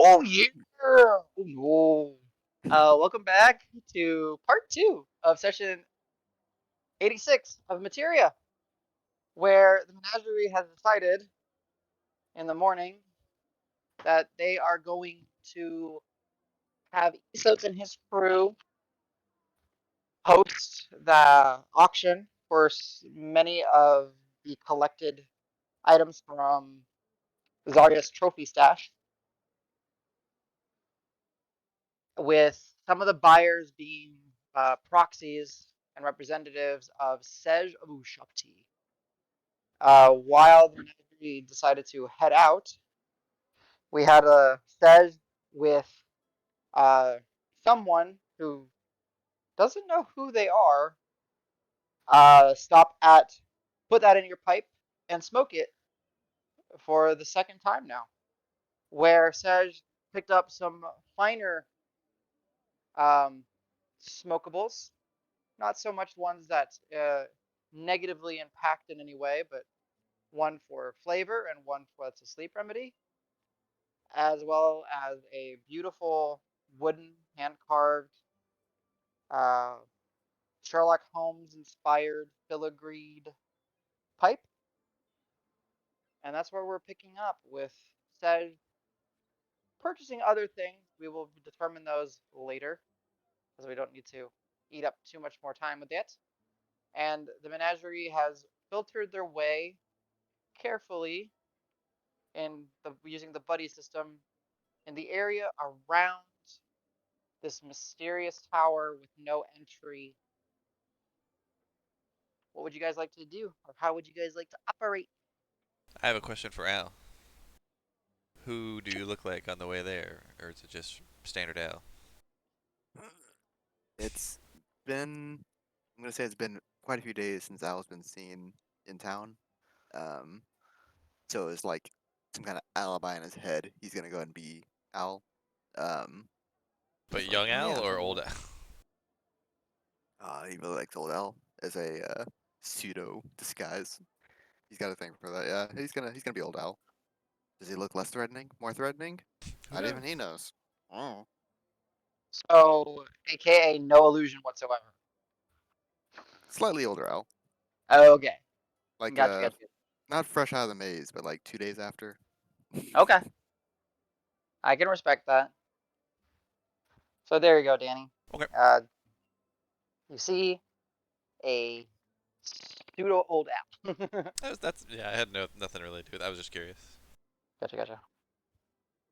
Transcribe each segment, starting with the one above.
Oh yeah! Oh, welcome back to part 2 of session 86 of Materia, where the Menagerie has decided in the morning that they are going to have Isos and his crew host the auction for many of the collected items from Zarya's trophy stash, with some of the buyers being proxies and representatives of Sej Abushakti. While the Menagerie decided to head out, we had a Sej with uh, someone who doesn't know who they are stop at, put that in your pipe and smoke it for the second time now. Where Sej picked up some finer um, smokables, not so much ones that negatively impact in any way, but one for flavor and one that's a sleep remedy, as well as a beautiful wooden hand carved uh, Sherlock Holmes inspired filigreed pipe. And that's where we're picking up with said purchasing other things. We will determine those later, because we don't need to eat up too much more time with it. And the menagerie has filtered their way carefully using the buddy system in the area around this mysterious tower with no entry. What would you guys like to do, or how would you guys like to operate? I have a question for Al. Who do you look like on the way there, or is it just standard Al? It's been, I'm gonna say it's been quite a few days since Al's been seen in town. Um, so it's like some kind of alibi in his head. He's gonna go and be Al. Um, But it's like, young oh Al yeah, or old Al? he really likes old Al as a pseudo disguise. He's got a thing for that. Yeah, he's gonna be old Al. Does he look less threatening? More threatening? Who Not even knows? he knows. Oh, So, aka no illusion whatsoever. slightly older Al. Okay, Like gotcha, gotcha. not fresh out of the maze, but like 2 days after. Okay, I can respect that. So there you go, Danny. Okay. Uh, you see a pseudo old Al. That's yeah. I had nothing really to do with it. I was just curious. Gotcha, gotcha.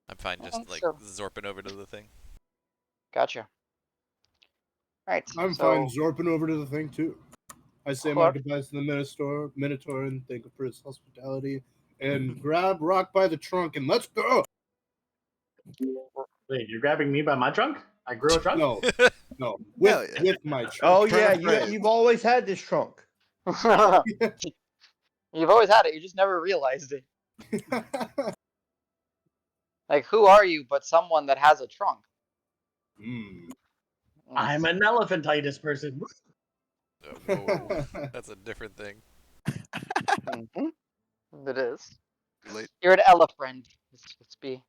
I'm fine Alright, just like so zorping over to the thing. gotcha. All right, I'm fine so zorping over to the thing too. I say my goodbyes to the Minotaur, and thank him for his hospitality, and grab Rock by the trunk and let's go. Wait, you're grabbing me by my trunk? I grew a trunk? No, no, Hell yeah. with my trunk. Oh Turn yeah, of phrase. you've always had this trunk. you've always had it. You just never realized it. Like, who are you but someone that has a trunk? Mm. I'm an elephantitis person. Whoa, that's a different thing. Mm-hmm. It is. Late. You're an elephant. Let's be.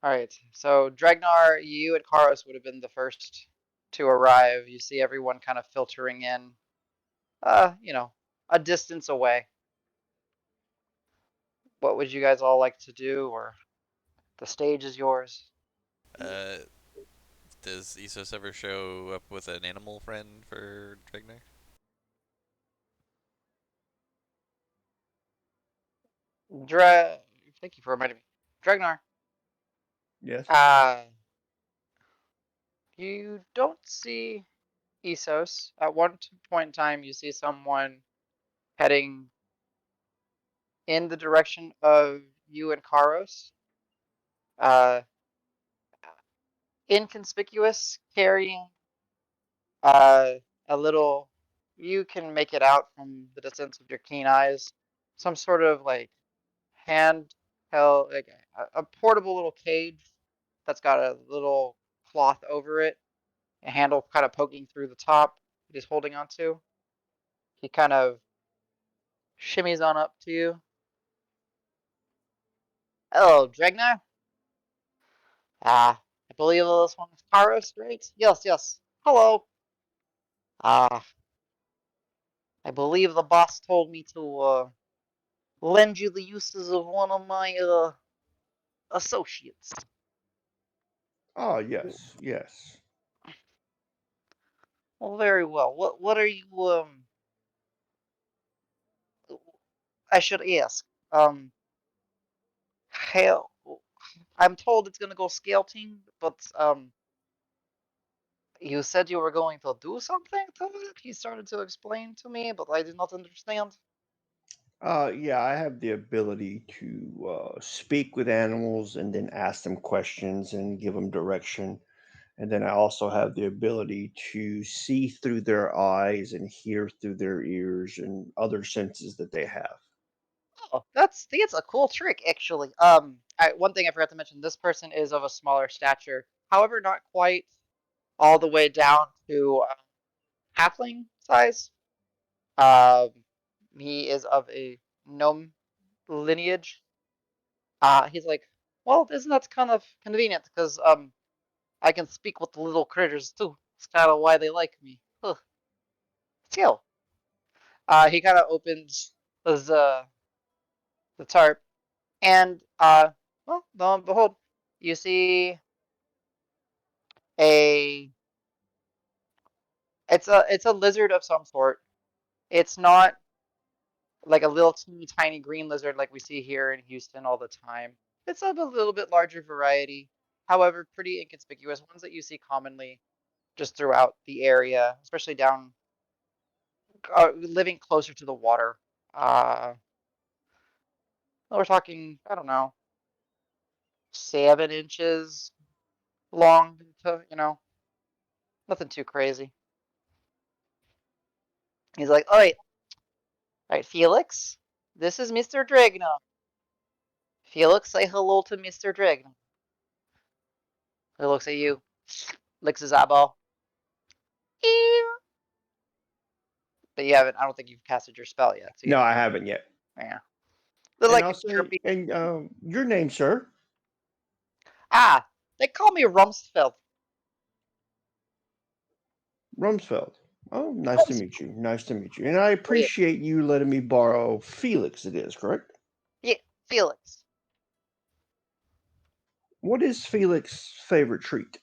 All right. So Dregnar, you and Karos would have been the first to arrive. You see everyone kind of filtering in. A distance away. What would you guys all like to do, or the stage is yours? Uh, does Isos ever show up with an animal friend for Dregnar? Dre, thank you for reminding me. Dregnar, Yes. you don't see Isos. At one point in time, you see someone heading in the direction of you and Karos. Uh, Inconspicuous, carrying uh, a little. You can make it out from the distance of your keen eyes. Some sort of like handheld, like a portable little cage that's got a little cloth over it, a handle kind of poking through the top. He's holding onto. He kind of shimmies on up to you. Hello, Dregnar. I believe this one is Paris, right? Yes, yes. Hello. Ah, I believe the boss told me to lend you the uses of one of my associates. Oh, yes, yes. Well, very well. What are you I should ask. How I'm told it's gonna go scouting, but you said you were going to do something to it? He started to explain to me, but I did not understand. Yeah, I have the ability to speak with animals and then ask them questions and give them direction. And then I also have the ability to see through their eyes and hear through their ears and other senses that they have. Oh, that's a cool trick, actually. One thing I forgot to mention: this person is of a smaller stature, however, not quite all the way down to halfling size. Um, he is of a gnome lineage. He's like, well, isn't that kind of convenient? Because I can speak with the little critters too. It's kind of why they like me. Huh. Still, he kind of opens the tarp, and well, lo and behold, you see a it's a lizard of some sort. It's not like a little teeny tiny green lizard like we see here in Houston all the time. It's of a little bit larger variety, however, pretty inconspicuous ones that you see commonly just throughout the area, especially down living closer to the water. Uh, we're talking, I don't know, 7 inches long, to, nothing too crazy. He's like, all right, Felix, this is Mr. Dragna. Felix, say hello to Mr. Dragna. He looks at you, licks his eyeball. Ew. But you haven't, I don't think you've casted your spell yet, so you No, don't. I haven't yet. Yeah. They're And like I'll a say, chirpy. and your name, sir? They call me Rumsfeld. Rumsfeld. Oh, nice to Rums. meet you. Nice to meet you. And I Oh, yeah. appreciate you letting me borrow Felix, it is, correct? Yeah, Felix. What is Felix's favorite treat?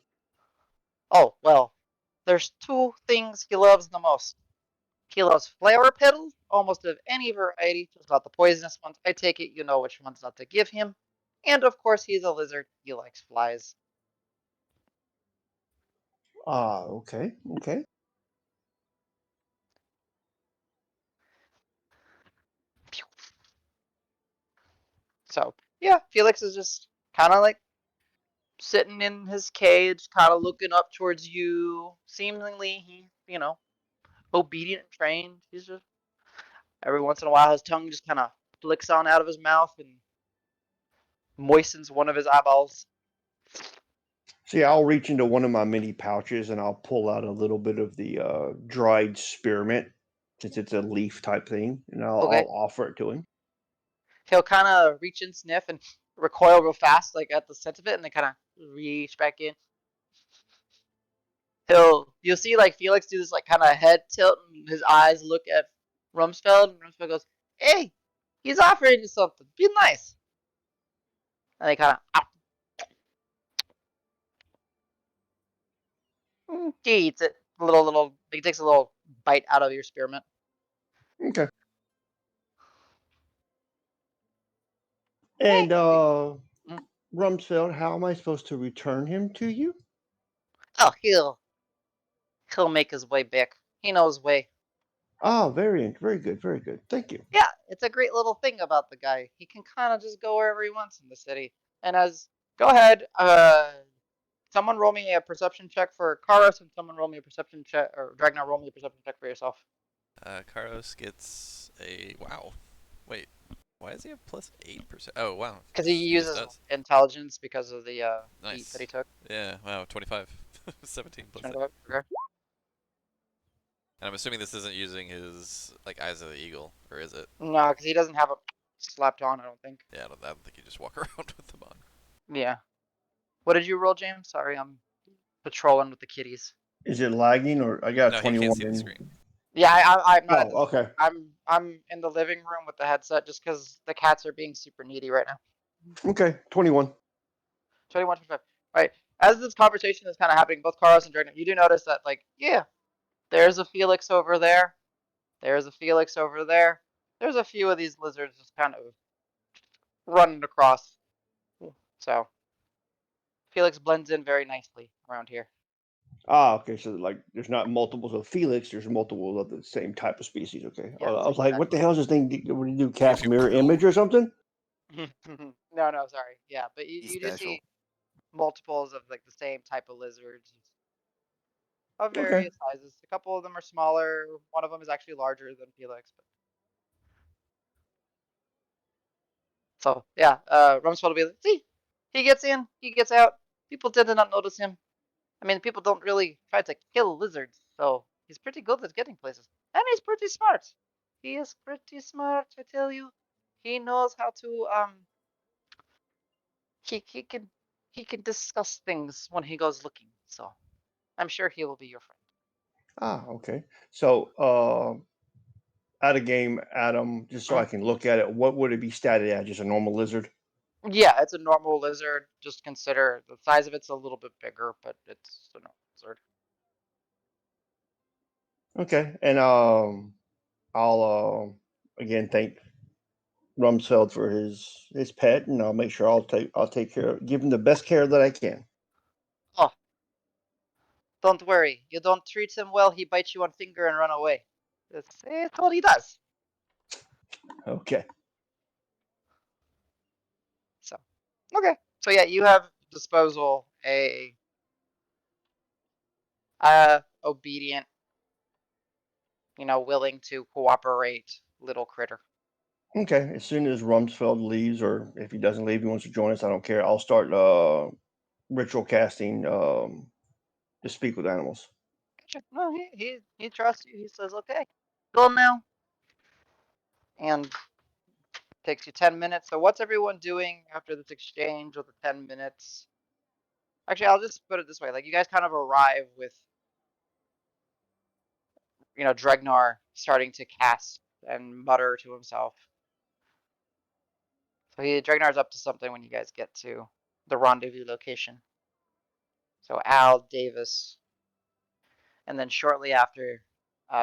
Oh, well, there's two things he loves the most. He loves flower petals, almost of any variety, just not the poisonous ones. I take it you know which ones not to give him. And of course, he's a lizard. He likes flies. Ah, okay, okay. So, yeah, Felix is just kind of like sitting in his cage, kind of looking up towards you. Seemingly, obedient and trained. He's just, every once in a while, his tongue just kind of flicks on out of his mouth and moistens one of his eyeballs. See, I'll reach into one of my mini pouches and I'll pull out a little bit of the dried spearmint, since it's a leaf type thing, and Okay. I'll offer it to him. He'll kind of reach and sniff and recoil real fast, like at the scent of it, and then kind of reach back in. You'll see like Felix do this like kind of head tilt, and his eyes look at Rumsfeld, and Rumsfeld goes, "Hey, he's offering you something. Be nice." And they kind of, he eats it. He takes a little bite out of your spearmint. Okay. Hey. And Mm. Rumsfeld, how am I supposed to return him to you? Oh, he'll make his way back. He knows his way. Ah, very good, very good. Thank you. Yeah, it's a great little thing about the guy. He can kind of just go wherever he wants in the city. And go ahead, someone roll me a perception check for Karos, and someone roll me a perception check, or Dragnar, roll me a perception check for yourself. Karos gets a wow. Wait, why does he have plus 8%? Oh wow, Because he he just uses does. intelligence because of the feat that Nice. he took. Yeah, wow, 25. 17 plus 8. Okay. And I'm assuming this isn't using his like Eyes of the Eagle, or is it? No, because he doesn't have it slapped on, I don't think. Yeah, I don't think you just walk around with them on. Yeah. What did you roll, James? Sorry, I'm patrolling with the kitties. Is it lagging or I got No, he 21 can't see the in? screen. Yeah, I'm not at Oh, this. okay. I'm in the living room with the headset just because the cats are being super needy right now. Okay, 21. 21, 25. Right. As this conversation is kind of happening, both Carlos and Dragon, you do notice that, like, yeah, there's a Felix over there. There's a Felix over there. There's a few of these lizards just kind of running across. So Felix blends in very nicely around here. Ah, okay. So like, there's not multiples of Felix. There's multiples of the same type of species. Okay. Yes, I was like, what the hell is this thing? What do you do? Cast you mirror blue? image or something? No, sorry. Yeah, but He's you do special. see multiples of like the same type of lizards of Okay. various sizes. A couple of them are smaller. One of them is actually larger than Felix. But... So yeah, Rumsfeld will be like, see, he gets in, he gets out. People tend to not notice him. I mean, people don't really try to kill lizards, so he's pretty good at getting places. And he's pretty smart. He is pretty smart, I tell you. He knows how to he can discuss things when he goes looking. So I'm sure he will be your friend. Ah, okay. So, out of game, Adam, just so I can look at it, what would it be statted at? Just a normal lizard? Yeah, it's a normal lizard. Just consider the size of it's a little bit bigger, but it's a normal lizard. Okay. And I'll again thank Rumsfeld for his pet, and I'll make sure I'll take give him the best care that I can. Oh, don't worry. You don't treat him well, he bites you on finger and run away. It's what he does. Okay. So, okay. So yeah, you have disposal a obedient, willing to cooperate little critter. Okay. As soon as Rumsfeld leaves, or if he doesn't leave, he wants to join us, I don't care. I'll start ritual casting to speak with animals. Gotcha. No, he trusts you. He says, okay, go now. And takes you 10 minutes. So what's everyone doing after this exchange of the 10 minutes? Actually, I'll just put it this way. Like, you guys kind of arrive with, Dregnar starting to cast and mutter to himself. So Dregnar's up to something when you guys get to the rendezvous location. So Al, Davis, and then shortly after,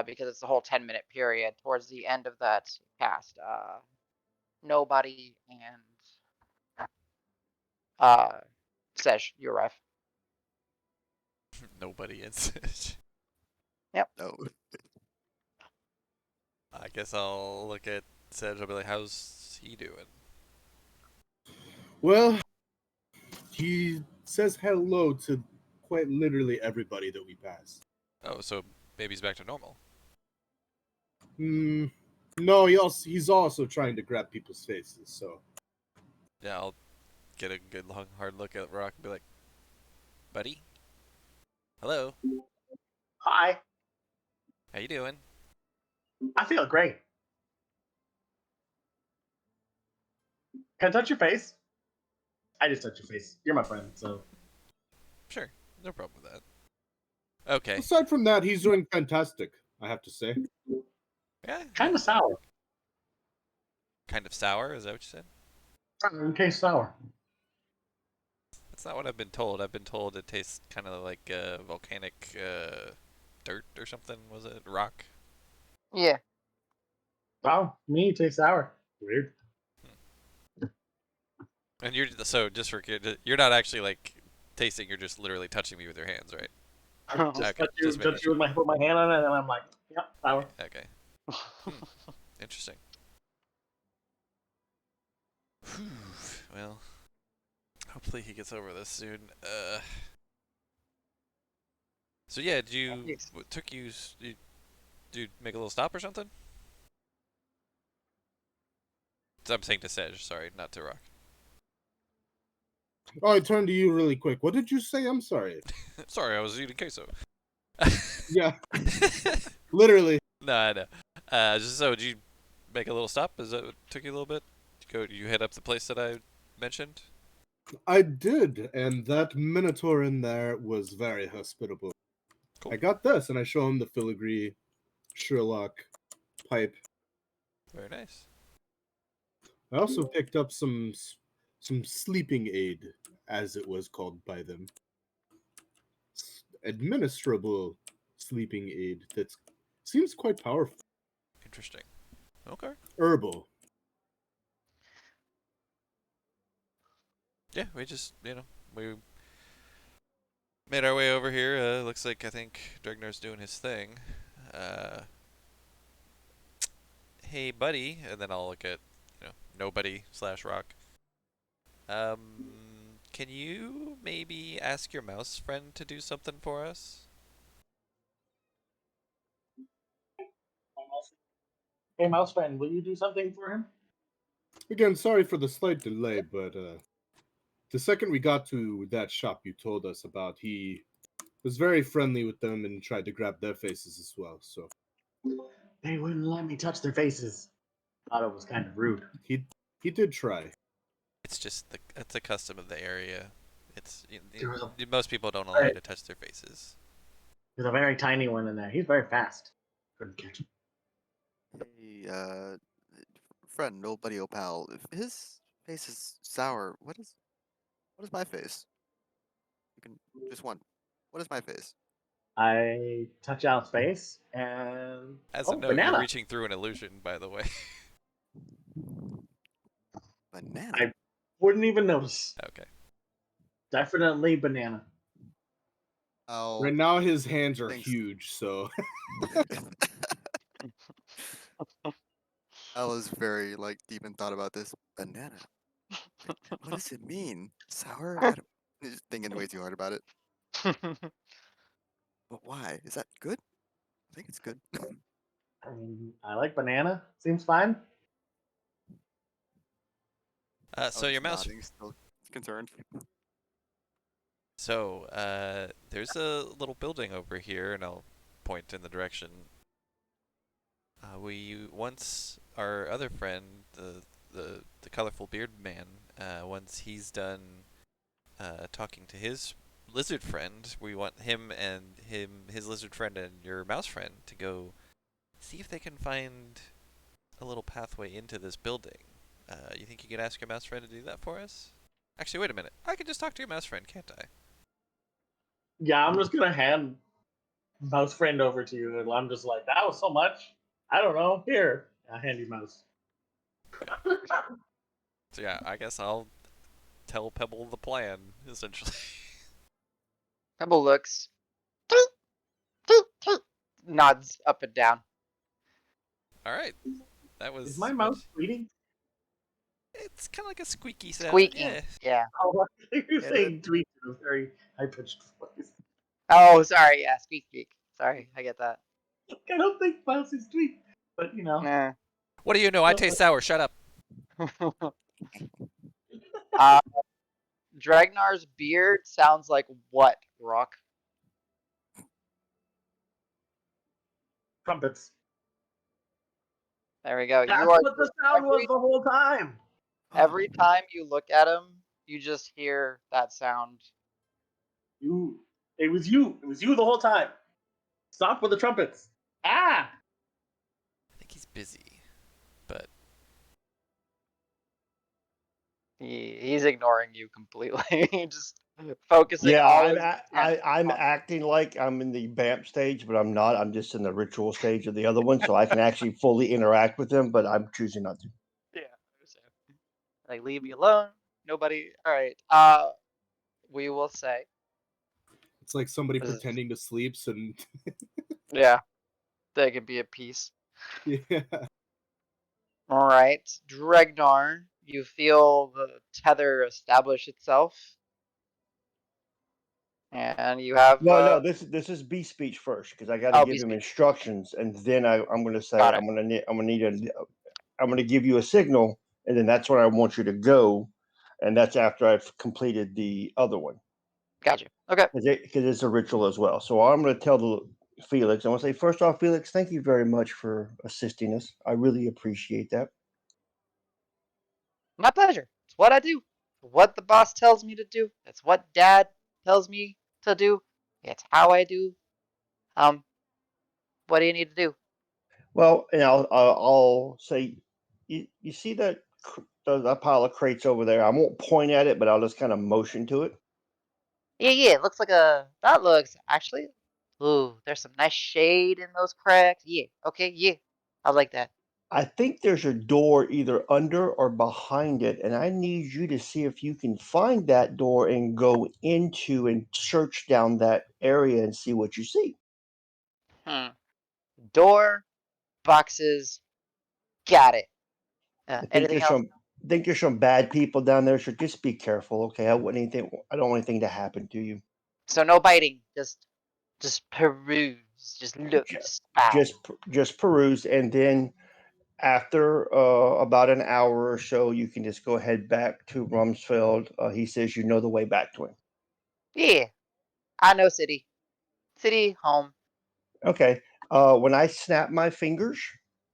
because it's the whole 10-minute period, towards the end of that cast, Nobody and Sej, you arrive. Nobody insists. No. I guess I'll look at Sedge. I'll be like, how's he doing? Well, he says hello to quite literally everybody that we pass. Oh, so baby's back to normal. No, he's also trying to grab people's faces. So Yeah, I'll get a good long hard look at Rock and be like, buddy? Hello? Hi. How you doing? I feel great. Can I touch your face? I just touch your face. You're my friend, so. Sure, no problem with that. Okay. aside from that, he's doing fantastic. I have to say. Yeah. Kind of sour. Kind of sour, is that what you said? It tastes sour. That's not what I've been told. I've been told it tastes kind of like volcanic dirt or something, was it? Rock? Yeah. Wow, me, it tastes sour. Weird. And you're, so just for you're not actually like tasting, you're just literally touching me with your hands, right? Just Okay, touch you, just making touch you with put my hand on it, and I'm like, yep, sour. Okay. Interesting. Whew. Well, hopefully he gets over this soon. So yeah, did you what took you? Did you make a little stop or something? I'm saying to Sedge, sorry, not to Rock. Oh, I turned to you really quick. What did you say? I'm sorry. Sorry, I was eating queso. Yeah, literally. No, I know. Just so, did you make a little stop? Is that what took you a little bit? You head up the place that I mentioned? I did, and that minotaur in there was very hospitable. Cool. I got this, and I show him the filigree Sherlock pipe. Very nice. I also picked up some sleeping aid, as it was called by them. Administrable sleeping aid that seems quite powerful. Interesting. Okay. Herbal. Yeah, we just, we made our way over here. Looks like I think Dregnar's doing his thing. Hey, buddy, and then I'll look at, nobody / rock. Can you maybe ask your mouse friend to do something for us? Hey, mouse friend, will you do something for him? Again, sorry for the slight delay, but the second we got to that shop you told us about, he was very friendly with them and tried to grab their faces as well. So They wouldn't let me touch their faces. Thought it was kind of rude. he did try. It's just it's a custom of the area. It's There was most people don't allow you to touch their faces. there's a very tiny one in there. He's very fast. Couldn't catch him. Hey, friend, old buddy, old pal. If his face is sour, what is my face? You can just one. What is my face? I touch Al's face and As a note, you're banana. reaching through an illusion, by the way. Banana. I wouldn't even notice. Okay. Definitely banana. Oh, Right now his hands are thanks. huge, so I was very deep in thought about this. Banana. What does it mean? Sour? I don't. You're just thinking way too hard about it. But why? Is that good? I think it's good. I mean, I like banana. Seems fine. So your mouse. Nodding, still concerned. So, there's a little building over here, and I'll point in the direction. We once our other friend, the colorful bearded man, once he's done talking to his lizard friend, we want him and his lizard friend and your mouse friend to go see if they can find a little pathway into this building. You think you could ask your mouse friend to do that for us? Actually, wait a minute. I can just talk to your mouse friend, can't I? Yeah, I'm just gonna hand mouse friend over to you, and I'm just like, that was so much. I don't know. Here, I hand you mouse. So yeah, I guess I'll tell Pebble the plan, essentially. Pebble looks, nods up and down. Alright. That was Is my mouse bleeding? It's kinda like a squeaky sound. Squeaking. Yeah. Yeah. Oh, you're Yeah, saying tweet in a very high pitched voice. Oh, sorry. Yeah, squeak squeak. Sorry, I get that. I don't think mouse is tweet, but you know. Nah. What do you know? I taste sour, shut up. Dragnar's beard sounds like what, Rock? Trumpets. There we go. That's You are what the sound was the whole time. every time you look at him, you just hear that sound. You. It was you. It was you the whole time. Stop with the trumpets. Ah! I think he's busy. But He's ignoring you completely. Just focusing Yeah, all I'm his I'm acting like I'm in the BAMP stage, but I'm not. I'm just in the ritual stage of the other one, so I can actually fully interact with them, but I'm choosing not to. Yeah, I understand. Like leave me alone. Nobody. All right. We will say. it's like somebody What is this? pretending to sleep and Yeah, they can be at peace. yeah. All right, Dregnar, you feel the tether establish itself, and you have. No, this is B speech first because I got to Oh, give him speak. instructions, and then I'm going to say Got it. I'm going to give you a signal, and then that's where I want you to go, and that's after I've completed the other one Got you. Okay. because it's a ritual as well. So I'm going to tell the Felix. I want to say first off, Felix, thank you very much for assisting us. I really appreciate that. My pleasure. It's what I do. what the boss tells me to do. It's what Dad tells me to do. It's how I do. What do you need to do? Well, and I'll say, you see that pile of crates over there? I won't point at it, but I'll just kind of motion to it. Yeah, it looks like that looks actually. Ooh, there's some nice shade in those cracks. Yeah, okay, yeah, I like that. I think there's a door either under or behind it, and I need you to see if you can find that door and go into and search down that area and see what you see. Door, boxes, got it. I think Anything there's else? some think there's some bad people down there, so just be careful, okay? I don't want anything to happen to you. So no biting, just peruse, just look, Ju- spy. just peruse, and then after about an hour or so, you can just go ahead back to Rumsfeld. He says you know the way back to him. Yeah, I know city, home. Okay. When I snap my fingers,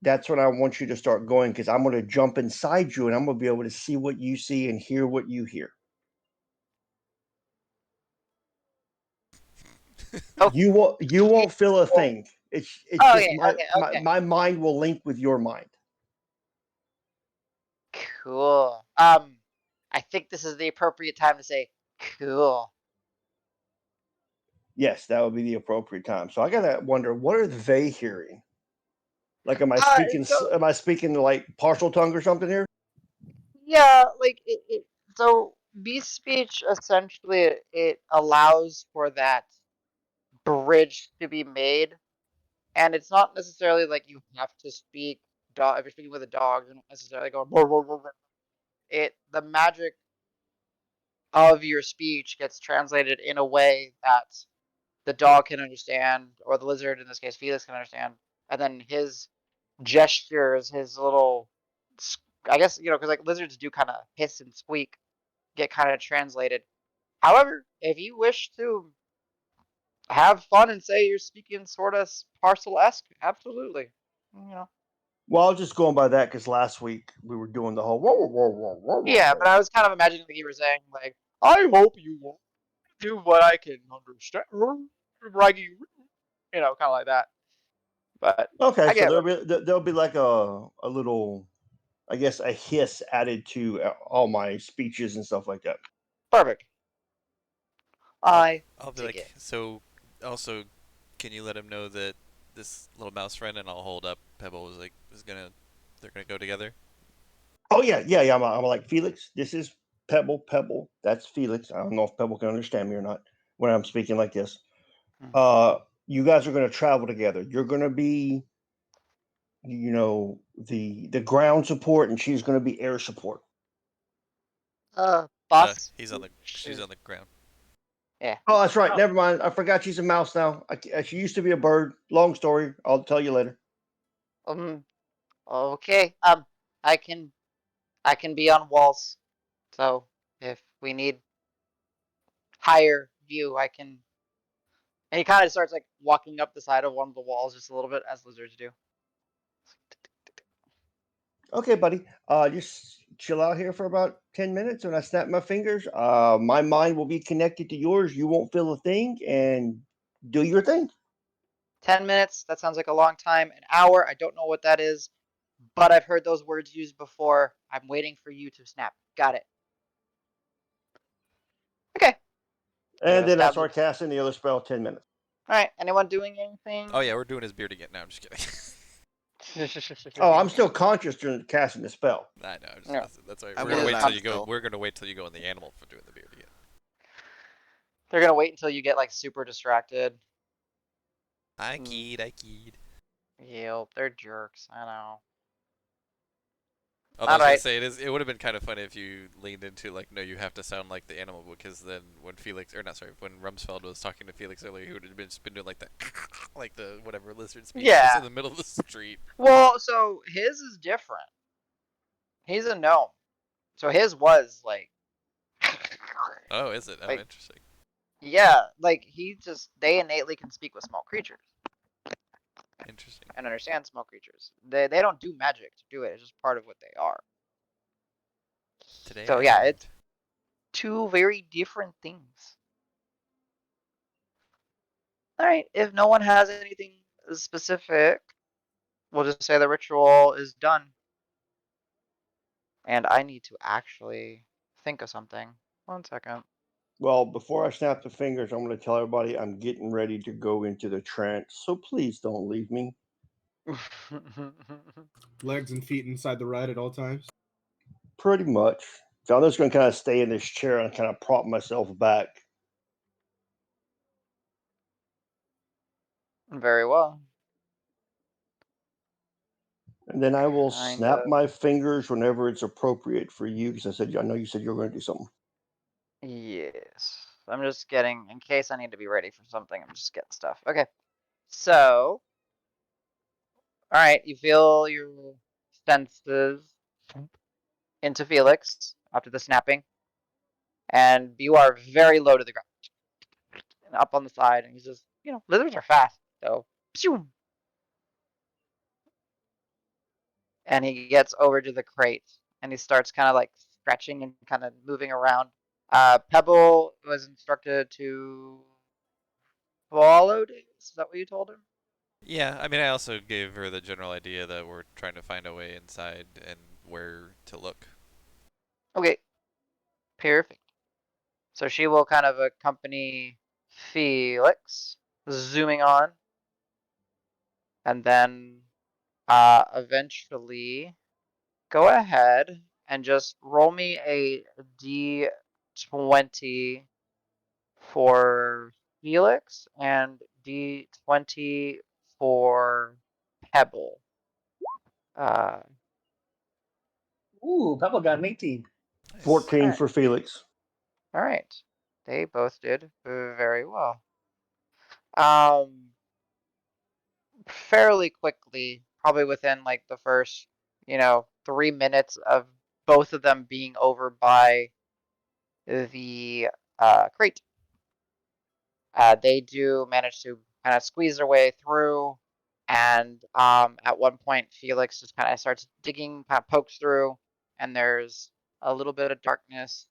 that's when I want you to start going because I'm going to jump inside you and I'm going to be able to see what you see and hear what you hear. Oh, You won't feel a thing. It's oh just yeah, okay. my mind will link with your mind. Cool. I think this is the appropriate time to say cool. Yes, that would be the appropriate time. So I gotta wonder, what are they hearing? Like, So am I speaking like partial tongue or something here? yeah, like so beast speech essentially it allows for that bridge to be made, and it's not necessarily like you have to speak dog if you're speaking with a dog, you're not necessarily going "Roar, roar, roar, roar." The magic of your speech gets translated in a way that the dog can understand, or the lizard in this case, Felix can understand, and then his gestures, his little, I guess because like lizards do kind of hiss and squeak, get kind of translated. However, if you wish to have fun and say you're speaking sort of parcel-esque, absolutely. You know. Well, I was just going by that because last week we were doing the whole whoa, whoa, whoa, whoa, whoa, whoa Yeah, but thing. I was kind of imagining like you were saying like, I hope you will do what I can understand, like kind of like that. But Okay, I so get it. there'll be like a little, I guess, a hiss added to all my speeches and stuff like that. Perfect. I'll I I'll be dig like, it. so also, can you let him know that this little mouse friend, and I'll hold up Pebble was like is gonna they're gonna go together. Oh yeah. I'm like Felix. This is Pebble. Pebble. That's Felix. I don't know if Pebble can understand me or not when I'm speaking like this. Hmm. You guys are going to travel together. You're going to be, the ground support, and she's going to be air support. Boss. He's on the she's on the ground. Yeah. Oh, that's right. Oh, Never mind. I forgot she's a mouse now. She used to be a bird. Long story. I'll tell you later. Um. Okay. I can I can be on walls. So if we need higher view, I can. And he kind of starts like walking up the side of one of the walls just a little bit, as lizards do. Okay, buddy. Just chill out here for about 10 minutes. When I snap my fingers, my mind will be connected to yours. You won't feel a thing, and do your thing. 10 minutes. That sounds like a long time. An hour. I don't know what that is, but I've heard those words used before. I'm waiting for you to snap. Got it. Okay. We have And then I start established. casting the other spell 10 minutes. All right. Anyone doing anything? Oh yeah, we're doing his beard again. No, I'm just kidding. Oh, I'm still conscious during casting the spell. I know. I'm just No. messing. That's why I'm we're He gonna really is wait till mad you go. still. We're gonna wait till you go in the animal for doing the beard again. They're gonna wait until you get like super distracted. I Mm. keyed. I keyed. Yep, they're jerks. I know. Although I All was gonna right. say it would have been kind of funny if you leaned into like, no, you have to sound like the animal, because then when Felix, or not, sorry, when Rumsfeld was talking to Felix earlier, he would have been just been doing like that, like the whatever lizard speech, just in Yeah. the middle of the street. Well, so his is different. He's a gnome, so his was like, Oh, is it? Oh, like interesting. yeah, like they innately can speak with small creatures Interesting. and understand small creatures. They don't do magic to do it. It's just part of what they are. Today So I yeah, learned. two very different things. All right, if no one has anything specific, we'll just say the ritual is done. And I need to actually think of something. 1 second. Well, before I snap the fingers, I'm going to tell everybody I'm getting ready to go into the trance, so please don't leave me. Legs and feet inside the ride at all times. Pretty much. So I'm just going to kind of stay in this chair and kind of prop myself back. Very well. And then I will Kind snap of. my fingers whenever it's appropriate for you, because I know you said you were going to do something. Yes. I'm just getting, in case I need to be ready for something, I'm just getting stuff. Okay. So, all right, you feel your senses into Felix after the snapping, and you are very low to the ground and up on the side, and he's just, lizards are fast, so, pshoo, and he gets over to the crate, and he starts kind of like stretching and kind of moving around. Pebble was instructed to follow Davis. Is that what you told him? Yeah, I mean, I also gave her the general idea that we're trying to find a way inside and where to look. Okay, perfect. So she will kind of accompany Felix, zooming on, and then eventually go ahead and just roll me a d20 for Felix and d20 for Pebble. Uh, Ooh, Pebble got an 18. Nice. 14 Alright. for Felix. all right, they both did very well. Um, fairly quickly, probably within like the first, 3 minutes of both of them being over by the crate. They do manage to kind of squeeze their way through, and at one point, Felix just kind of starts digging, kind of pokes through, and there's a little bit of darkness,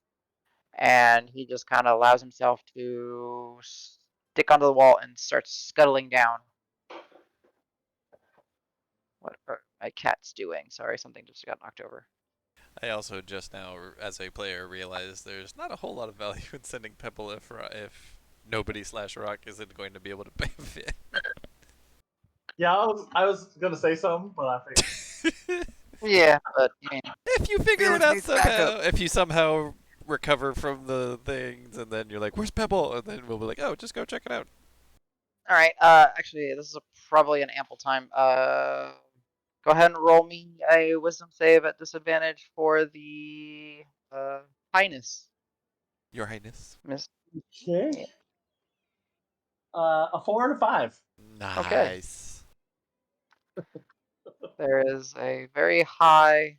and he just kind of allows himself to stick onto the wall and starts scuttling down. What are my cats doing? Sorry, something just got knocked over. I also just now, as a player, realized there's not a whole lot of value in sending Pebble if nobody slash Rock isn't going to be able to benefit. Yeah, I was gonna say something, but I figured. Yeah, but If you figure it Felix out needs backup. somehow, if you somehow recover from the things, and then you're like, "Where's Pebble?" and then we'll be like, "Oh, just go check it out." all right. Actually, this is probably an ample time. Go ahead and roll me a wisdom save at disadvantage for the highness, Your Highness. Miss. Okay. A 4 and a 5. Okay. Nice. There is a very high,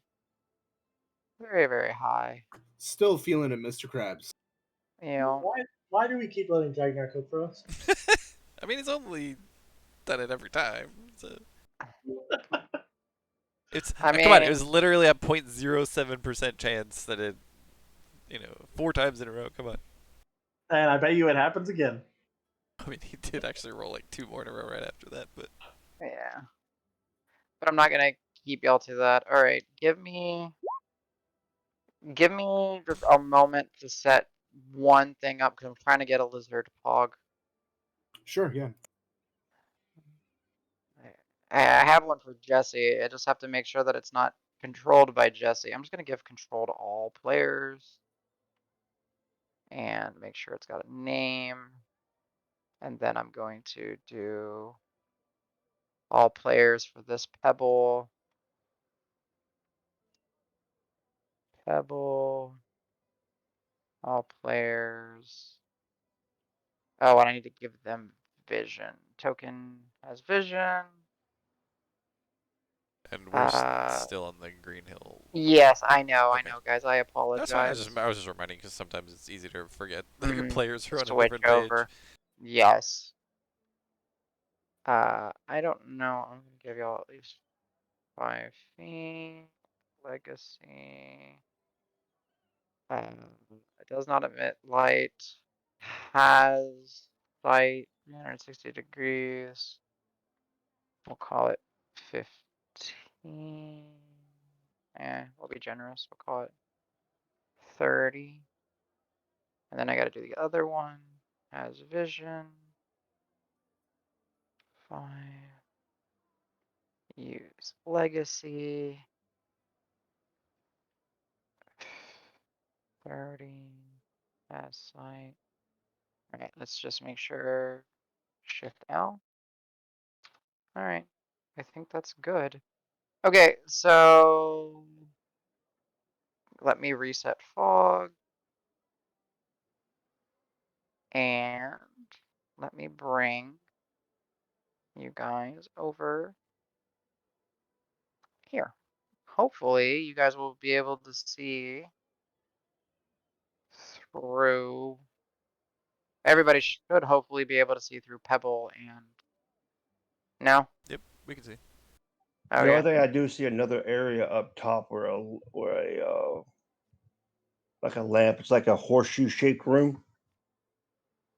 very very high. Still feeling it, Mr. Krabs. Why do we keep letting Jagnar cook for us? I mean, he's only done it every time. So it's I come on. It mean, was literally a 0.07% chance that it, 4 times in a row. Come on. And I bet you it happens again. I mean, he did actually roll like 2 more in a row right after that, but yeah. But I'm not gonna keep y'all to that. All right, give me just a moment to set one thing up because I'm trying to get a lizard pog. Sure, yeah. I have one for Jesse. I just have to make sure that it's not controlled by Jesse. I'm just gonna give control to all players and make sure it's got a name. And then I'm going to do all players for this Pebble. Pebble. All players. Oh, and I need to give them vision. Token has vision. and we're still on the Green Hill. Yes, I know, Okay. guys. I That's fine. apologize. I was just reminding because sometimes it's easy to forget that your Mhm. players are on a Switch different page. over. Yes. I don't know. I'm gonna give y'all at least 5 feet. Legacy. It does not emit light. Has light 360 degrees. We'll call it 15. We'll be generous. We'll call it 30. And then I gotta do the other one. Has vision. 5. Use legacy. 30. Has sight. Alright, let's just make sure. Shift L. Alright. I think that's good. Okay, so let me reset fog. And let me bring you guys over here. Hopefully, you guys will be able to see through. Everybody should hopefully be able to see through Pebble and. No? Yep, we can see. The only Okay. thing I do see another area up top where a like a lamp. It's like a horseshoe shaped room.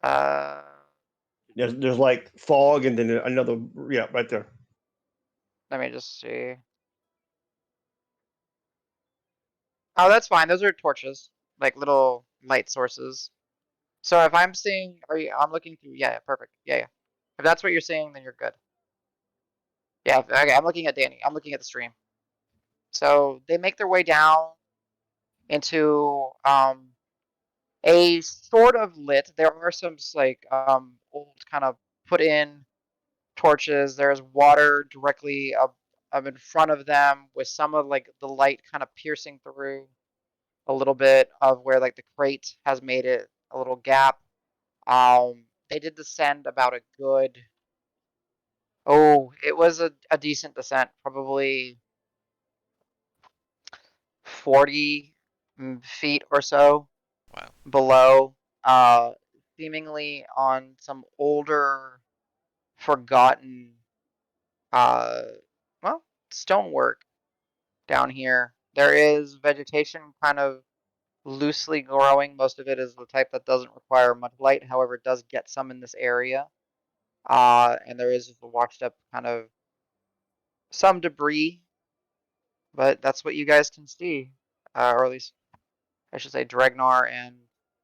Uh, There's like fog and then another right there. let me just see. Oh, that's fine. Those are torches, like little light sources. So if I'm seeing, I'm looking through. Yeah, perfect. Yeah. If that's what you're seeing, then you're good. Yeah. Okay. I'm looking at Danny. I'm looking at the stream. So they make their way down into a sort of lit. There are some like old kind of put in torches. There's water directly up in front of them with some of like the light kind of piercing through a little bit of where like the crate has made it a little gap. They did descend about a good. Oh, it was a decent descent, probably 40 feet or so Wow. below, seemingly on some older, forgotten, uh, well, stonework down here. There is vegetation kind of loosely growing. Most of it is the type that doesn't require much light. However, it does get some in this area. And there is washed up kind of some debris, but that's what you guys can see, or at least I should say Dragnar and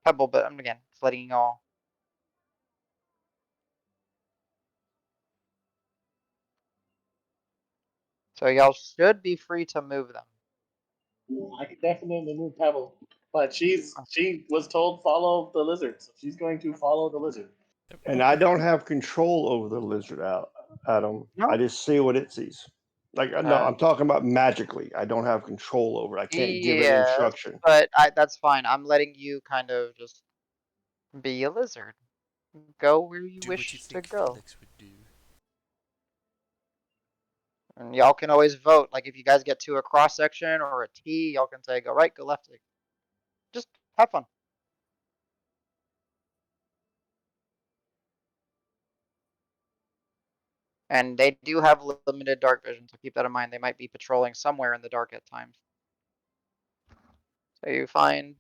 Pebble. But again, it's letting you all. So y'all should be free to move them. I could definitely move Pebble, but she was told follow the lizard, so she's going to follow the lizard. And I don't have control over the lizard, Adam. No. I just see what it sees. Like no, I'm talking about magically. I don't have control over it. I can't give it Yes, instruction. but that's fine. I'm letting you kind of just be a lizard. Go where you Do what you wish to think go. Felix would do. And y'all can always vote. Like if you guys get to a cross section or a T, y'all can say go right, go left. Just have fun. And they do have limited dark vision, so keep that in mind. They might be patrolling somewhere in the dark at times. So you find,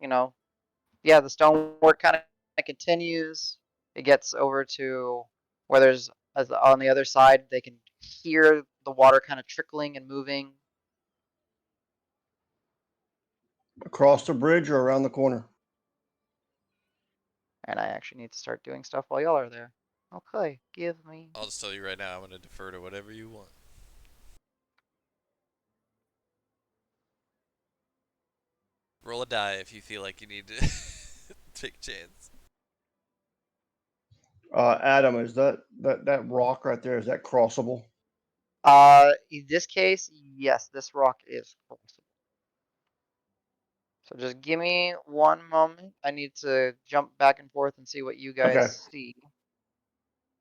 yeah, the stonework kind of continues. It gets over to where there's on the other side, they can hear the water kind of trickling and moving. Across the bridge or around the corner. And I actually need to start doing stuff while y'all are there. Okay, give me. I'll just tell you right now, I'm gonna defer to whatever you want. Roll a die if you feel like you need to take a chance. Adam, is that rock right there? Is that crossable? In this case, yes, this rock is crossable. So just give me one moment. I need to jump back and forth and see what you guys see.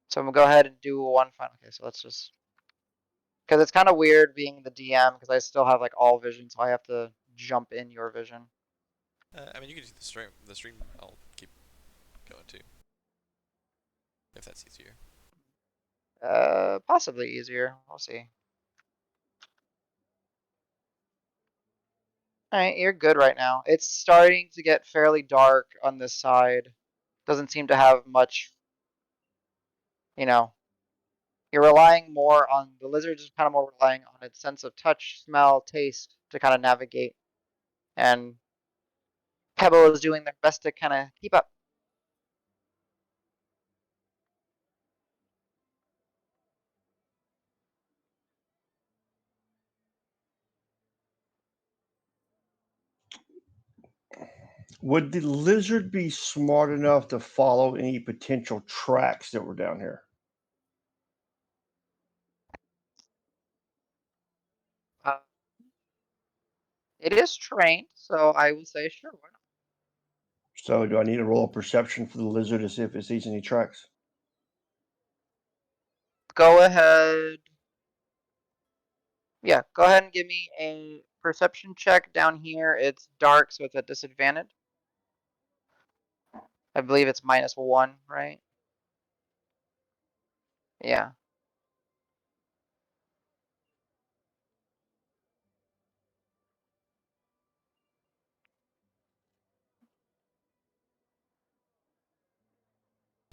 So I'm gonna go ahead and do one final. Okay, so let's just, because it's kind of weird being the DM because I still have like all vision, so I have to jump in your vision. I mean, you can do the stream. The stream, I'll keep going too, if that's easier. Possibly easier. We'll see. Alright, you're good right now. It's starting to get fairly dark on this side. Doesn't seem to have much, you know. You're relying more on the lizard, is kind of more relying on its sense of touch, smell, taste to kind of navigate. And Pebble is doing their best to kind of keep up. Would the lizard be smart enough to follow any potential tracks that were down here? Uh, it is trained, so I will say sure. Why not? So do I need to roll a perception for the lizard to see if it sees any tracks? Go ahead. Yeah, go ahead and give me a perception check down here. It's dark, so it's at disadvantage. I believe it's -1, right? Yeah.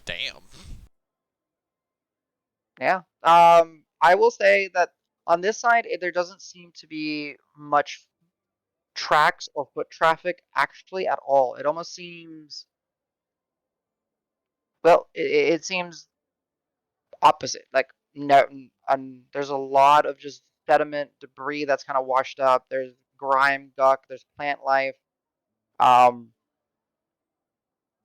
Damn. Yeah. I will say that on this side, there doesn't seem to be much tracks or foot traffic actually at all. It almost seems, well, it seems opposite. Like no, there's a lot of just sediment, debris that's kind of washed up. There's grime, guck. There's plant life. Um,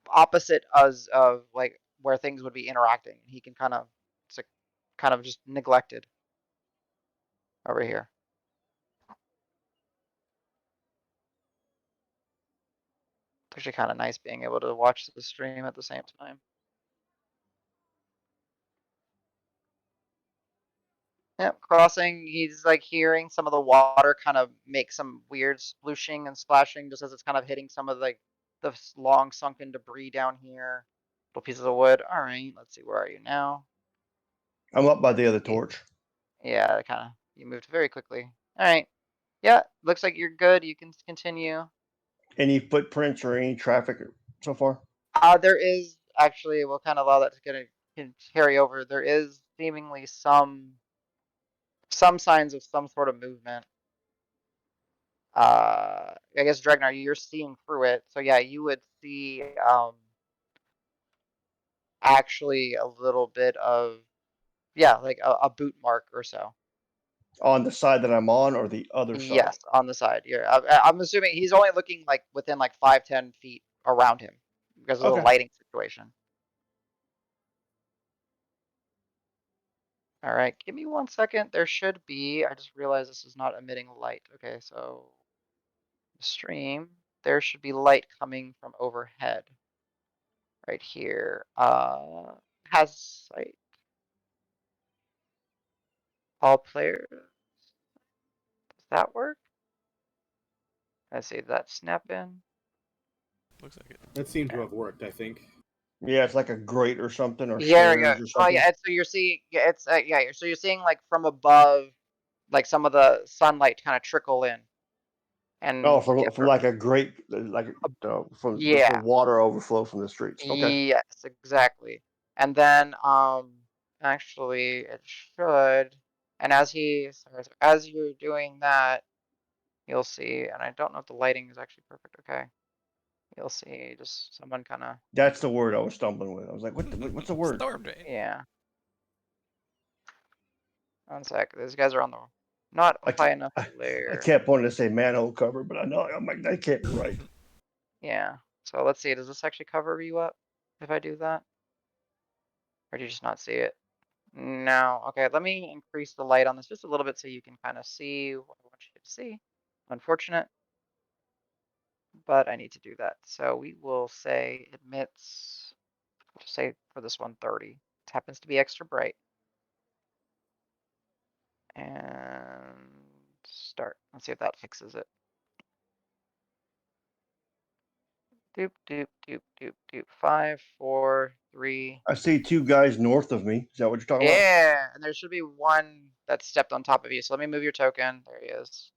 opposite as of like where things would be interacting. He can kind of, it's like kind of just neglected over here. It's actually kind of nice being able to watch the stream at the same time. Yep, crossing, he's like hearing some of the water kind of make some weird splooshing and splashing just as it's kind of hitting some of like the long sunken debris down here. Little pieces of wood. All right, let's see, where are you now? I'm up by the other torch. Yeah, kind of, you moved very quickly. All right, yeah, looks like you're good. You can continue. Any footprints or any traffic so far? There is actually, we'll kind of allow that to can carry over. There is seemingly some signs of some sort of movement. I guess Dregnar, you're seeing through it, so yeah, you would see actually a little bit of, yeah, like a boot mark or so. On the side that I'm on or the other side? Yes, on the side. I'm assuming he's only looking like within like 5-10 feet around him because of the Okay. lighting situation. All right, give me 1 second. There should be, I just realized this is not emitting light. Okay, so stream, there should be light coming from overhead right here. Has sight. All players. Does that work? Let's see, that snap in. Looks like it. That seemed to have worked, I think. Yeah, it's like a grate or something or Yeah, there we go. stairs or Oh something. yeah, so you're seeing, yeah, it's yeah, so you're seeing like from above, like some of the sunlight kind of trickle in, Oh, and from yeah, from like a grate, like from just the yeah, water overflow from the streets. Okay. yes, exactly. And then actually it should, and as as you're doing that, you'll see, and I don't know if the lighting is actually perfect. Okay, you'll see just someone kind of, That's the word I was stumbling with. I was like, what's the word? Storm drain. yeah. 1 sec. These guys are on the not I, high enough I, I layer. kept wanting to say manhole cover, but I know I'm like, that can't be right. Yeah. So let's see. Does this actually cover you up if I do that? Or do you just not see it? No. Okay, let me increase the light on this just a little bit so you can kind of see what I want you to see. Unfortunate, but I need to do that. So we will say admits, we'll just say for this one 30. It happens to be extra bright. And start. Let's see if that fixes it. Doop, doop, doop, doop, doop. 5, 4, 3. I see two guys north of me. Is that what you're talking about? Yeah, and there should be one that stepped on top of you. So let me move your token. There he is.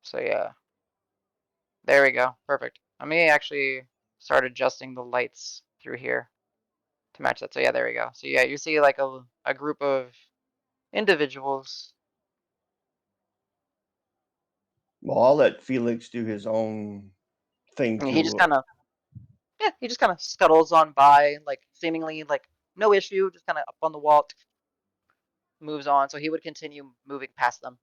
So yeah. There we go. Perfect. Let me actually start adjusting the lights through here to match that. So yeah, there we go. So yeah, you see like a group of individuals. Well, I'll let Felix do his own thing And he just to. kind of, yeah, he just kind of scuttles on by, like seemingly like no issue, just kind of up on the wall, moves on. So he would continue moving past them.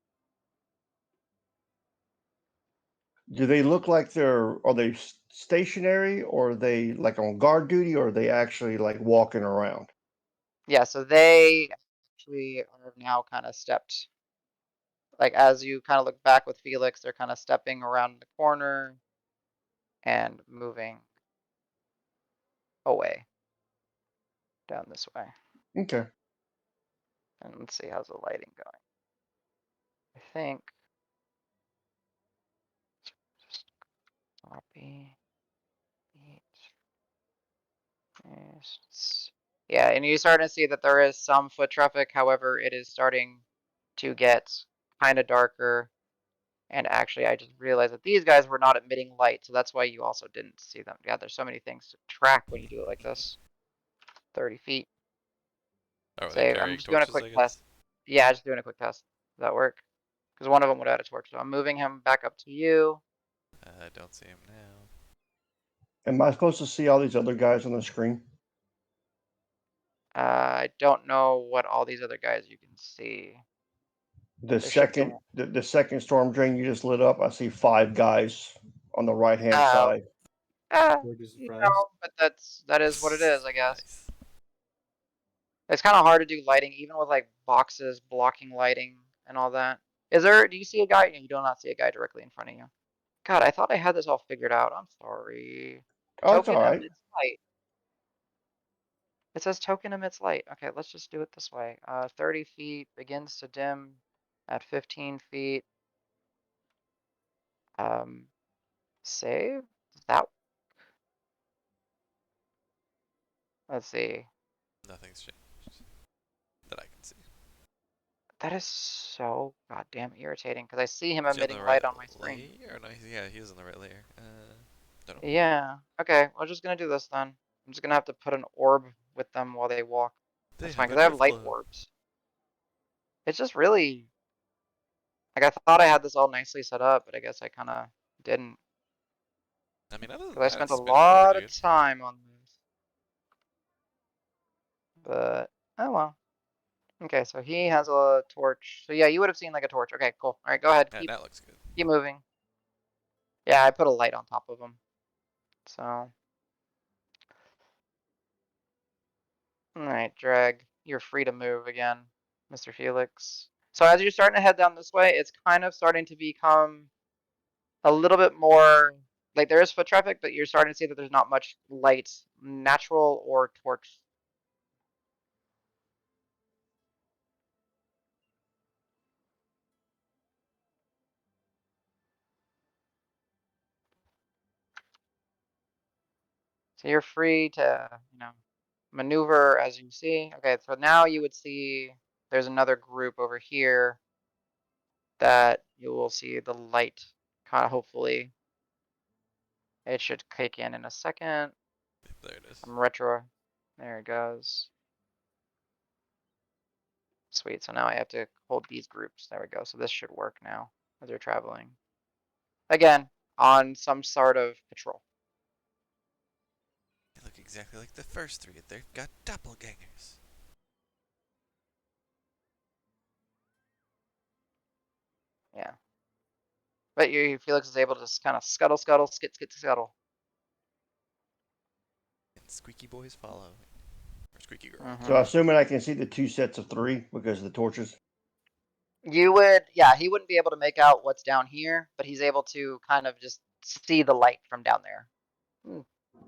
Do they look like are they stationary, or are they like on guard duty, or are they actually like walking around? Yeah, so they actually are now kind of stepped, like as you kind of look back with Felix, they're kind of stepping around the corner and moving away down this way. Okay. And let's see, how's the lighting going? I think just copy, paste. Yeah, and you're starting to see that there is some foot traffic. However, it is starting to get kind of darker. And actually, I just realized that these guys were not emitting light, so that's why you also didn't see them. Yeah, there's so many things to track when you do it like this. 30 feet. Oh, are they Say, I'm carrying just doing a torches, quick I test. guess? Yeah, just doing a quick test. Does that work? Because one of them would have a torch. So I'm moving him back up to you. I don't see him now. Am I supposed to see all these other guys on the screen? I don't know what all these other guys you can see. The There should be second, the second storm drain you just lit up, I see 5 guys on the right hand uh, side. Burgers and you fries. know, but that is what it is, I guess. Nice. It's kind of hard to do lighting, even with like boxes blocking lighting and all that. Do you see a guy? You do not see a guy directly in front of you. God, I thought I had this all figured out. I'm sorry. Oh, it's all Token right. emits light. It says token emits light. Okay, let's just do it this way. 30 feet begins to dim at 15 feet. Save? That, let's see. Nothing's changed that I can see. That is so goddamn irritating because I see him Is he on the emitting right light on my screen. layer? Or no, yeah, he was on the right layer. Don't know. Yeah. Okay, we're just gonna do this then. I'm just gonna have to put an orb with them while they walk. They That's fine have because an I have light airflow. orbs. It's just really like I thought I had this all nicely set up, but I guess I kind of didn't I mean, other than because I that, spent a it's been pretty lot of good. time on this. But oh well. Okay, so he has a torch. So yeah, you would have seen like a torch. Okay, cool. All right, go ahead. Yeah, that looks good. Keep moving. Yeah, I put a light on top of him. So all right, drag. You're free to move again, Mr. Felix. So as you're starting to head down this way, it's kind of starting to become a little bit more like there is foot traffic, but you're starting to see that there's not much light, natural or torch. So you're free to, maneuver as you see. Okay, so now you would see there's another group over here that you will see the light kind of hopefully. It should kick in a second. Yep, there it is. I'm retro. There it goes. Sweet. So now I have to hold these groups. There we go. So this should work now as they're traveling. Again, on some sort of patrol. They look exactly like the first 3. They've got doppelgangers. Yeah. But Felix is able to just kind of scuttle, scuttle, scuttle. And squeaky boys follow. Or squeaky girl. So assuming I can see the 2 sets of 3 because of the torches. You would, yeah, he wouldn't be able to make out what's down here, but he's able to kind of just see the light from down there.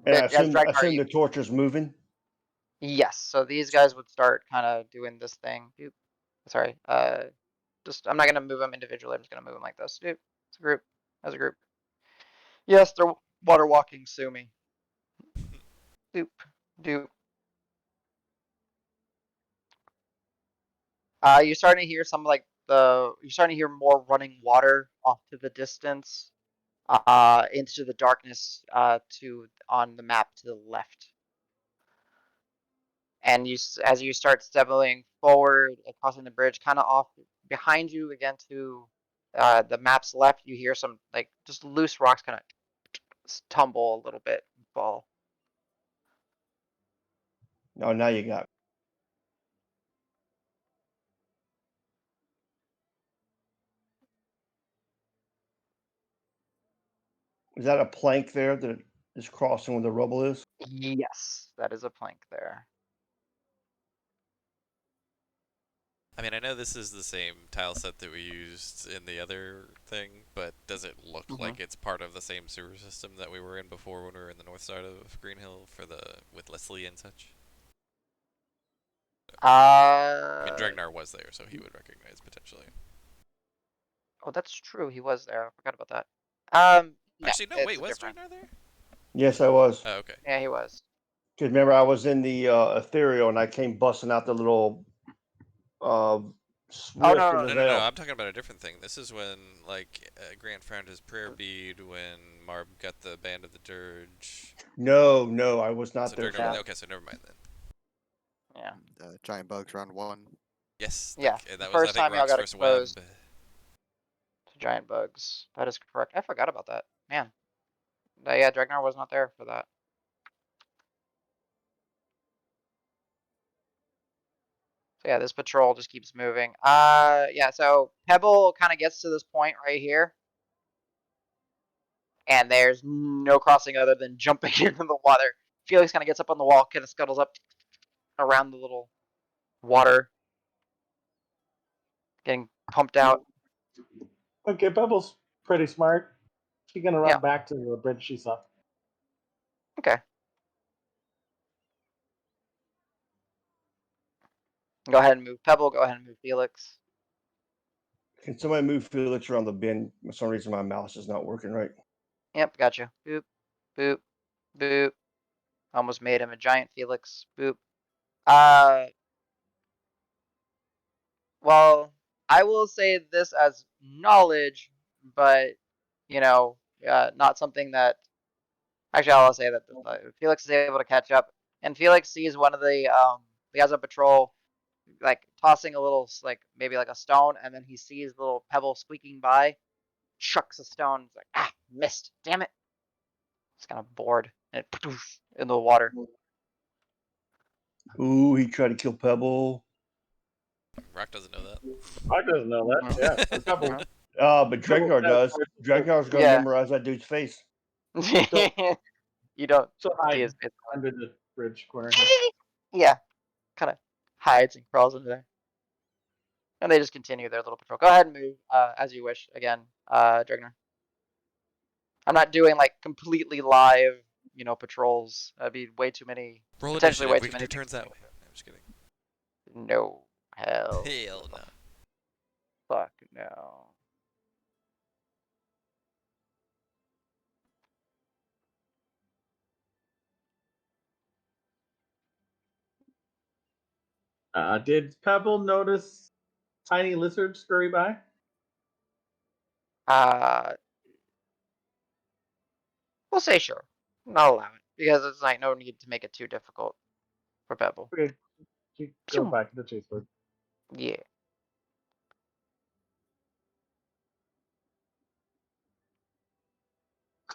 And I But as assume, Draknar, the torch is moving. yes, so these guys would start kind of doing this thing. Sorry, I'm not gonna move them individually. I'm just gonna move them like this. As a group, as a group. Yes, they're water walking. Sue me. Doop, doop. You're starting to hear some like you're starting to hear more running water off to the distance. into the darkness to on the map to the left. And as you start stepping forward, crossing the bridge, kind of off behind you again to the map's left, you hear some like just loose rocks kind of tumble a little bit and fall. Oh, now you got. Is that a plank there that is crossing where the rubble is? Yes, that is a plank there. I mean, I know this is the same tile set that we used in the other thing, but does it look like it's part of the same sewer system that we were in before when we were in the north side of Green Hill with Leslie and such? I mean, Dregnar was there, so he would recognize potentially. Oh, that's true. He was there. I forgot about that. No, Actually, no. it's Wait, a was different. Dregnar there? Yes, I was. Oh, okay. Yeah, he was. Because remember, I was in the ethereal and I came busting out the little rift no, in no, the No, veil. I'm talking about a different thing. This is when, like, Grant found his prayer bead, when Marb got the Band of the Dirge. No, I was not So there. Dregnar, For that. okay, so never mind then. Yeah. Giant bugs round 1. Yes, Yeah, that the was, I first think, time y'all Rock's got first web. exposed to giant bugs. That is correct. I forgot about that. Man. Yeah, Dregnar was not there for that. So yeah, this patrol just keeps moving. Yeah, so Pebble kind of gets to this point right here. And there's no crossing other than jumping into the water. Felix kind of gets up on the wall, kind of scuttles up around the little water, getting pumped out. Okay, Pebble's pretty smart. She's gonna run Yeah. back to the bridge she saw. Okay. Go ahead and move Pebble. Go ahead and move Felix. Can somebody move Felix around the bin? For some reason, my mouse is not working right. Yep, got you. Boop, boop, boop. Almost made him a giant Felix. Boop. Well, I will say this as knowledge, but not something that. Actually, I'll say that Felix is able to catch up, and Felix sees one of the guys on patrol, like tossing a little, like maybe like a stone, and then he sees the little pebble squeaking by, chucks a stone. He's like, missed. Damn it! He's kind of bored, and it in the water. Ooh, he tried to kill Pebble. Rock doesn't know that. I doesn't know that. Yeah, Pebble. But Dregnar does. Dragnar's gonna Yeah. memorize that dude's face. You don't So see hide his face. under the bridge corner. Yeah, kind of hides and crawls into there. And they just continue their little patrol. Go ahead and move as you wish again, Dregnar. I'm not doing like completely live, patrols. That'd be way too many. Roll Potentially initiative. way We too can many do turns people. that way. I'm just kidding. No. Hell. Hell no. Fuck no. Did Pebble notice tiny lizard scurry by? We'll say sure. I'll allow it because it's like no need to make it too difficult for Pebble. Okay, she goes back to the chase board. Yeah.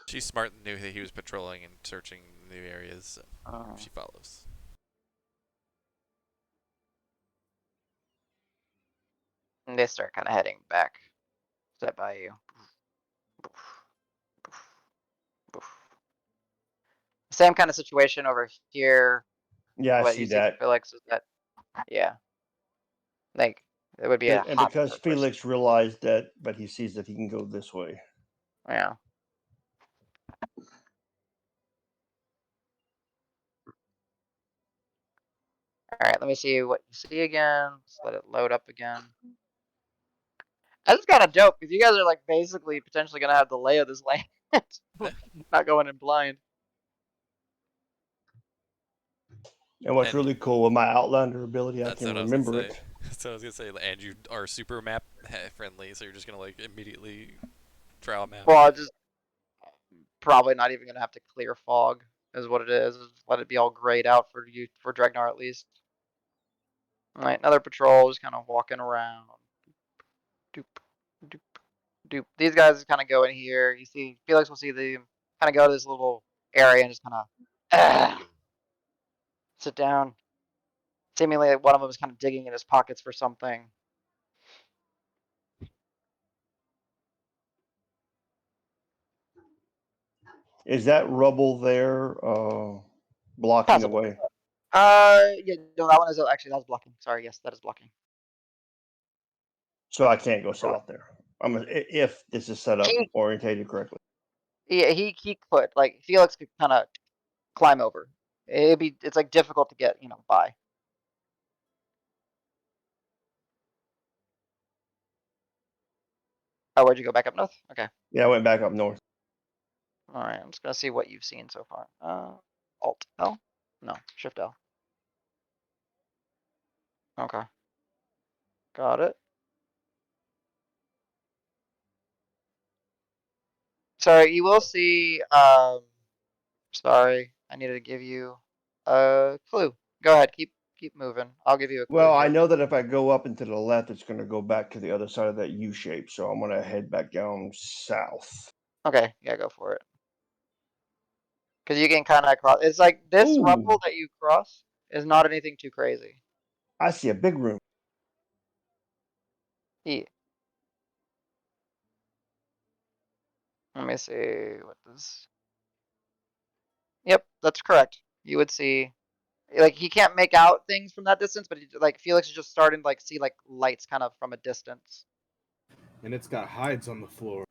She's smart and knew that he was patrolling and searching new areas, so she follows. And they start kind of heading back. Step by you. Same kind of situation over here. Yeah, I What see you see, that. Felix, is that, yeah, like it would be a And hot because Felix realized that, but he sees that he can go this way. Yeah. All right, let me see what you see again. Let's let it load up again. That's kind of dope because you guys are like basically potentially gonna have the lay of this land, not going in blind. And what's And really cool with my Outlander ability, I that's can what I was gonna remember say. it. That's what I was gonna say. And you are super map friendly, so you're just gonna like immediately draw a map. Well, probably not even gonna have to clear fog, is what it is. Just let it be all grayed out for you, for Dragnar at least. All right, another patrol, just kind of walking around. Doop, doop, doop. These guys kind of go in here. You see, Felix will see them kind of go to this little area and just kind of sit down. Seemingly, one of them is kind of digging in his pockets for something. Is that rubble there blocking the Possible. way? Yeah, no, that one is actually, that's blocking. Sorry, yes, that is blocking. So I can't go south there. If this is set up He, orientated correctly. he could, like, Felix could kind of climb over. It's like difficult to get, by. Oh, where'd you go back up north? Okay. Yeah, I went back up north. All right, I'm just gonna see what you've seen so far. Alt L? No, Shift L. Okay. Got it. So you will see, sorry, I needed to give you a clue. Go ahead, keep moving. I'll give you a clue Well, I here. know that if I go up and to the left, it's going to go back to the other side of that U shape. So I'm going to head back down south. Okay, yeah, go for it. Because you can kind of cross. It's like this Ooh, rumble that you cross is not anything too crazy. I see a big room. Yeah. Let me see what this. Yep, that's correct. You would see, like, he can't make out things from that distance, but like Felix is just starting to like see like lights kind of from a distance. And it's got hides on the floor.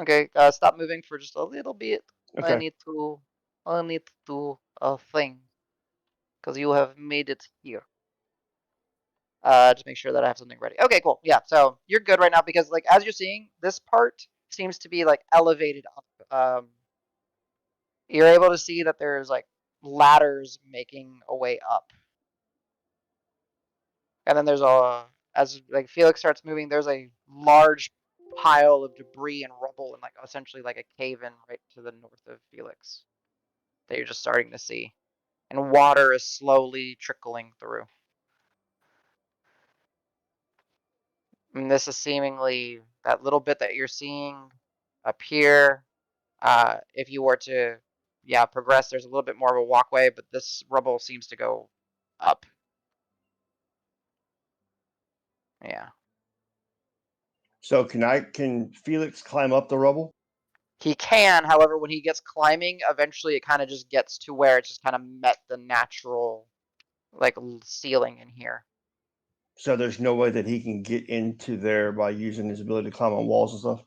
Okay, stop moving for just a little bit. I Okay. need to do a thing because you have made it here. Just make sure that I have something ready. Okay, cool. Yeah, so you're good right now because like as you're seeing, this part seems to be like elevated up. You're able to see that there's like ladders making a way up. And then there's as like Felix starts moving, there's a large pile of debris and rubble and like essentially like a cave in right to the north of Felix that you're just starting to see. And water is slowly trickling through. And this is seemingly that little bit that you're seeing up here. If you were to, yeah, progress, there's a little bit more of a walkway, but this rubble seems to go up. Yeah. So can Felix climb up the rubble? He can, however, when he gets climbing, eventually it kind of just gets to where it just kind of met the natural, like, ceiling in here. So there's no way that he can get into there by using his ability to climb on walls and stuff?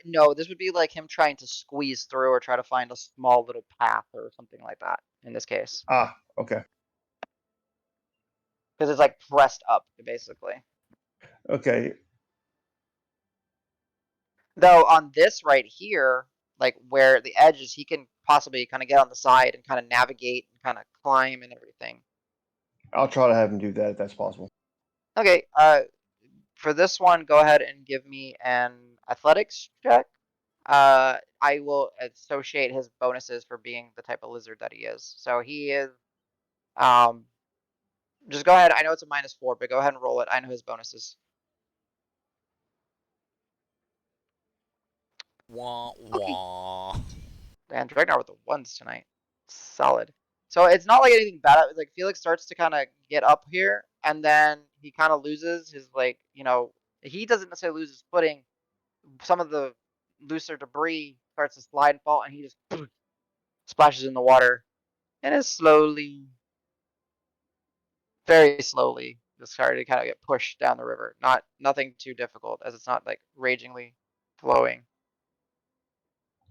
No, this would be like him trying to squeeze through or try to find a small little path or something like that in this case. Ah, okay. Because it's like pressed up, basically. Okay. Though on this right here, like where the edge is, he can possibly kind of get on the side and kind of navigate and kind of climb and everything. I'll try to have him do that if that's possible. Okay, for this one, go ahead and give me an athletics check. I will associate his bonuses for being the type of lizard that he is. So he is, um, just go ahead. I know it's a -4, but go ahead and roll it. I know his bonuses. Wah Okay. wah. And Dragnar with the ones tonight. Solid. So it's not like anything bad. Like Felix starts to kind of get up here, and then he kind of loses his like, he doesn't necessarily lose his footing. Some of the looser debris starts to slide and fall, and he just splashes in the water, and is slowly, very slowly, just starting to kind of get pushed down the river. Nothing too difficult, as it's not like ragingly flowing.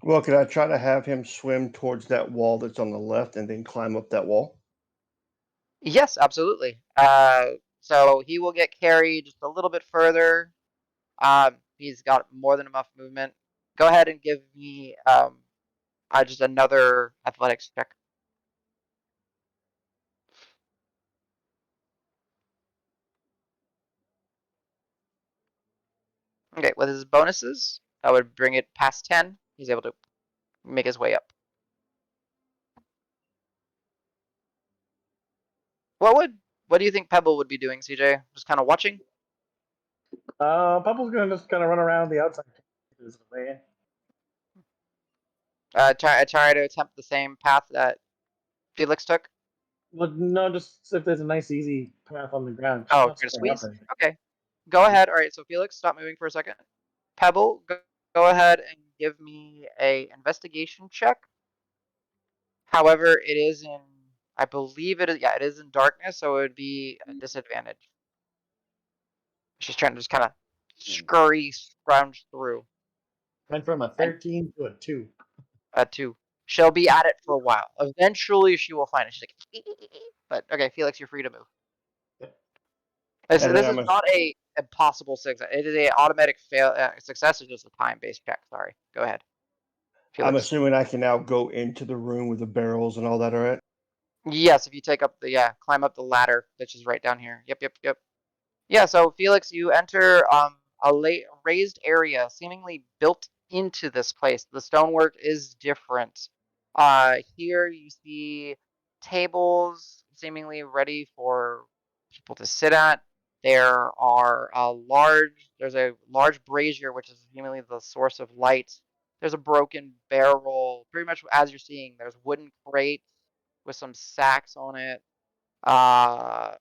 Well, could I try to have him swim towards that wall that's on the left and then climb up that wall? Yes, absolutely. So he will get carried just a little bit further. He's got more than enough movement. Go ahead and give me just another athletics check. Okay, with his bonuses, that would bring it past 10. He's able to make his way up. What do you think Pebble would be doing, CJ? Just kind of watching? Pebble's gonna just kind of run around the outside. Try to attempt the same path that Felix took. Well, no, just if there's a nice easy path on the ground. Oh, Just you're not gonna staying up squeeze? there. Okay. Go ahead. All right, so Felix, stop moving for a second. Pebble, go ahead and give me a investigation check. However, it is in, I believe it is, yeah, it is in darkness, so it would be a disadvantage. She's trying to just kind of scrounge through. Went from a 13 to a 2. A 2. She'll be at it for a while. Eventually, she will find it. She's like, but okay, Felix, you're free to move. This And then is not a impossible success. It is a automatic success. Is just a time-based check. Sorry. Go ahead, I'm Felix. assuming I can now go into the room with the barrels and all that, all right? Yes, if you take up the climb up the ladder, which is right down here. Yep. Yeah, so Felix, you enter a raised area seemingly built into this place. The stonework is different. Here you see tables seemingly ready for people to sit at. There's a large brazier, which is seemingly the source of light. There's a broken barrel, pretty much as you're seeing. There's wooden crates with some sacks on it. And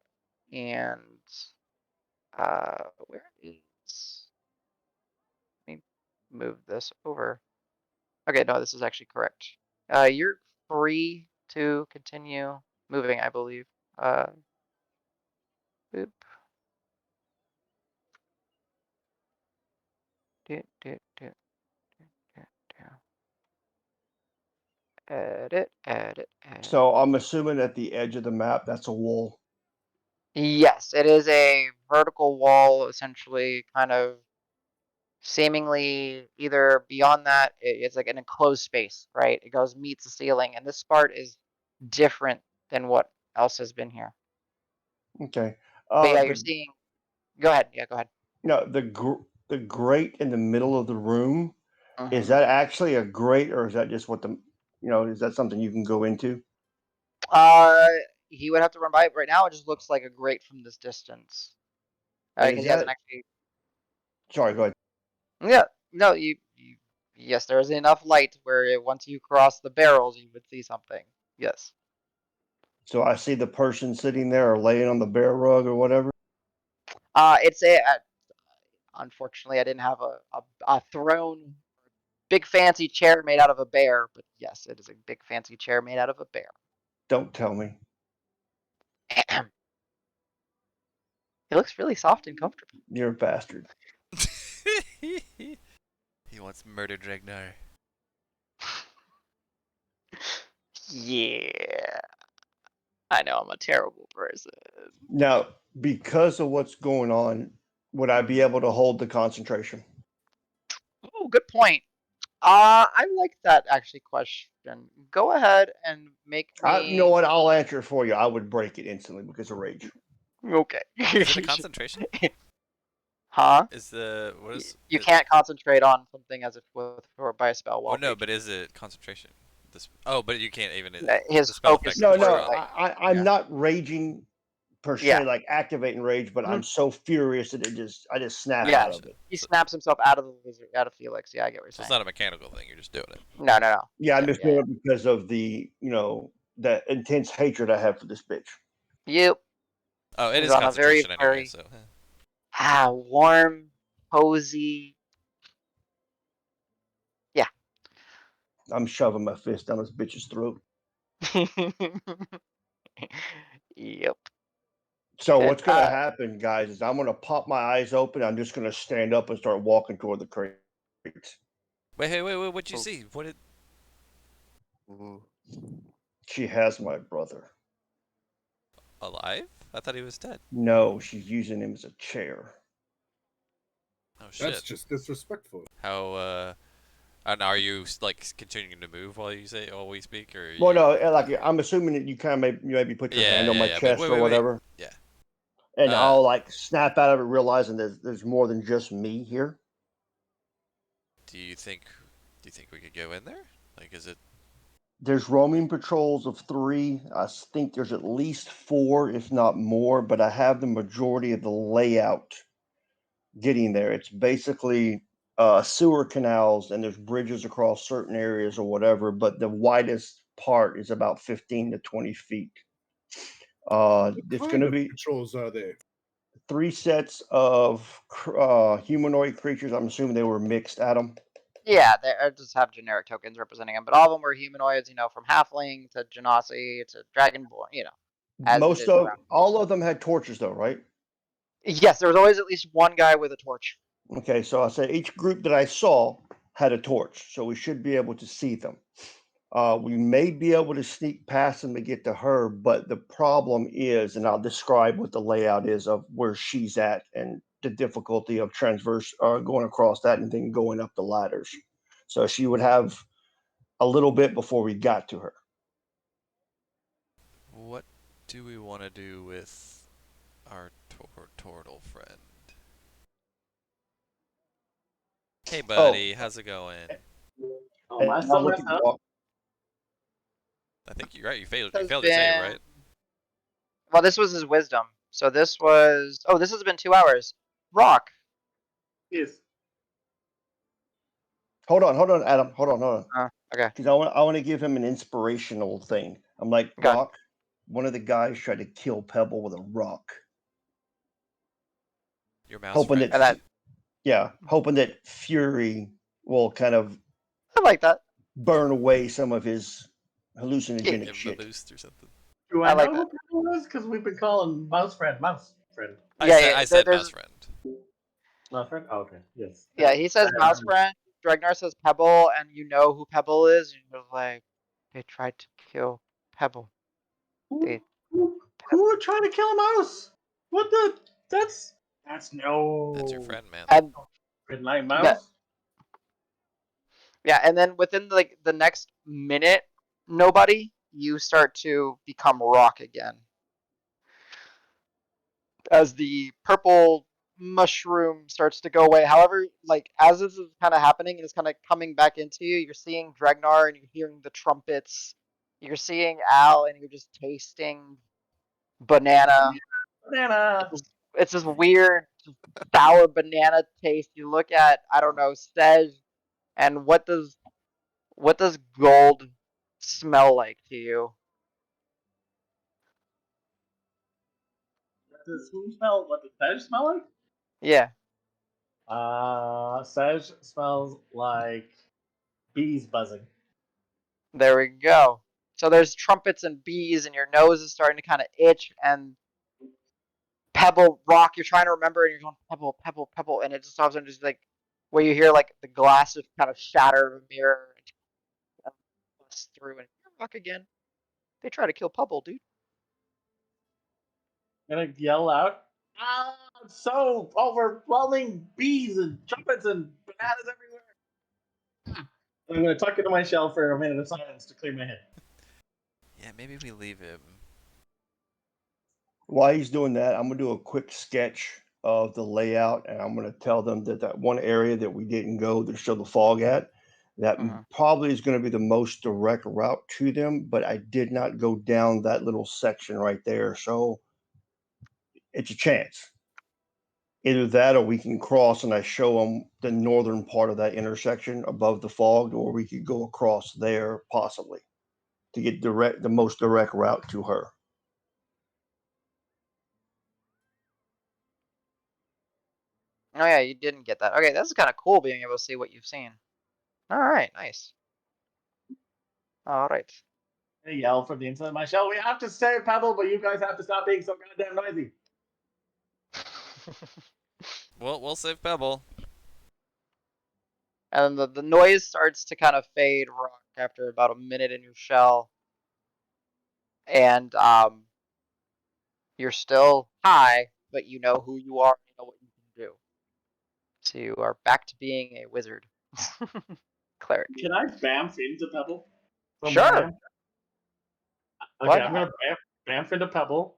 where is, let me move this over. Okay, no, this is actually correct. You're free to continue moving, I believe. Boop. Do, do, do, do, do. Edit. So I'm assuming at the edge of the map, that's a wall. Yes, it is a vertical wall, essentially, kind of seemingly either beyond that, it's like an enclosed space, right? It goes meets the ceiling, and this part is different than what else has been here. Okay. But yeah, you're seeing. Go ahead. Yeah, go ahead. The grate in the middle of the room, is Mhm. that actually a grate, or is that just what is that something you can go into? Uh, he would have to run by it right now. It just looks like a grate from this distance. And Because is he hasn't that, actually. sorry, go ahead. Yeah. No, yes, there is enough light where once you cross the barrels, you would see something. Yes. So I see the person sitting there or laying on the bear rug or whatever. It's unfortunately, I didn't have a throne, big fancy chair made out of a bear, but yes, it is a big fancy chair made out of a bear. Don't tell me. It looks really soft and comfortable. You're a bastard. He wants murder Dragnar. Yeah. I know I'm a terrible person. Now, because of what's going on, would I be able to hold the concentration? Oh, good point. I like that actually question. Go ahead and make You know me. what? I'll answer it for you. I would break it instantly because of rage. Okay. Is it a concentration? Huh? Is the what is You it, can't concentrate on something as if or by a spell well, while no, raging. but is it concentration? This but you can't even His the spell focus effect is No, is more no, strong. like I'm yeah. not raging per Yeah. se, like activating rage, but I'm so furious that I just snap I Yeah. out gotcha. of it. He So, snaps himself out of the lizard, out of Felix. Yeah, I get what you're so it's saying. not a mechanical thing. You're just doing it. No. Yeah, I'm Yeah. just doing it because of the intense hatred I have for this bitch. Yep. Oh, it He's is on a very, concentration anyway. very So warm, cozy. Yeah. I'm shoving my fist down this bitch's throat. Yep. So Good. what's gonna happen, guys, is I'm gonna pop my eyes open. I'm just gonna stand up and start walking toward the crates. wait. What'd you Oh. see? What did? Ooh. She has my brother. Alive? I thought he was dead. No, she's using him as a chair. Oh That's shit. just disrespectful. How and are you like continuing to move while we speak, or Well, you? no, like I'm assuming that you kind of maybe put your hand on my Yeah. But chest or whatever, Yeah. and I'll like snap out of it, realizing there's more than just me here. Do you think we could go in there? Like, is it? There's roaming patrols of 3. I think there's at least 4, if not more, but I have the majority of the layout getting there. It's basically sewer canals, and there's bridges across certain areas or whatever, but the widest part is about 15 to 20 feet. What It's kind going to of be patrols are they? 3 sets of humanoid creatures. I'm assuming they were mixed, Adam. Yeah, they just have generic tokens representing them, but all of them were humanoids. From halfling to genasi to dragonborn. As it Most is of around. all of them had torches, though, right? Yes, there was always at least one guy with a torch. Okay, so I say each group that I saw had a torch, so we should be able to see them. We may be able to sneak past them to get to her, but the problem is, and I'll describe what the layout is of where she's at and the difficulty of going across that and then going up the ladders. So she would have a little bit before we got to her. What do we want to do with our turtle friend? Hey, buddy, how's it going? Oh, my And I'll son look messed at up. Doc. I think you're right. You failed. Has You failed to save, been right? well. This was his wisdom. So this was. Oh, this has been 2 hours. Rock. Yes. Hold on, Adam. Hold on. Okay. Because I want to give him an inspirational thing. I'm like, Go ahead. Rock, one of the guys tried to kill Pebble with a rock. Your mouse Hoping friend. that hoping that Fury will kind of I like that. burn away some of his hallucinogenic Give him a shit. boost or something. Do I I like know who Pebble is? Because we've been calling Mouse Friend. Yeah, I said there's mouse friend. Mouse Friend? Oh, okay, yes. yeah. He says I mouse remember. friend. Dragnar says Pebble, and you know who Pebble is. And you're like, they tried to kill Pebble. They Who would try to kill a mouse? What the? That's no. That's your friend, man. and Midnight yeah, Mouse? yeah, and then within like the next minute, nobody, you start to become rock again. As the purple mushroom starts to go away. However, like as this is kind of happening and it's kind of coming back into you, you're seeing Dragnar and you're hearing the trumpets. You're seeing Al and you're just tasting banana. Banana! It's this weird sour banana taste. You look at I don't know Sej, and what does gold smell like to you? Does who smell? What does Sej smell like? Yeah, Sej smells like bees buzzing. there we go. So there's trumpets and bees, and your nose is starting to kind of itch, and pebble rock. You're trying to remember, and you're going pebble, pebble, pebble, and it just all of a sudden just like where you hear like the glass just kind of shatter of a mirror and bust through, and rock again. They try to kill Pebble, dude. I'm gonna yell out, ah, so overwhelming bees and trumpets and bananas everywhere. I'm gonna tuck into my shell for a minute of silence to clear my head. Yeah, maybe we leave him. While he's doing that, I'm gonna do a quick sketch of the layout, and I'm gonna tell them that one area that we didn't go to show the fog at, that probably is going to be the most direct route to them. But I did not go down that little section right there, so it's a chance. Either that, or we can cross, and I show them the northern part of that intersection above the fog, or we could go across there possibly to get the most direct route to her. Oh yeah, you didn't get that. Okay, that's kind of cool being able to see what you've seen. All right, nice. All right. I yell from the inside of my shell, we have to save Pebble, but you guys have to stop being so goddamn noisy. Well, we'll save Pebble. And the noise starts to kind of fade, Rock, after about a minute in your shell. And you're still high, but you know who you are and you know what you can do. So you are back to being a wizard. Cleric. Can I bamf into Pebble? Sure. Okay, I'm gonna bamf into Pebble.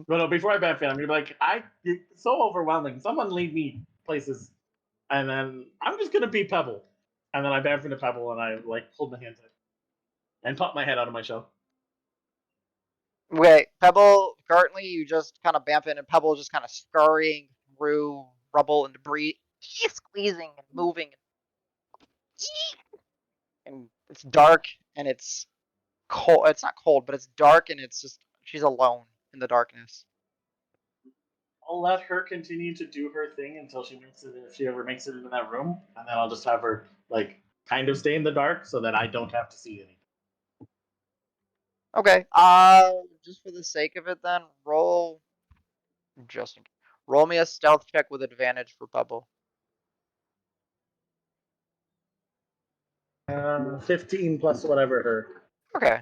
But no, before I bamf in, I'm gonna be like, it's so overwhelming. Someone lead me places. And then I'm just gonna be Pebble. And then I bamfed into Pebble and I like pulled my hands in and popped my head out of my shell. Wait, Pebble, currently you just kind of bamf in, and Pebble just kind of scurrying through rubble and debris, squeezing and moving. And it's dark and it's cold. It's not cold, but it's dark and it's just, she's alone in the darkness. I'll let her continue to do her thing until she makes it, if she ever makes it into that room, and then I'll just have her like kind of stay in the dark so that I don't have to see anything. Okay, just for the sake of it then, roll me a stealth check with advantage for Pebble. 15 plus whatever her. Okay,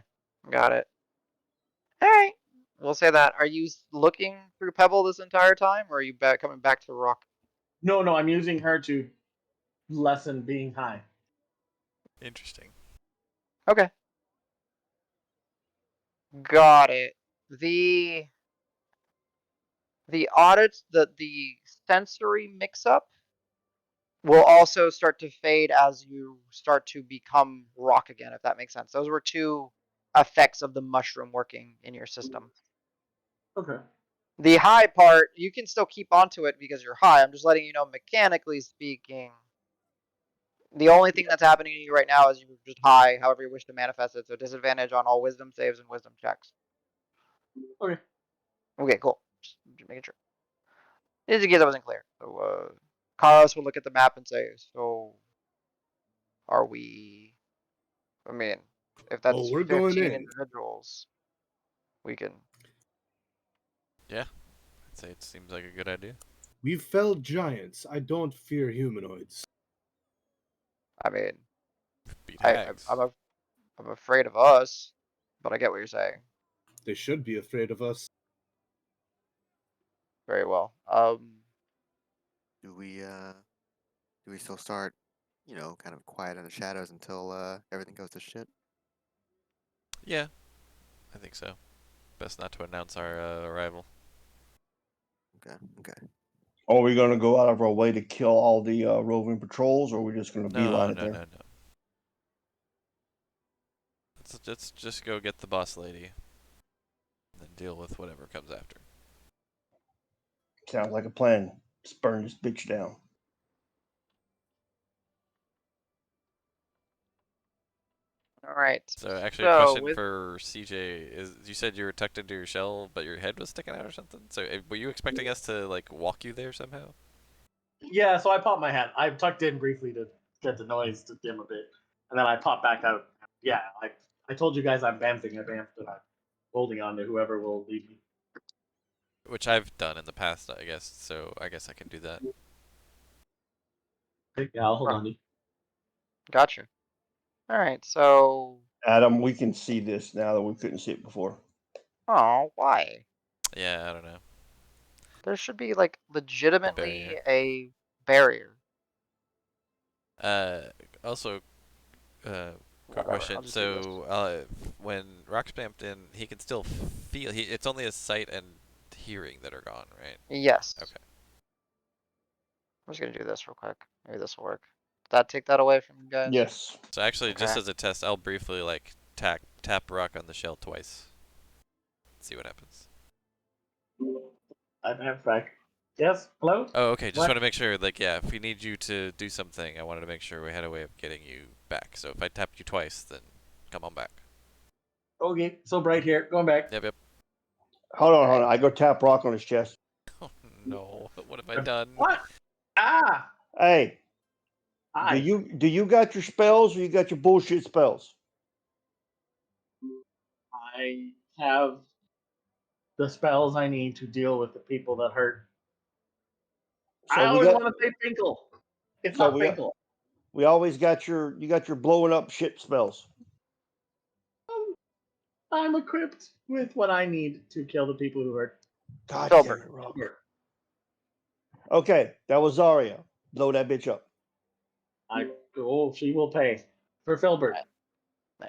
got it. Alright, we'll say that. Are you looking through Pebble this entire time, or are you coming back to Rock? No, I'm using her to lessen being high. Interesting. Okay. Got it. The audits, the sensory mix-up will also start to fade as you start to become rock again, if that makes sense. Those were two effects of the mushroom working in your system. Okay. The high part, you can still keep onto it because you're high. I'm just letting you know, mechanically speaking, the only thing that's happening to you right now is you're just high, however you wish to manifest it. So disadvantage on all wisdom saves and wisdom checks. Okay. Okay, cool. Just making sure. Just in case I wasn't clear. So, Karos will look at the map and say, so, are we, I mean, if that's We're going 15 in. individuals, we can. Yeah, I'd say it seems like a good idea. We've felled giants. I don't fear humanoids. I mean, Beat I, hags. I'm afraid of us, but I get what you're saying. They should be afraid of us. Very well. Do we still start, kind of quiet in the shadows until everything goes to shit? Yeah, I think so. Best not to announce our arrival. Okay. Are we going to go out of our way to kill all the roving patrols, or are we just going to beeline it there? No. Let's just go get the boss lady, and then deal with whatever comes after. Sounds like a plan. Let's burn this bitch down. all right. So actually, a So question with for CJ is: you said you were tucked into your shell, but your head was sticking out or something. So were you expecting us to like walk you there somehow? Yeah, so I popped my head. I tucked in briefly to get the noise to dim a bit, and then I popped back out. Yeah, I told you guys I'm bamfing. I bamfed, and I'm holding on to whoever will lead me. Which I've done in the past, I guess. So I guess I can do that. Yeah, I'll hold on to you. gotcha. All right. So, Adam, we can see this now that we couldn't see it before. oh, why? Yeah, I don't know. There should be like legitimately a barrier. Also, quick Whatever, question. I'll just do this. So, when Rock stamped in, he can still feel. It's only his sight and hearing that are gone, right? Yes. Okay. I'm just gonna do this real quick. Maybe this will work. Did that take that away from you guys? Yes. So actually, just Okay. as a test, I'll briefly like tap Rock on the shell twice. See what happens. I'm back. Yes. Hello. Oh, okay. Just What? want to make sure, like, yeah, if we need you to do something, I wanted to make sure we had a way of getting you back. So if I tapped you twice, then come on back. Okay. So bright here. Going back. Yep. Hold on. I go tap Rock on his chest. Oh no! What have I done? What? Ah. Hey, Hi. do you got your spells, or you got your bullshit spells? I have the spells I need to deal with the people that hurt. So I we always got. want to say Finkel. It's So not Finkel. we always got your blowing up shit spells. I'm equipped with what I need to kill the people who hurt. God Filbert. damn it, Rock. Okay, that was Zarya. Blow that bitch up. She will pay for Filbert. Yeah.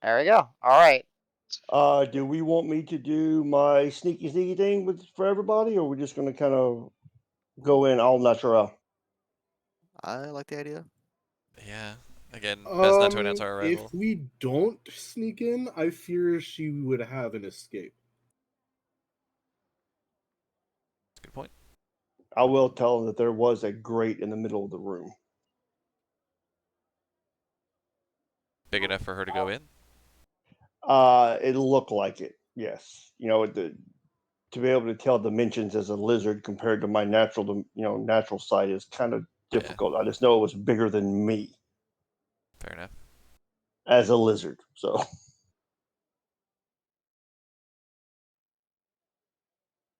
There we go. All right. Do we want me to do my sneaky thing for everybody, or we're just gonna kind of go in all natural? I like the idea. Yeah. Again, best not to announce our If arrival. we don't sneak in, I fear she would have an escape. Good point. I will tell them that there was a grate in the middle of the room. Big enough for her to go in? It looked like it. Yes. To be able to tell dimensions as a lizard compared to my natural sight is kind of Yeah. difficult. I just know it was bigger than me Fair enough. as a lizard. So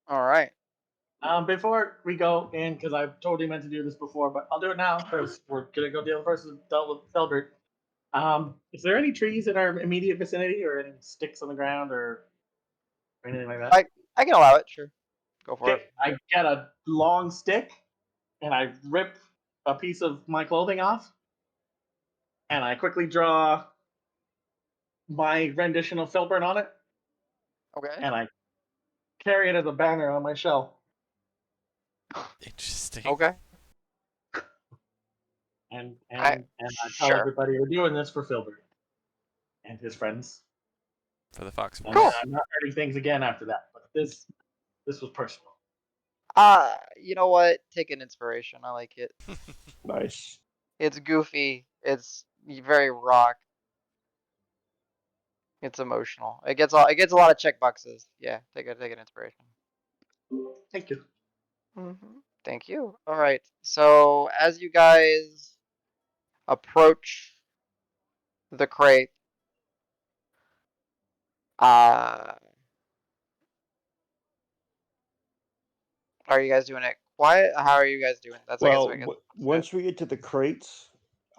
All right. Before we go in, because I've totally meant to do this before, but I'll do it now because we're gonna go deal first with Felbert. Is there any trees in our immediate vicinity, or any sticks on the ground, or anything like that? I can allow it. Sure. Go for Okay, it. I get a long stick, and I rip a piece of my clothing off, and I quickly draw my rendition of Felbert on it, Okay. and I carry it as a banner on my shelf. Interesting. Okay. And I I tell sure. everybody we're doing this for Filbert and his friends. For the Fox And Cool. Force. I'm not hurting things again after that. But this was personal. You know what? Take an inspiration. I like it. nice. It's goofy. It's very rock. It's emotional. It gets a lot of check boxes. Yeah, take an inspiration. Thank you. Thank you. All right. So as you guys approach the crate, uh, are you guys doing it quiet? How are you guys doing? That's I guess. Once we get to the crates,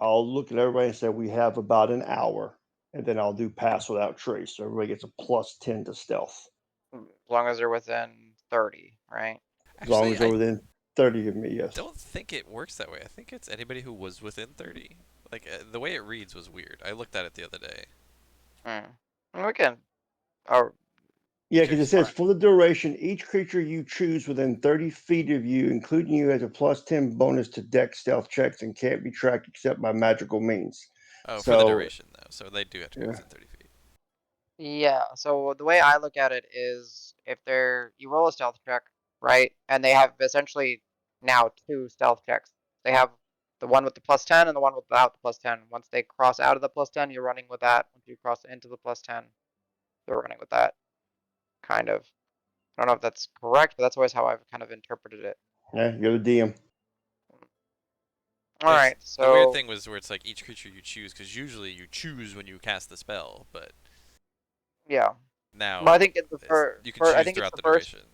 I'll look at everybody and say we have about an hour, and then I'll do pass without trace. So everybody gets a +10 to stealth. As long as they're within 30, right? As long Actually, as they're I within 30 of me, yes. don't think it works that way. I think it's anybody who was within 30. Like, the way it reads was weird. I looked at it the other day. We can. Oh, Yeah, because it Cheers. says for the duration, each creature you choose within 30 feet of you, including you, has a +10 bonus to dex stealth checks and can't be tracked except by magical means. Oh, for the So, duration, though. So they do have to be yeah. within 30 feet. yeah. So the way I look at it is, if you roll a stealth check, right, and they have essentially now 2 stealth checks. They have the one with the +10 and the one without the +10. Once they cross out of the +10, you're running with that. Once you cross into the +10, they're running with that. Kind of. I don't know if that's correct, but that's always how I've kind of interpreted it. Yeah, you're the DM. All right. The weird So thing was where it's like each creature you choose, because usually you choose when you cast the spell, but yeah. now Well, I think it's you can choose I think it's throughout the the first. duration.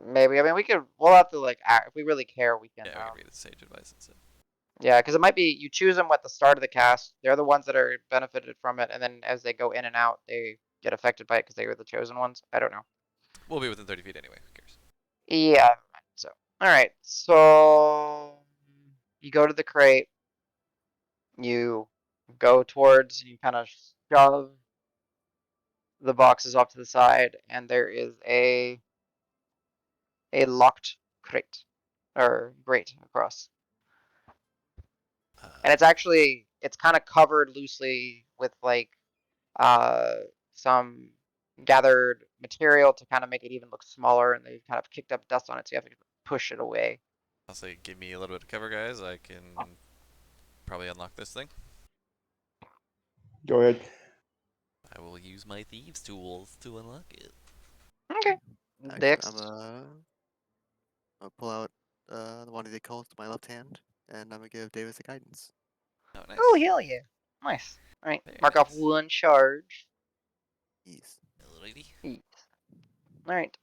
Maybe. I mean, we'll have to like act, if we really care, we can. Yeah, we can read the sage advice and stuff. Yeah, because it might be you choose them at the start of the cast. They're the ones that are benefited from it, and then as they go in and out, they get affected by it because they were the chosen ones. I don't know. We'll be within 30 feet anyway. Who cares? Yeah. So, all right. So you go to the crate. You go towards. You kind of shove the boxes off to the side, and there is a locked crate or grate across. And it's kind of covered loosely with like uh some gathered material to kind of make it even look smaller, and they kind of kicked up dust on it, so you have to push it away. I'll say, give me a little bit of cover, guys. I can probably unlock this thing. Go ahead. I will use my thieves' tools to unlock it. Okay. Actually, Dex. I'll pull out the one they call to my left hand, and I'm gonna give Davis a guidance. Oh, nice. Oh, hell yeah. Nice. All right. Very Mark off nice. 1 charge. Yes. Alrighty. Yes. All right.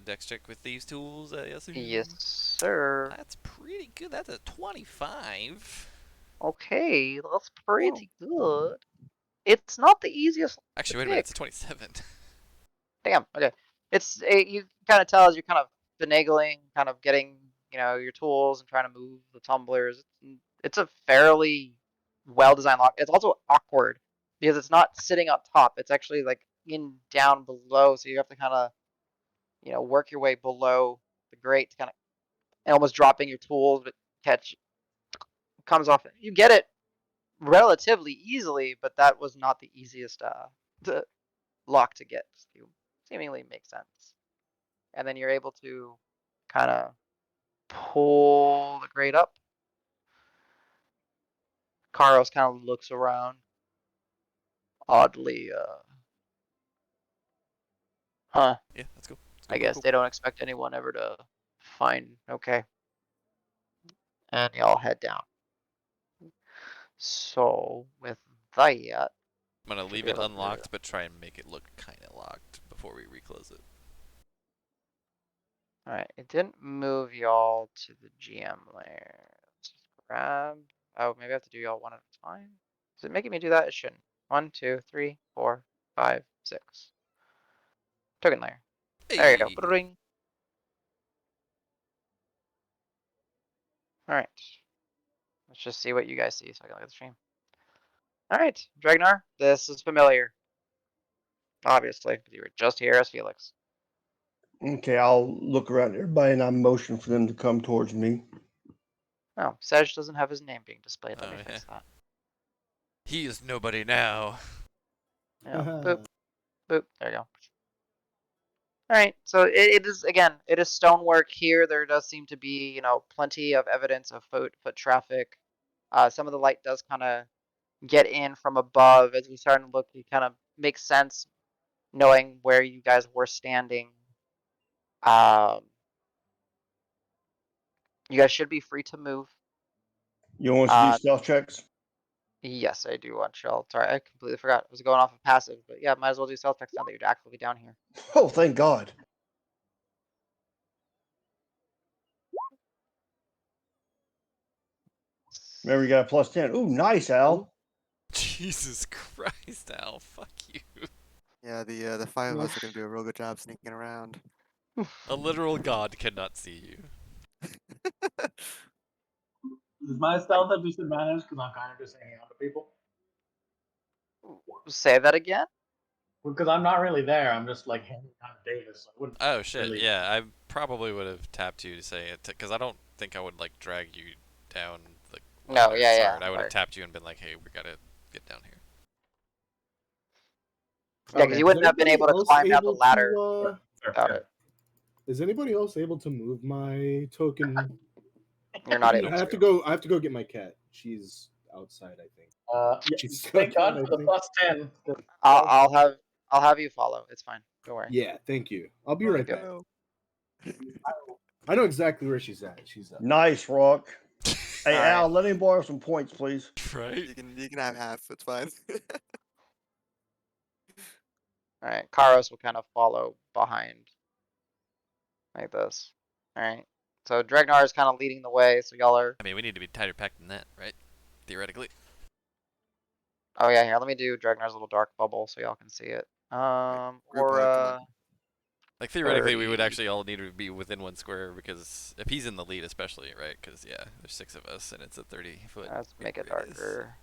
Dex check with thieves' tools. Yes, Yes, sir. That's pretty good. That's a 25. Okay, that's pretty good. It's not the easiest Actually, to wait a minute. pick. It's a 27. Damn. Okay. You kind of tell as you're kind of finagling, kind of getting your tools and trying to move the tumblers. It's a fairly well designed lock. It's also awkward because it's not sitting on top. It's actually like in down below, so you have to kind of work your way below the grate to kind of, and almost dropping your tools, but catch comes off. You get it relatively easily, but that was not the easiest lock to get. You seemingly make sense. And then you're able to kind of pull the grate up. Karos kind of looks around, oddly, huh. Yeah, let's go. I guess they don't expect anyone ever to find. Okay. And y'all head down. So with that, I'm gonna leave be it able to- unlocked, but try and make it look kind of locked before we reclose it. all right, it didn't move y'all to the GM layer. Let's just grab. Oh, maybe I have to do y'all one at a time. Is it making me do that? It shouldn't. 1, 2, 3, 4, 5, 6. Token layer. There you go. Hey. Ring. All right. Let's just see what you guys see so I can look at the stream. All right, Dragnar, this is familiar. Obviously, you were just here as Felix. Okay, I'll look around everybody and I motion for them to come towards me. Oh, Sedge doesn't have his name being displayed. Let Oh, me fix that. He is nobody now. Yeah. Boop. Boop. There you go. All right. So it is, again, it is stonework here. There does seem to be, plenty of evidence of foot traffic. Some of the light does kind of get in from above. As we start to look, it kind of makes sense knowing where you guys were standing. You guys should be free to move. You want us to do stealth checks? Yes, I do want y'all. Sorry, I completely forgot. I was going off of passive, but yeah, might as well do stealth checks now that you're actively down here. Oh, thank God. Remember, you got a +10. Ooh, nice, Al. Jesus Christ, Al. Fuck you. Yeah, the five of us are gonna do a real good job sneaking around. A literal god cannot see you. Does my stealth have disadvantage because I'm kind of just hanging out to people? Say that again? Because I'm not really there. I'm just like hanging out to Davis. So I wouldn't. Oh shit, Really? yeah, I probably would have tapped you to say it, because I don't think I would, like, drag you down the No, ladder. yeah, Sorry, yeah. I would have Right. tapped you and been like, hey, we gotta get down here. Yeah, because you wouldn't have been able to climb down the ladder without it. Is anybody else able to move my token? You're not I able have to. to go. I have to go get my cat. She's outside, I think. Yeah, She's thank God outside, for I the think. +10. I'll have you follow. It's fine. Don't worry. Yeah, thank you. I'll be Wanna right back. go? I know exactly where she's at. She's up. Nice, Rock. Hey, All right. Al, let me borrow some points, please. Right? You can have half. It's fine. All right. Karos will kind of follow behind like this. All right. So Dragnar is kind of leading the way. So y'all are. I mean, we need to be tighter packed than that, right? Theoretically. Oh yeah, here. Let me do Dragnar's little dark bubble so y'all can see it. Group hug, come on. Like, theoretically, we would 30. actually all need to be within 1 square, because if he's in the lead especially, right? Because, yeah, there's 6 of us, and it's a 30-foot Let's make it radius. darker.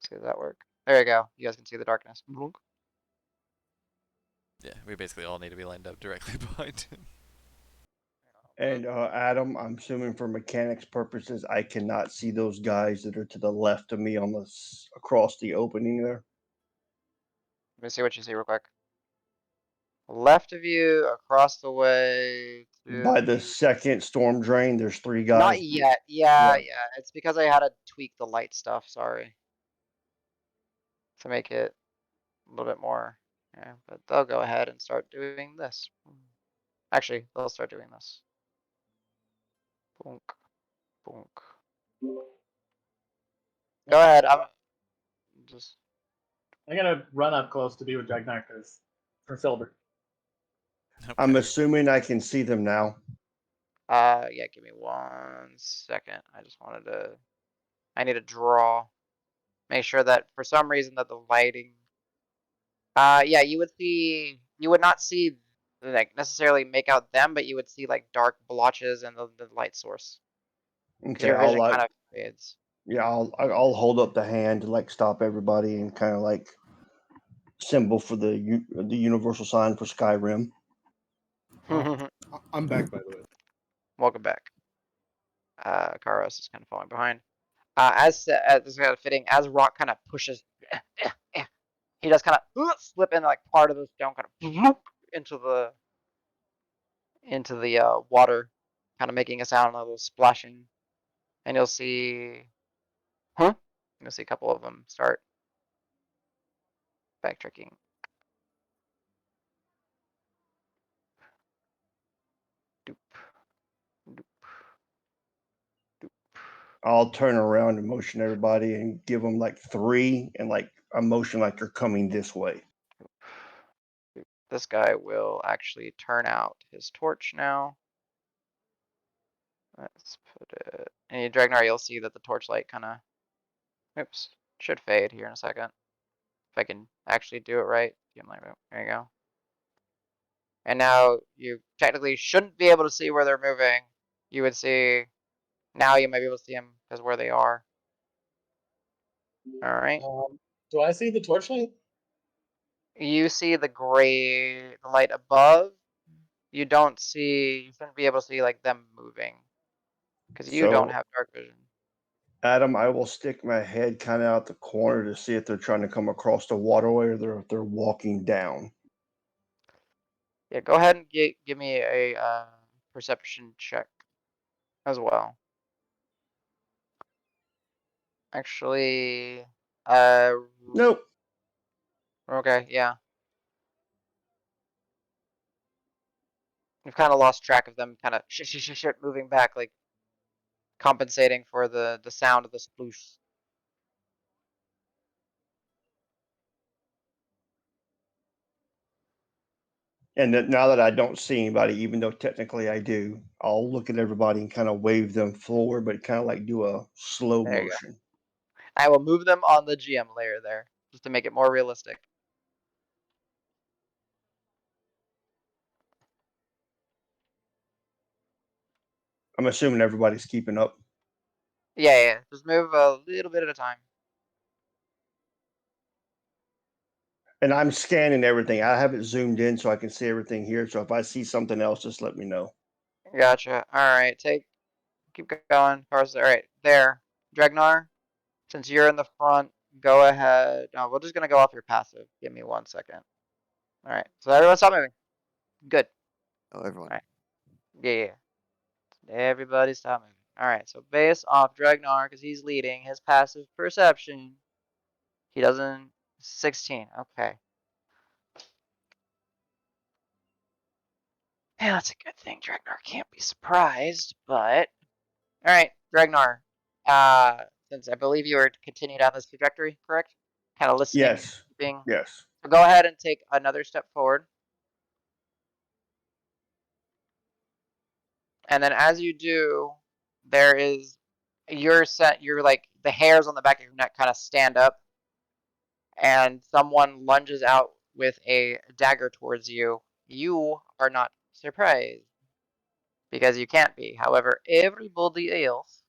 See, does that work? There you go. You guys can see the darkness. Yeah, we basically all need to be lined up directly behind him. And Adam, I'm assuming for mechanics purposes, I cannot see those guys that are to the left of me on the across the opening there. Let me see what you see real quick. Left of you, across the way to By the second storm drain, there's 3 guys. Not yet. Yeah, Yeah. yeah. It's because I had to tweak the light stuff. Sorry. To make it a little bit more. Yeah, but they'll go ahead and start doing this. Actually, they'll start doing this. Boonk, boonk. Go ahead. I'm just. I'm gonna run up close to be with Dragnar because for Silver. I'm Okay. assuming I can see them now. Yeah. Give me 1 second. I just wanted to. I need to draw. Make sure that for some reason that the lighting. Yeah. You would see. You would not see like necessarily make out them, but you would see like dark blotches in the light source. Because Okay, your I'll vision kind of fades. yeah, I'll hold up the hand to like stop everybody and kind of like symbol for the universal sign for Skyrim. I'm back, by the way. Welcome back. Karos is kind of falling behind. As this is kind of fitting, as Rock kind of pushes, he does kind of slip in like part of the stone, kind of into the water, kind of making a sound, a little splashing, and you'll see, you'll see a couple of them start backtracking. Doop, doop, doop. I'll turn around and motion everybody and give them like 3 and like a motion like they're coming this way. This guy will actually turn out his torch now. Let's put it. And Dragnar, you'll see that the torchlight kind of, oops, should fade here in a second. If I can actually do it right. There you go. And now you technically shouldn't be able to see where they're moving. You would see, now you might be able to see them because where they are. All right. Do I see the torchlight? You see the gray light above. You don't see, you shouldn't be able to see like them moving because you don't So, have dark vision. Adam, I will stick my head kind of out the corner to see if they're trying to come across the waterway or if they're walking down. Yeah, go ahead and give me a perception check as well. Actually, Nope. okay, yeah. We've kind of lost track of them, kind of shit moving back, like compensating for the sound of the sploosh. And that now that I don't see anybody, even though technically I do, I'll look at everybody and kind of wave them forward, but kind of like do a slow There you go. motion. I will move them on the GM layer there, just to make it more realistic. I'm assuming everybody's keeping up. Yeah, just move a little bit at a time. And I'm scanning everything. I have it zoomed in so I can see everything here. So if I see something else, just let me know. Gotcha. All right, keep going. All right, there. Dragnar, since you're in the front, go ahead. No, we're just gonna go off your passive. Give me 1 second. All right, so everyone stop moving. Good. Oh, everyone. All right. Yeah. Everybody stop moving. All right, so based off Dragnar, because he's leading his passive perception, he doesn't 16. Okay. Yeah, that's a good thing. Dragnar can't be surprised, but all right, Dragnar. Since I believe you were continuing down this trajectory, correct? Kind of listening, Yes. being. Yes. So go ahead and take another step forward. And then as you do, there is you're like the hairs on the back of your neck kind of stand up and someone lunges out with a dagger towards you. You are not surprised because you can't be. However, everybody else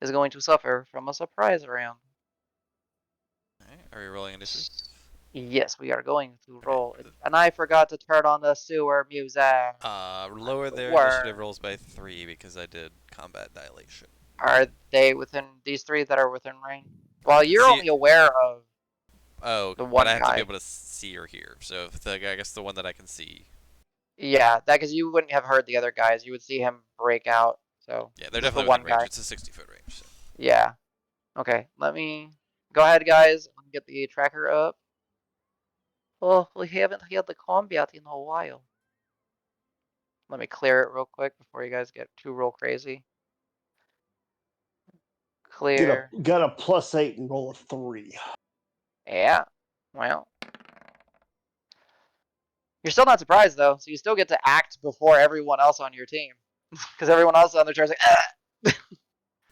is going to suffer from a surprise round. Alright, are we rolling initiative? Yes, we are going to Okay. roll. And I forgot to turn on the sewer music. Lower their Word. initiative rolls by 3 because I did combat dilation. Are they within these 3 that are within range? Well, you're See, only aware of oh, the but one I have to be guy. able to see or hear. So if I guess the one that I can see. Yeah, that because you wouldn't have heard the other guys. You would see him break out. So Yeah, they're just the definitely one within range. guy. It's a 60-foot range. So. Yeah. Okay. Let me go ahead, guys. Let me get the tracker up. Oh, we haven't had the combat in a while. Let me clear it real quick before you guys get too real crazy. Clear. Got a +8 and roll a 3. Yeah. Well, you're still not surprised though, so you still get to act before everyone else on your team, because everyone else on their chair is like, ah!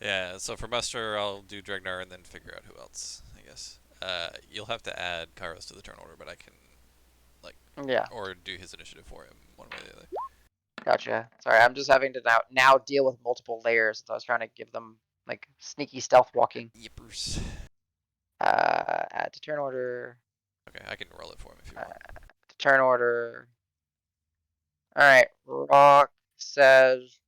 Yeah, so for muster, I'll do Dregnar and then figure out who else, I guess. You'll have to add Kairos to the turn order, but I can, Yeah. or do his initiative for him, one way or the other. Gotcha. Sorry, I'm just having to now deal with multiple layers, so I was trying to give them like sneaky stealth walking. Yippers. Add to turn order. Okay, I can roll it for him if you want. To turn order. All right. Rock says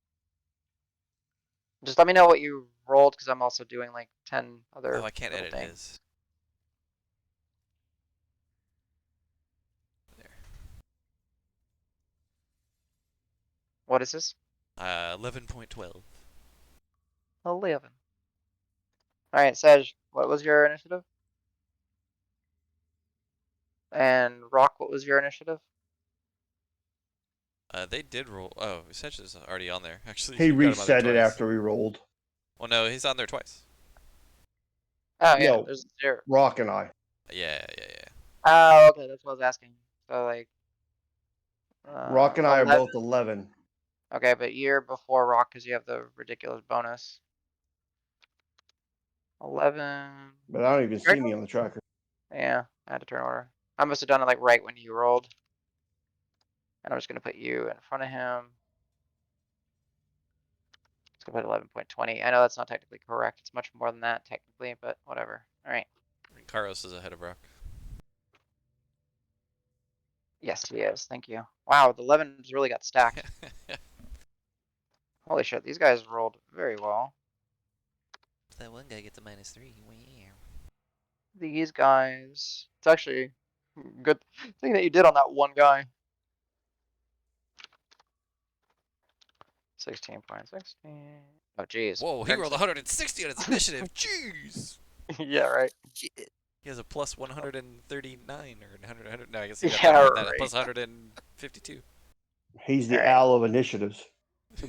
Just let me know what you rolled, because I'm also doing like 10 other. Oh, I can't little edit things. his. There. What is this? 11.12. 11. All right, Sej, what was your initiative? And Rock, what was your initiative? They did roll. Oh, Essential's already on there. Actually, He you got him on there reset it twice. after we rolled. Well, no, he's on there twice. Oh yeah, No. there's 0. Rock and I. Yeah. Oh, okay, that's what I was asking. So like, Rock and I are 11. both 11. Okay, but you're before Rock because you have the ridiculous bonus. 11. But I don't even see me on the tracker. Yeah, I had to turn order. I must have done it like right when you rolled. And I'm just gonna put you in front of him. Let's go put 11.20. I know that's not technically correct. It's much more than that technically, but whatever. All right. Karos is ahead of Rock. Yes, he is. Thank you. Wow, the 11s really got stacked. Holy shit, these guys rolled very well. That one guy gets a -3. Wow. These guys. It's actually a good thing that you did on that one guy. 16.16. Oh, geez. Whoa, he rolled 160 on his initiative. Jeez. Yeah, right. Shit. He has a plus 139 or 100. No, I guess he got Yeah, more than that. A right. plus 152. He's the All right. owl of initiatives.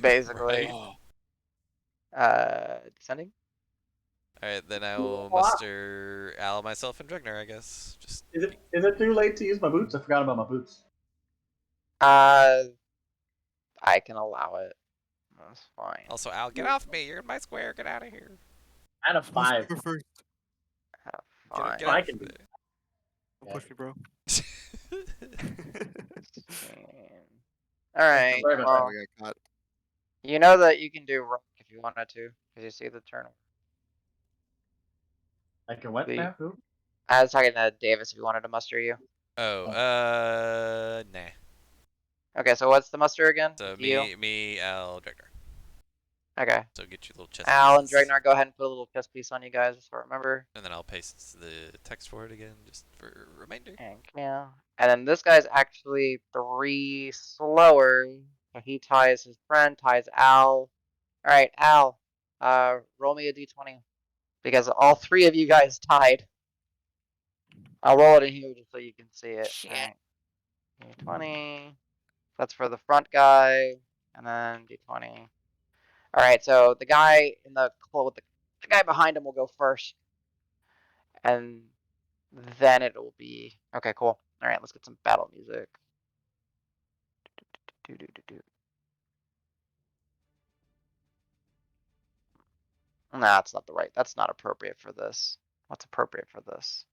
Basically. Right. Descending. All right, then I will Wow. muster Al, myself, and Dregnar, I guess. Just Is it too late to use my boots? I forgot about my boots. I can allow it. That's fine. also, Al, get off me! You're in my square. Get out of here. Out of 5. Go first. Fine. Get I out can of do there. Don't push me, bro. All right. Sorry about Well, we got caught. you know that you can do Rock if you wanted to, because you see the turn. I can what The- now? Who? I was talking to Davis if you wanted to muster you. Oh, nah. Okay, so what's the muster again? So With you? me, Al, Dregnar. Okay. So get your little chest Al and pieces. Dregnar, go ahead and put a little chest piece on you guys, just so I remember. And then I'll paste the text for it again, just for a reminder. Yeah. And then this guy's actually 3 slower. So he ties his friend, ties Al. Alright, Al. Roll me a d20. Because all 3 of you guys tied. I'll roll it in here just so you can see it. Alright. D20. That's for the front guy. And then d20. Alright, so the guy in the guy behind him will go first. And then it'll be okay, cool. Alright, let's get some battle music. Nah, that's not the right. That's not appropriate for this. What's appropriate for this?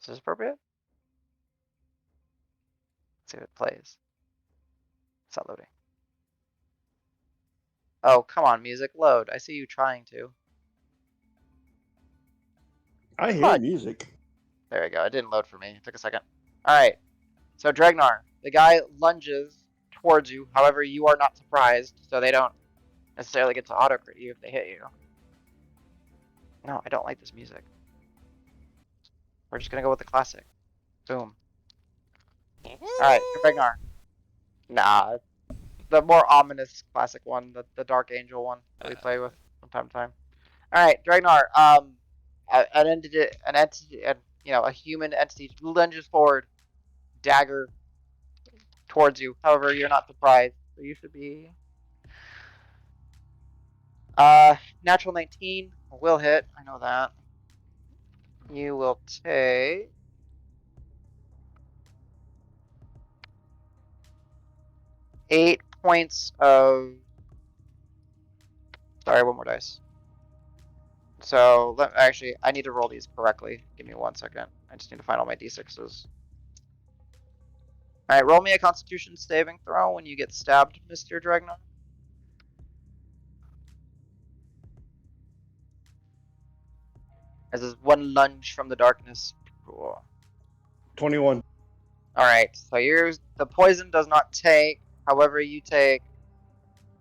Is this appropriate? Let's see if it plays. It's not loading. Oh, come on, music, load. I see you trying to. I Come hear on. music. There you go. It didn't load for me. It took a second. Alright. So Dregnar, the guy lunges towards you. However, you are not surprised, so they don't necessarily get to auto crit you if they hit you. No, I don't like this music. We're just gonna go with the classic. Boom. Alright, Dregnar. Nah, the more ominous classic one, the Dark Angel one that we play with from time to time. All right, Dragnar. An entity, a human entity lunges forward, dagger towards you. However, you're not surprised, so you should be. Natural 19 will hit. I know that. You will take 8 points of. Sorry, one more dice. So actually, I need to roll these correctly. Give me 1 second. I just need to find all my d6s. All right, roll me a Constitution saving throw when you get stabbed, Mr. Dragnar. This is one lunge from the darkness. Cool. 21. All right, so the poison does not take. However, you take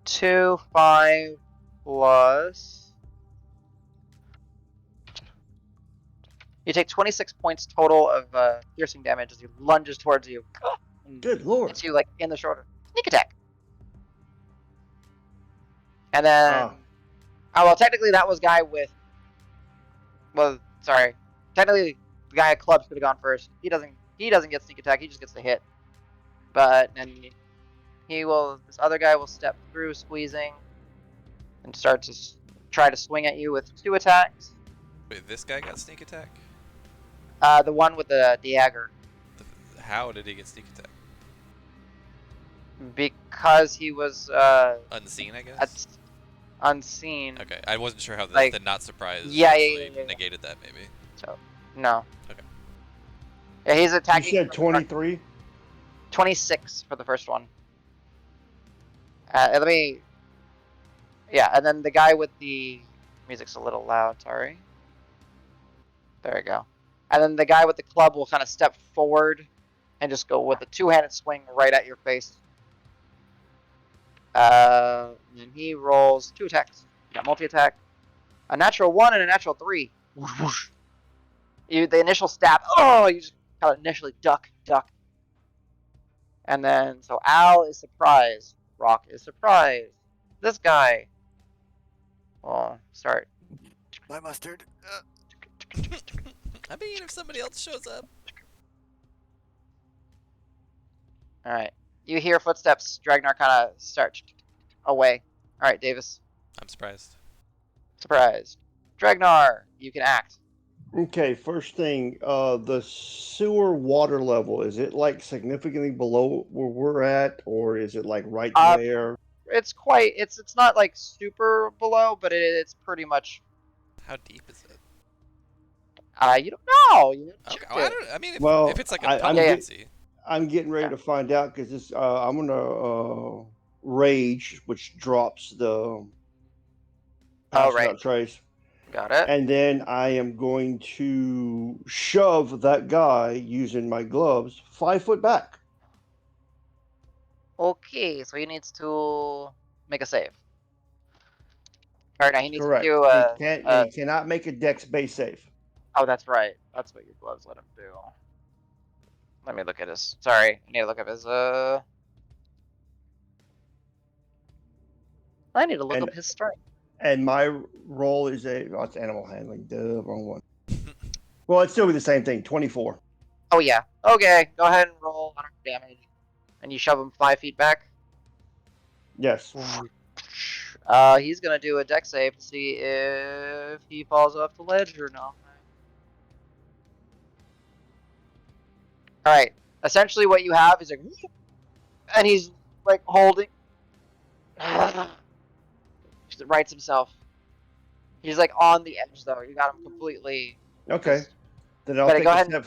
2, 5, plus. You take 26 points total of piercing damage as he lunges towards you. And Good lord. hits you like in the shoulder. Sneak attack. And then, oh well, technically that was guy with. Well, sorry. Technically, the guy at club should have gone first. He doesn't. He doesn't get sneak attack. He just gets the hit. But then he will. This other guy will step through, squeezing, and start to try to swing at you with 2 attacks. Wait, this guy got sneak attack? The one with the dagger. How did he get sneak attack? Because he was Unseen, I guess? unseen. Okay, I wasn't sure how like- the not surprised Yeah, actually yeah. negated that, maybe. So, no. Okay. Yeah, he's You attacking. said 23? 26 for the first one. Let me. Yeah, and then the guy with the music's a little loud. Sorry. There we go. And then the guy with the club will kind of step forward and just go with a 2-handed swing right at your face. And he rolls 2 attacks. You got multi-attack. A natural 1 and a natural 3. The initial stab. Oh, you just kind of initially duck. And then, so Al is surprised. Rock is surprised. This guy. Well, start. My mustard. I mean, if somebody else shows up. Alright. You hear footsteps. Dragnar kind of start away. Alright, Davis. I'm surprised. Surprised. Dragnar, you can act. Okay, first thing, the sewer water level, is it like significantly below where we're at, or is it like right there? It's quite. It's not like super below, but it's pretty much. How deep is it? You don't know. You Okay, check well, it. I mean, Well, if it's like a I'm tunnel, I can see. I'm getting ready Yeah. to find out because this. I'm gonna rage, which drops the pass right. without trace, Got it. and then I am going to shove that guy using my gloves 5 foot back. Okay, so he needs to make a save. Alright, now he needs Correct. to do He cannot make a dex base save. Oh, that's right. That's what your gloves let him do. Let me look at his. Sorry, I need to look up his. I need to look up his strength. And my roll is it's animal handling. Duh, wrong one. Well, it's still be the same thing. 24. Oh yeah. Okay, go ahead and roll on damage, and you shove him 5 feet back. Yes. He's gonna do a dex save to see if he falls off the ledge or not. All right. Essentially, what you have is like, and he's like holding. Just rights himself. He's like on the edge though. You got him completely. Okay. Then I'll Better take go a ahead step.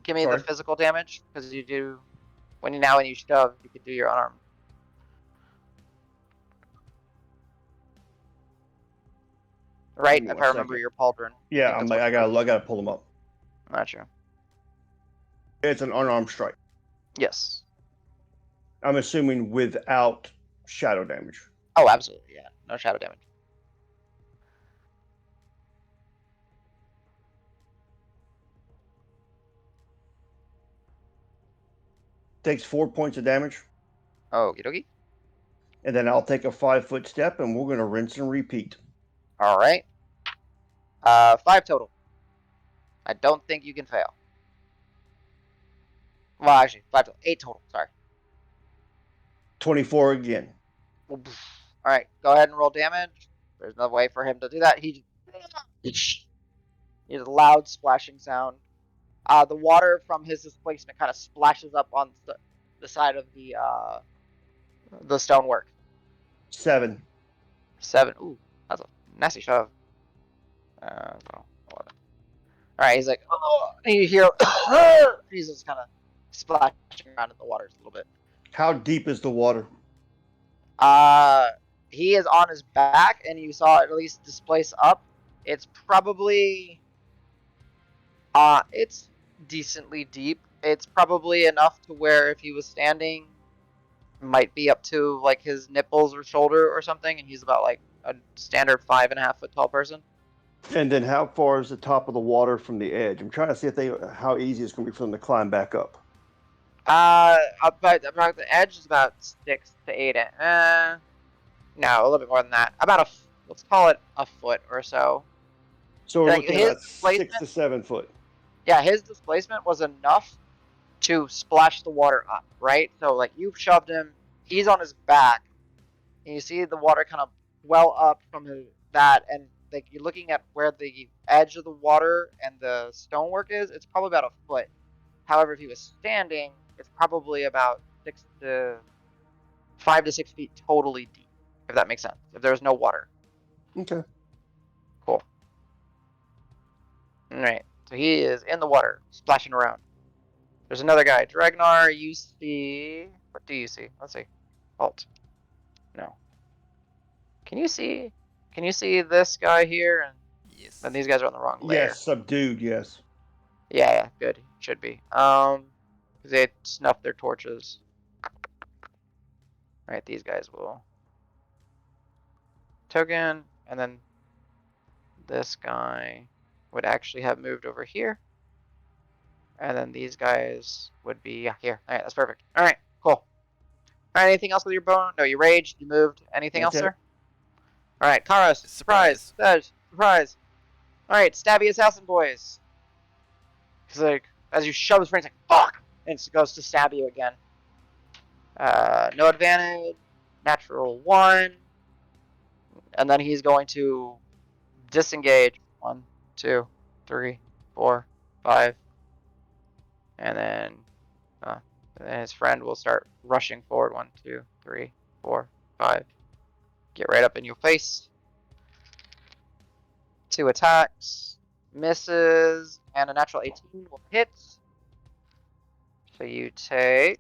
Give me Sorry. the physical damage because you do. When you shove, you can do your unarmed. Right, Give me if 1 I remember second. your pauldron. Yeah, think I'm that's like, what I gotta pull them up. Not true. It's an unarmed strike. Yes. I'm assuming without shadow damage. Oh, absolutely. Yeah. No shadow damage. Takes 4 points of damage, Okie dokie. and then I'll take a 5 foot step, and we're gonna rinse and repeat. All right. 5 total. I don't think you can fail. Well, actually, 5 total. 8 total. Sorry. 24 again. All right. Go ahead and roll damage. There's no way for him to do that. He just a loud splashing sound. The water from his displacement kind of splashes up on the side of the stonework. 7. 7. Ooh, that's a nasty shove. 11. All right, he's like, oh, and you hear, he's just kind of splashing around in the water a little bit. How deep is the water? He is on his back, and you saw it at least displace up. It's probably, it's decently deep. It's probably enough to where if he was standing, might be up to like his nipples or shoulder or something, and he's about like a standard 5.5 foot tall person. And then how far is the top of the water from the edge? I'm trying to see how easy it's going to be for them to climb back up. About the edge is about 6 to 8. No, a little bit more than that. About let's call it a foot or so. So we're Like looking his at 6 to 7 foot. Yeah, his displacement was enough to splash the water up, right? So like you shoved him, he's on his back, and you see the water kind of well up from that, and like you're looking at where the edge of the water and the stonework is. It's probably about a foot. However, if he was standing, it's probably about 5 to 6 feet totally deep, if that makes sense. If there's no water. Okay. Cool. All right. So he is in the water, splashing around. There's another guy. Dragnar, you see... What do you see? Let's see. Alt. No. Can you see this guy here? And Yes. then these guys are on the wrong layer. Yes, subdued, yes. Yeah, good. Should be. Because they snuffed their torches. Alright, these guys will... Token, and then this guy would actually have moved over here. And then these guys would be here. Alright, that's perfect. Alright, cool. Alright, anything else with your bone? No, you raged, you moved. Anything else, That's it. sir? Alright, Karos, surprise, Sedge, surprise. Alright, stabby assassin boys. He's like, as you shove his friend, he's like, fuck! And it goes to stab you again. No advantage, natural 1. And then he's going to disengage. 1, 2, 3, 4, 5. And then his friend will start rushing forward. 1, 2, 3, 4, 5. Get right up in your face. 2 attacks. Misses. And a natural 18 will hit. So you take...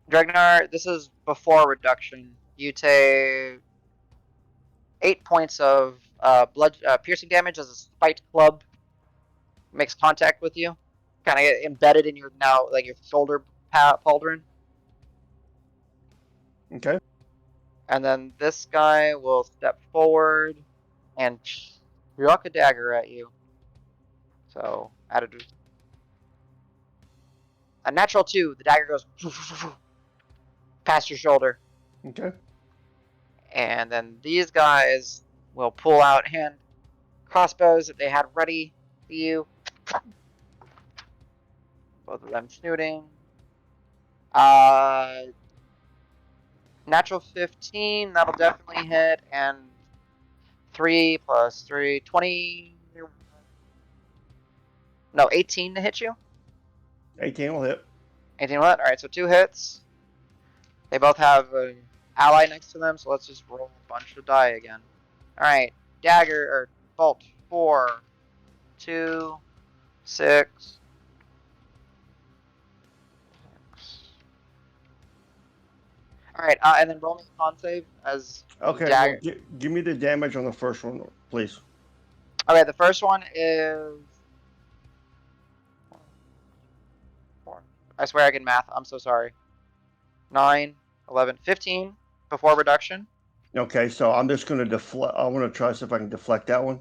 Dragnar, this is before reduction. You take 8 points of blood piercing damage as a spiked club makes contact with you. Kind of embedded in your now, like your shoulder pauldron. Okay. And then this guy will step forward and chuck a dagger at you. So, add a natural 2. The dagger goes past your shoulder. Okay. And then these guys will pull out hand crossbows that they had ready for you. Both of them shooting. Natural 15, that'll definitely hit. And 3 plus 3, 20. No, 18 to hit you. 18 will hit. 18 will hit. Alright, so 2 hits. They both have an ally next to them, so let's just roll a bunch of die again. Alright, dagger, or bolt. 4, 2, 6. Alright, and then roll me a con save as Okay, dagger. well, give me the damage on the first one, please. Okay, the first one is... 4. I swear I can math. I'm so sorry. 9, 11, 15 before reduction. Okay, so I'm just going to deflect. I want to try to see if I can deflect that one.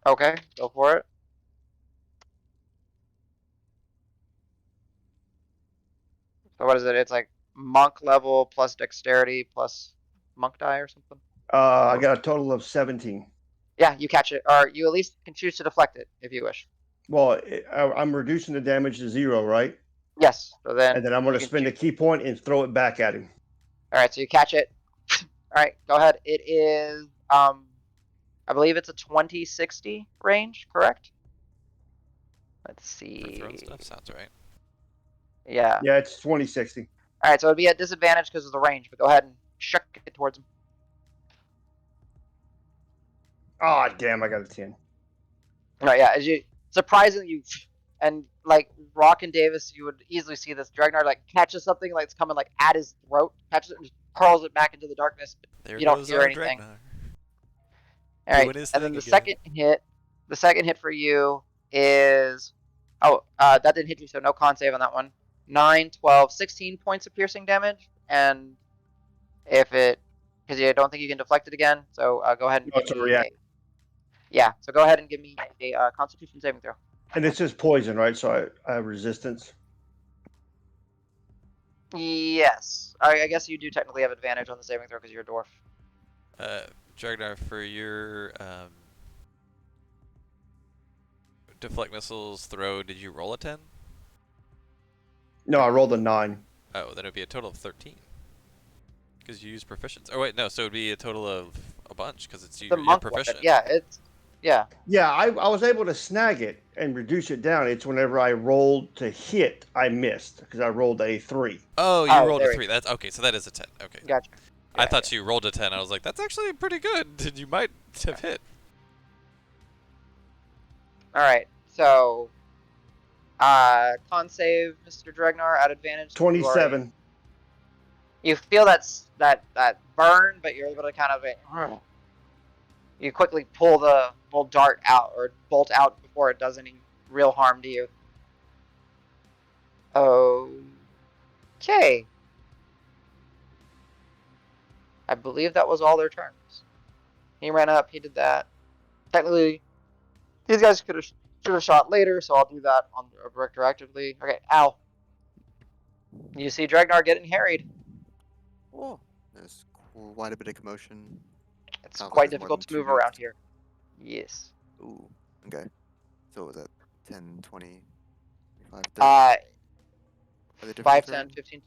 Okay, go for it. So what is it? It's like monk level plus dexterity plus monk die or something? I got a total of 17. Yeah, you catch it. Or you at least can choose to deflect it if you wish. Well, I'm reducing the damage to 0, right? Yes. So then, And then I'm going to spend a key point and throw it back at him. Alright, so you catch it. Alright, go ahead. It is, I believe it's a 20-60 range, correct? Let's For see. throwing stuff sounds right. Yeah. Yeah, it's 20-60. Alright, so it'd be at disadvantage because of the range, but go ahead and shuck it towards him. Oh, damn, I got a 10. Right, yeah, as you surprisingly you and like Rock and Davis, you would easily see this. Dragnar like catches something like it's coming like at his throat, catches it and just curls it back into the darkness. There You don't goes hear our anything. Dragnar. All Doing right, his and then thing the again. second hit for you is that didn't hit you, so no con save on that one. 9, 12, 16 points of piercing damage, and Because you don't think you can deflect it again. So go ahead and No, give it's a me react. yeah. So go ahead and give me a Constitution saving throw. And this is poison, right? So I have resistance. Yes, I guess you do technically have advantage on the saving throw because you're a dwarf. Dragnar, for your deflect missiles throw, did you roll a 10? No, I rolled a 9. Oh, then it would be a total of 13. Because you use proficiency. Oh wait, no. So it would be a total of a bunch because it's The you're monk proficient. weapon. Yeah, yeah. Yeah, I was able to snag it and reduce it down. It's whenever I rolled to hit, I missed because I rolled a 3. Oh, you Oh, rolled a there 3. That's okay. So that is a 10. Okay. Gotcha. I Yeah, thought you rolled a 10. I was like, that's actually pretty good. You might have hit. All right. So, con save, Mr. Dregnar, at advantage. Since you are 27. you feel that burn, but you're able to kind of you quickly pull the little dart out or bolt out before it does any real harm to you. Okay. I believe that was all their turns. He ran up. He did that. Technically, these guys should have shot later, so I'll do that on retroactively. Okay, ow. You see Dragnar getting harried. Oh, there's quite a bit of commotion. It's Sounds like quite there's more difficult than to 2 move around units. here. Yes. Ooh, okay. So was that 10, 20, 25, 30? Uh, Are they difficult 5, terrain? 10, 15.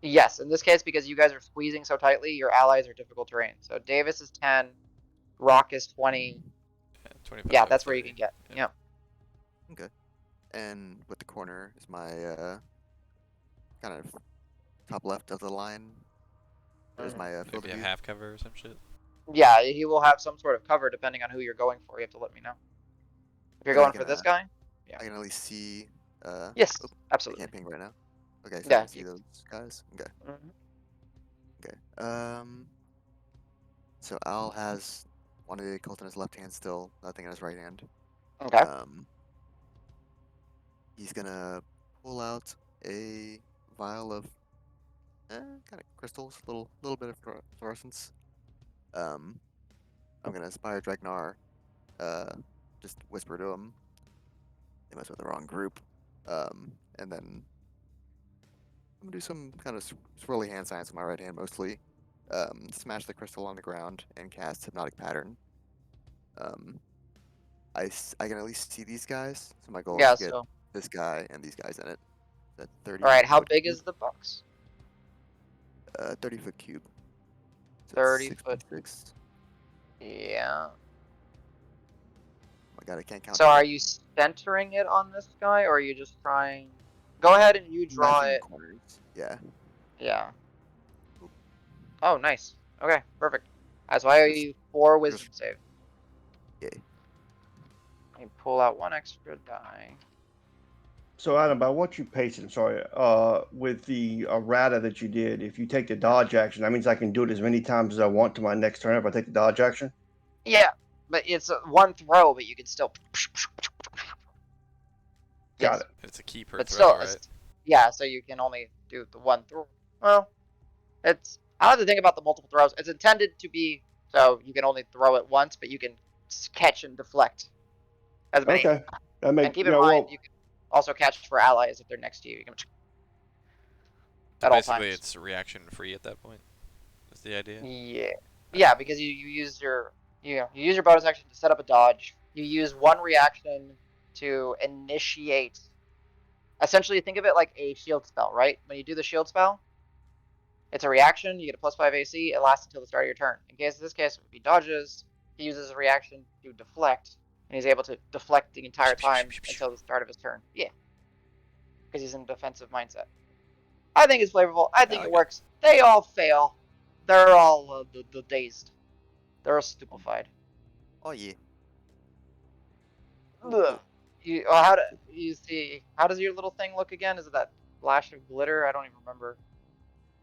Yes, in this case, because you guys are squeezing so tightly, your allies are difficult terrain. So Davis is 10, Rock is 20. 25. Yeah, that's where you 30. can get. Yeah. Yep. Okay. And with the corner is my kind of top left of the line. There's my field Maybe of a view. half cover or some shit. Yeah, he will have some sort of cover depending on who you're going for. You have to let me know. If you're But going for this guy? Yeah. I can at least see. Yes, I absolutely. can't ping right now. Okay, so I Yeah. can see those guys. Okay. Mhm. Okay. So Al has one of the occult in his left hand still, nothing in his right hand. Okay. He's gonna pull out a vial of kind of crystals, little bit of fluorescence. I'm gonna inspire Dragnar. Just whisper to him. They must have the wrong group. And then I'm gonna do some kind of swirly hand signs with my right hand mostly. Smash the crystal on the ground and cast hypnotic pattern. I can at least see these guys, so my goal is Yeah, to get so. this guy and these guys in it. That 30 Alright, how foot big cube, is the box? 30-foot cube. So 30 it's foot. 6x6. Yeah. Oh my god, I can't count So today. are you centering it on this guy, or are you just trying... Go ahead and you draw Matching it. corners. Yeah. Yeah. Oh, nice. Okay, perfect. So I owe Just- you 4 wisdom save. Yeah. Let me pull out 1 extra die. So Adam, I want you patient. Sorry. With the errata that you did, if you take the dodge action, that means I can do it as many times as I want to my next turn if I take the dodge action. Yeah, but it's one throw, but you can still... Got Yes. it. It's a key per But throw, still, right? yeah, so you can only do the 1 throw. Well, I don't have to think about the multiple throws. It's intended to be so you can only throw it once, but you can catch and deflect as many. Okay. That And make keep you in know mind, well. you can also catch for allies if they're next to you. You can So at all basically, times. it's reaction free at that point. That's the idea. Yeah, because you use your you use your bonus action to set up a dodge. You use 1 reaction to initiate. Essentially, think of it like a shield spell, right? When you do the shield spell, it's a reaction. You get a +5 AC. It lasts until the start of your turn. In this case, if he dodges, he uses a reaction to deflect, and he's able to deflect the entire time until the start of his turn. Yeah, because he's in a defensive mindset. I think it's flavorful. I think it works. They all fail. They're all dazed. They're all stupefied. Oh yeah. Ugh. How does your little thing look again? Is it that flash of glitter? I don't even remember.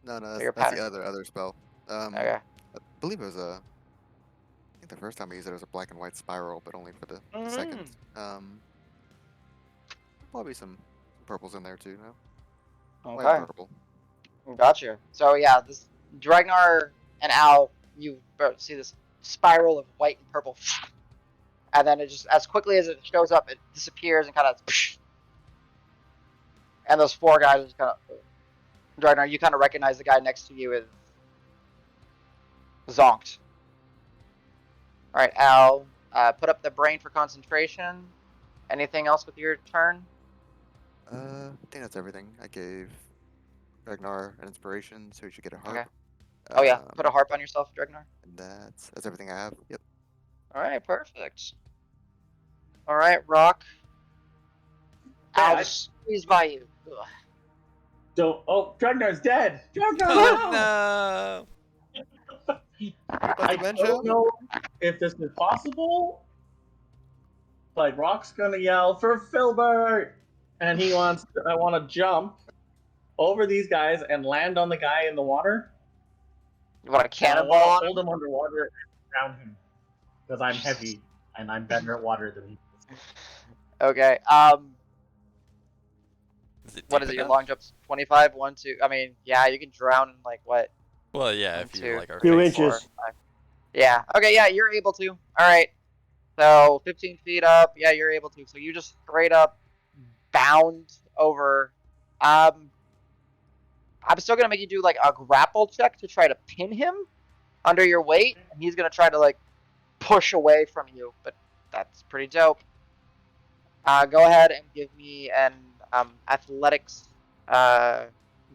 No, Your that's the pattern. other spell. Okay. I believe it was I think the first time I used it was a black and white spiral, but only for the second. Probably some purples in there too. No, white and Okay. purple. Gotcha. So yeah, Dragnar and Al, you see this spiral of white and purple, and then it just, as quickly as it shows up, it disappears and kind of, and those four guys just kind of, Dragnar, you kind of recognize the guy next to you is zonked. All right, Al, put up the brain for concentration. Anything else with your turn? I think that's everything. I gave Ragnar an inspiration, so he should get a harp. Okay. Oh yeah, put a Um, harp on yourself, Dragnar. And that's everything I have. Yep. All right, perfect. All right, Rock. Al just squeezed by you. Ugh. Don't. Oh, Dragnar's dead. Dragnar, Oh no! I dementia? don't know if this is possible. Like Rock's gonna yell for Filbert, and he wants. I want to jump over these guys and land on the guy in the water. You want a And I cannonball want on to hold him? him underwater and drown him because I'm heavy and I'm better at water than he is. Okay. What is deep it? Your enough? long jump's 25. 1, 2. I mean, yeah, you can drown in like what? Well, yeah, 1, if you 2, like our 2 face. 4, inches. 5. Yeah. Okay. Yeah, you're able to. All right. So 15 feet up. Yeah, you're able to. So you just straight up bound over. I'm still gonna make you do like a grapple check to try to pin him under your weight, and he's gonna try to like push away from you. But that's pretty dope. Go ahead and give me an athletics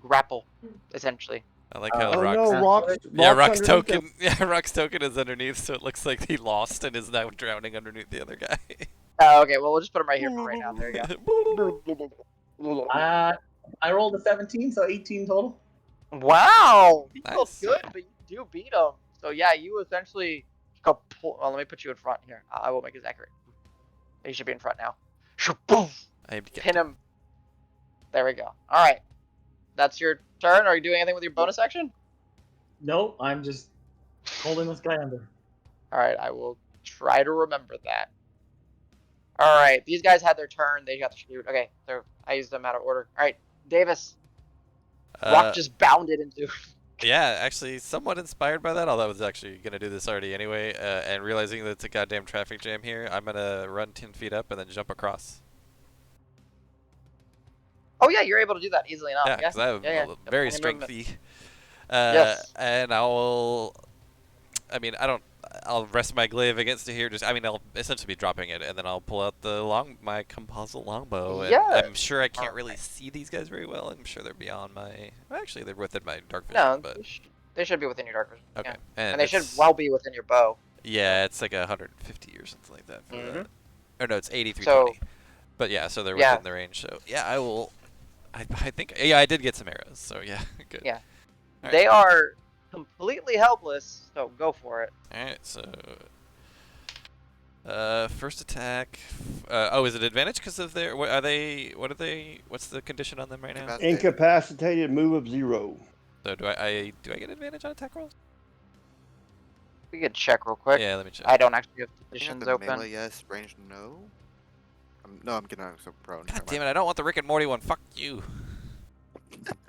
grapple, essentially. I like how Oh Rock's. no, rocks! Yeah, Rocks Rock's underneath them. token. Yeah, Rock's token is underneath, so it looks like he lost and is now drowning underneath the other guy. Oh, okay, well, we'll just put him right here for right now. There you go. I rolled a 17, so 18 total. Wow! He feels Nice. good, but you do beat him. So, yeah, you essentially go pull. Well, let me put you in front here. I will make this accurate. You should be in front now. Boom! I aimed to get Pin him. him. There we go. Alright. That's your turn. Are you doing anything with your bonus action? No, I'm just holding this guy under. Alright, I will try to remember that. Alright, these guys had their turn. They got to shoot. Okay, so I used them out of order. Alright, Davis. Rock just bounded into. Yeah, actually, somewhat inspired by that. Although I was actually gonna do this already anyway, and realizing that it's a goddamn traffic jam here, I'm gonna run 10 feet up and then jump across. Oh yeah, you're able to do that easily enough. Yeah, because I have a very strengthy. Yes. And I mean, I'll rest my glaive against it here. I'll essentially be dropping it, and then I'll pull out my composite longbow. And Yeah. I'm sure I can't really see these guys very well. I'm sure they're beyond my. Actually, they're within my dark vision. No, but they should be within your dark vision. okay, Yeah. And they should well be within your bow. Yeah, it's like 150 or something like that for that. Or no, it's 8320. So, But yeah, so they're within the range. So yeah, I will. I think I did get some arrows. So yeah, good. Yeah. All They right. are completely helpless, so go for it. Alright, so first attack. Is it advantage because of their? What are they? What's the condition on them right now? Incapacitated, move of 0. So do I get advantage on attack rolls? We could check real quick. Yeah, let me check. I don't actually have I think conditions the open. melee yes, range no. I'm getting so prone. God damn it! I don't want the Rick and Morty one. Fuck you.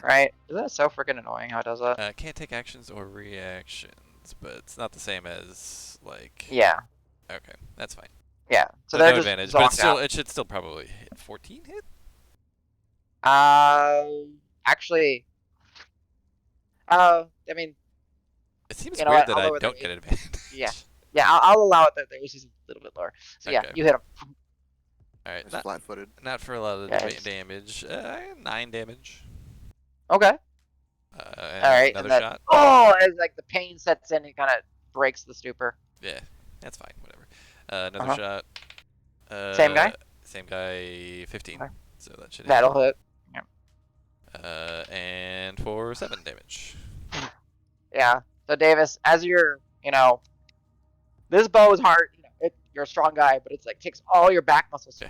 Right? Is that so freaking annoying how it does that? Can't take actions or reactions, but it's not the same as like. Yeah. Okay, that's fine. Yeah. So So they're no just advantage, but zonked out. it should still probably hit. 14 hit. Actually, I mean, It seems You know weird what, that I'll I lower their don't get advantage. Yeah. I'll allow it that the AC is a little bit lower. So yeah, Okay. you hit him. All right, It's flat-footed. not for a lot of Yes. damage. 9 damage. Okay. And All right. another And then, shot. oh, as like the pain sets in, it kind of breaks the stupor. Yeah, that's fine. Whatever. Another shot. Same guy? Same guy. 15. Okay. So that should hit. That'll hit. And for 7 damage. Yeah. So Davis, as you're, this bow is hard. You're a strong guy, but it's like takes all your back muscles.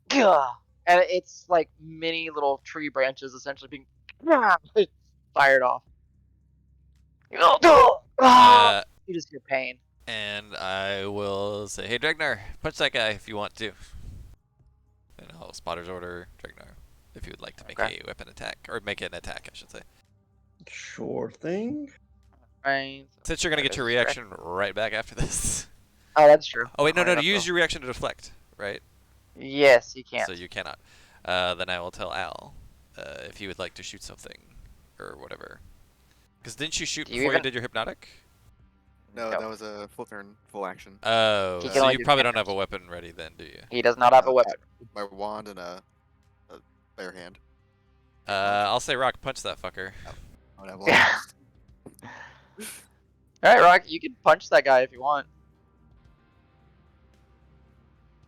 Gah! And it's like many little tree branches essentially being fired off. You just hear pain. And I will say, hey, Dragnar, punch that guy if you want to. And I'll spotter's order Dragnar if you would like to make Okay. a weapon attack. Or make an attack, I should say. Sure thing. Right. So Since you're gonna there get your goes Drek. reaction right back after this. Oh, that's true. Oh wait, no, Right no, enough, use though. your reaction to deflect, right? Yes, you can't. So you cannot. Then I will tell Al if he would like to shoot something or whatever. Because didn't you shoot Do you before you even? did your hypnotic? No, No. that was a full turn, full action. Oh, He can so only you do probably don't have cantrips. a weapon ready then, do you? He does not have a I weapon. my wand and a bare hand. I'll say rock punch that fucker. I don't have Yeah. lost. All right, Rock. You can punch that guy if you want.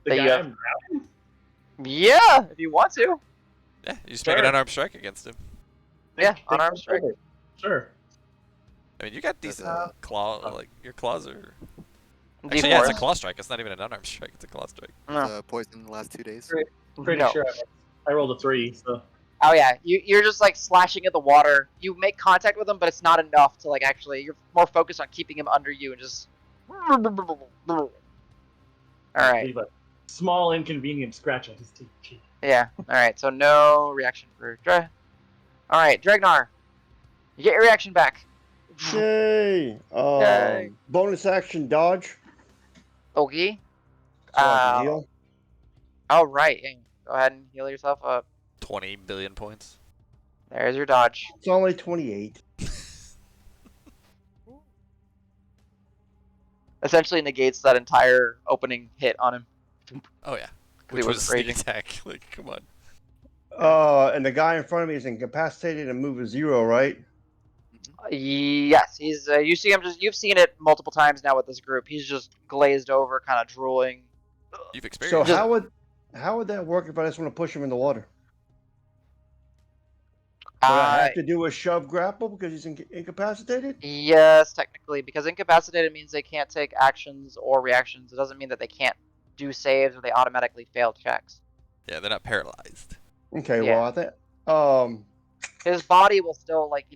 The That guy you have- I'm grabbing? Yeah, if you want to. Yeah, you just make an Sure. unarmed strike against him. Yeah, Think unarmed I'll strike. do it. Sure. I mean, you got That's decent claw, like your claws are. D4. Actually, yeah, it's a claw strike. It's not even an unarmed strike. It's a claw strike. No. Poison the last 2 days. Great. I'm pretty No. sure I rolled a 3, so. Oh yeah, you're just like slashing at the water. You make contact with him, but it's not enough to like actually. You're more focused on keeping him under you and just. All right. Leave a small inconvenient scratch on his teeth. Yeah. All right. So no reaction for Dre. All right, Dregnar. You get your reaction back. Yay! Yay. Bonus action dodge. Okay. So I can heal. All right. Yeah, go ahead and heal yourself up. 20 billion points. There's your dodge. It's only 28. Essentially negates that entire opening hit on him. Oh yeah, Because which he was wasn't sneak raging. attack. Like, come on. And the guy in front of me is incapacitated and move a 0, right? Yes, he's. You see him just. You've seen it multiple times now with this group. He's just glazed over, kind of drooling. You've So experienced. Just- how would that work if I just want to push him in the water? Would I have to do a shove grapple because he's incapacitated? Yes, technically, because incapacitated means they can't take actions or reactions. It doesn't mean that they can't do saves or they automatically fail checks. Yeah, they're not paralyzed. Okay, Yeah. well I think His body will still like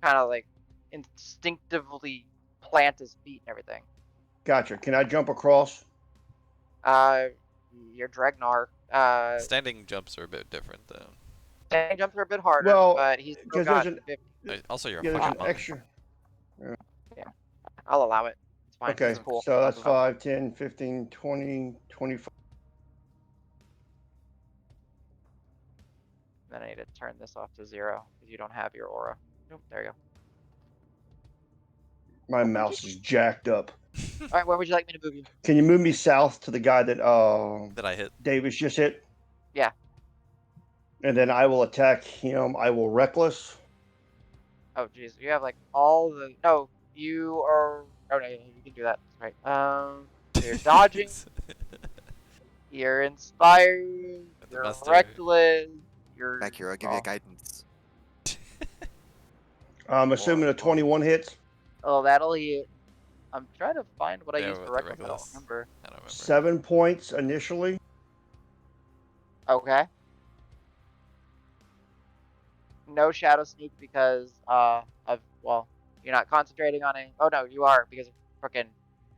kind of like instinctively plant his feet and everything. gotcha. Can I jump across? Your Dregnar. Standing jumps are a bit different though. Standing jumps are a bit harder, Well, but he's still 'cause got there's 50. Also, you're a Yeah, there's fucking an monk. extra. I'll allow it. It's fine. Okay, It's cool. so that's 5, 10, 15, 20, 25. Then I need to turn this off to 0 because you don't have your aura. Nope, there you go. My mouse is jacked up. All right, where would you like me to move you? Can you move me south to the guy that That I hit. Davis just hit? Yeah. And then I will attack him. I will reckless. Oh, jeez, you have like all the. No, you are. Oh no, you can do that. Right. You're dodging. You're inspired. Got the You're muster. reckless. You're. Back here, I'll give you guidance. I'm assuming a 21 hits. Oh, that'll hit. I'm trying to find what I Yeah, used with for the reckless. I don't reckless. remember. I don't remember. 7 points initially. Okay. No shadow sneak because you're not concentrating on it. Oh no, you are because of frickin'.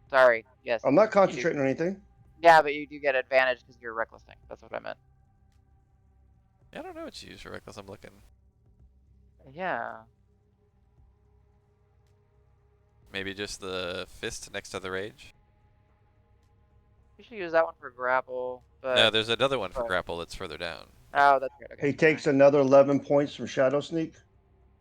Sorry. Yes. I'm not you do. concentrating on anything. Yeah, but you do get advantage because you're reckless thing. That's what I meant. Yeah, I don't know what you use for reckless. I'm looking. Yeah. Maybe just the fist next to the rage. You should use that one for grapple. But No, there's another one for but- grapple that's further down. Oh, that's right. Okay. He takes Alright. another 11 points from Shadow Sneak.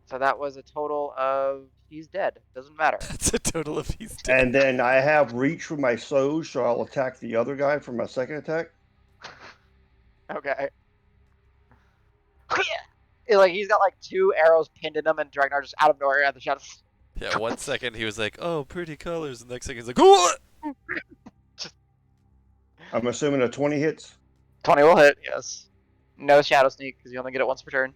So that was a total of he's dead. Doesn't matter. That's a total of he's dead. And then I have reach with my Soj, so I'll attack the other guy for my second attack. Okay. Like he's got like 2 arrows pinned in him, and Dragnar just out of nowhere at the shadows. Yeah, 1 second he was like, "Oh, pretty colors," and the next second he's like, "What?" I'm assuming a 20 hits. 20 will hit. Yes. No shadow sneak because you only get it once per turn.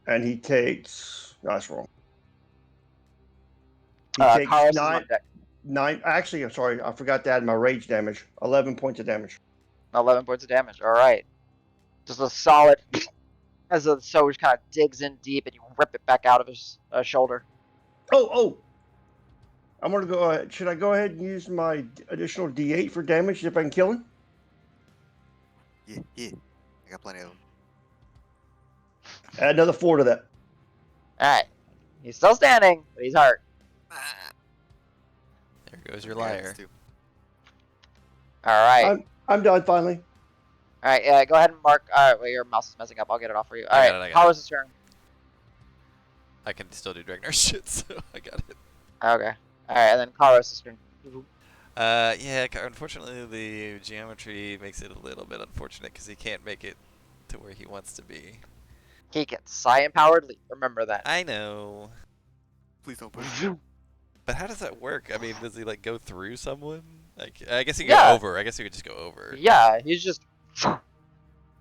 And he takes. No, that's wrong. He Karos takes is on deck. 9. Actually, I'm sorry. I forgot to add my rage damage. 11 points of damage. 11 points of damage. All right. Just a solid. As the Soj kind of digs in deep, and you rip it back out of his shoulder. Oh! I'm going to go ahead. Should I go ahead and use my additional D8 for damage if I can kill him? Yeah. I got plenty of them. Add another 4 to that. Alright. He's still standing, but he's hurt. There goes your Okay, liar. let's do- Alright. I'm done finally. Alright, go ahead and mark. Alright, well, your mouse is messing up. I'll get it off for you. I got Alright, it, I got Carlos' turn. I can still do Dragnar shit, so I got it. Okay. Alright, and then Carlos' turn. Yeah, unfortunately the geometry makes it a little bit unfortunate because he can't make it to where he wants to be. He gets Psi-empowered leap. Remember that. I know. Please don't push. But how does that work? I mean, does he like go through someone? Like, I guess he could Yeah. go over. I guess he could just go over. Yeah, he's just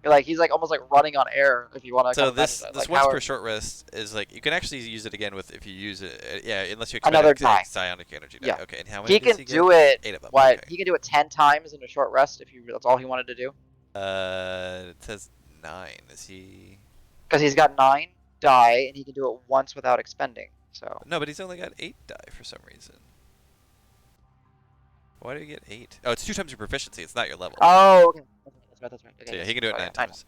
like he's like almost like running on air if you want to. So this like once how per short rest is like you can actually use it again with if you use it. Yeah, unless you Another expend die. psionic energy. Die. Yeah. Okay, and how many he does can he do get? it. 8 of them. What Okay. he can do it 10 times in a short rest if you. That's all he wanted to do. It says 9. Is he? Because he's got 9 die and he can do it once without expending. So No, but he's only got 8 die for some reason. Why do you get 8? Oh, it's 2 times your proficiency. It's not your level. oh, okay. That's right. Okay, So yeah, yes. he can do it Oh, 9 yeah, times.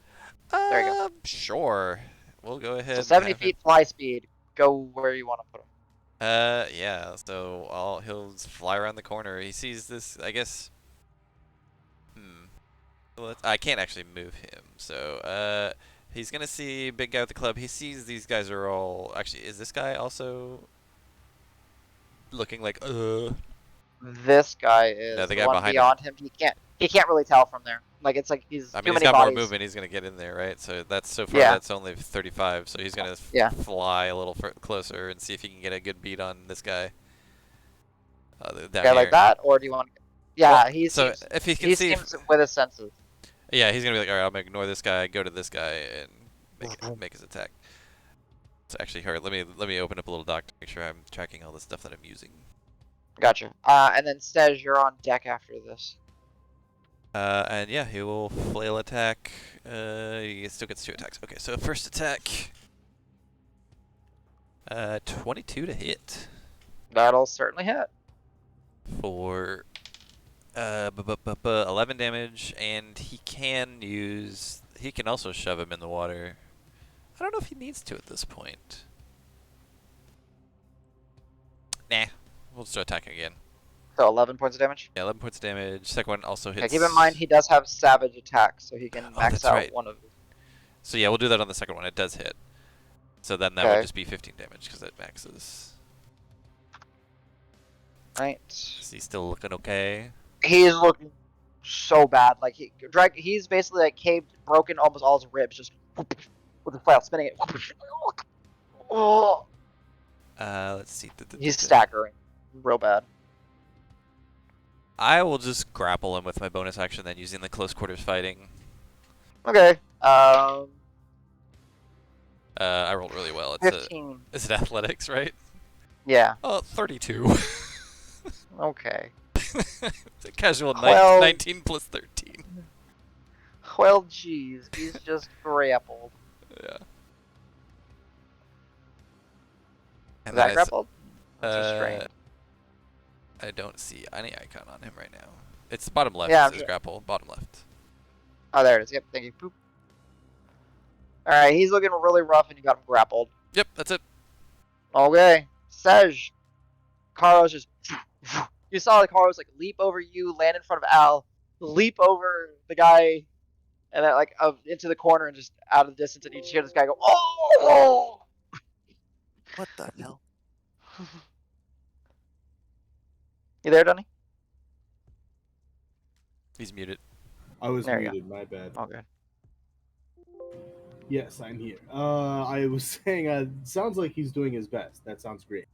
There you go. Sure. We'll go ahead. So and 70 have him- feet fly speed. Go where you want to put him. Yeah. So he'll fly around the corner. He sees this. I guess. Well, I can't actually move him. So he's gonna see big guy with the club. He sees these guys are all. Actually, is this guy also looking like This guy is No, the the guy one behind beyond him. He can't really tell from there. Like it's like he's I too mean, he's many got more bodies. movement. He's gonna get in there, right? So that's so far. Yeah. That's only 35. So he's gonna Yeah. fly a little closer and see if he can get a good beat on this guy. Down Guy here. like that, or do you want? Yeah, Well, he so seems. if he can He see, seems with his senses. yeah, he's gonna be like, all right, I'm gonna ignore this guy, go to this guy, and make his attack. So actually, here, let me open up a little doc to make sure I'm tracking all the stuff that I'm using. Gotcha. And then Stej, you're on deck after this. And yeah, he will flail attack. He still gets 2 attacks. Okay, so first attack. 22 to hit That'll certainly hit. for 11 damage, and he can also shove him in the water. I don't know if he needs to at this point. Nah, we'll start attacking again. So 11 points of damage. Yeah, 11 points of damage. Second one also hits. Okay, keep in mind he does have savage attack, so he can Oh, max that's out right. one of. So yeah, we'll do that on the second one. It does hit. So then that would Okay. just be 15 damage because it maxes. Right. Is he still looking okay? He's looking so bad. Like he's basically like caved, broken almost all his ribs, just with the flail spinning it. Oh, Let's see. he's staggering, real bad. I will just grapple him with my bonus action, then using the close quarters fighting. Okay. I rolled really well. It's 15. Is it athletics, right? Yeah. Oh, 32. Okay. It's a casual Well- 19 plus 13. Well, jeez, he's just grappled. Yeah. Is And that then grappled? That's restrained. I don't see any icon on him right now. It's bottom left. Yeah, It I'm says sure. grapple. Bottom left. Oh, there it is. Yep, thank you. Boop. Alright, he's looking really rough and you got him grappled. Yep, that's it. Okay. Sej. Carlos just... You saw Carlos like leap over you, land in front of Al, leap over the guy, and then like into the corner and just out of the distance, and you just hear this guy go, "Oh!" What the hell? You there, Donnie? He's muted. I was There you muted, my bad. Okay. Yes, I'm here. I was saying, sounds like he's doing his best. That sounds great.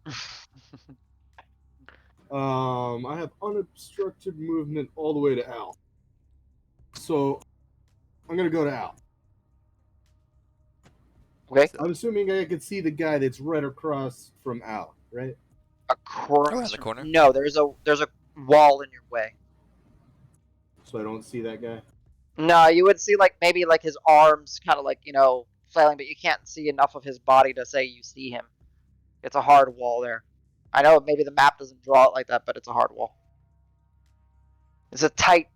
I have unobstructed movement all the way to Al. So, I'm gonna go to Al. Okay. I'm assuming I can see the guy that's right across from Al, right? Across Around the corner? No, there's a wall in your way. So I don't see that guy. No, you would see like maybe like his arms kind of like flailing, but you can't see enough of his body to say you see him. It's a hard wall there. I know maybe the map doesn't draw it like that, but it's a hard wall. It's a tight,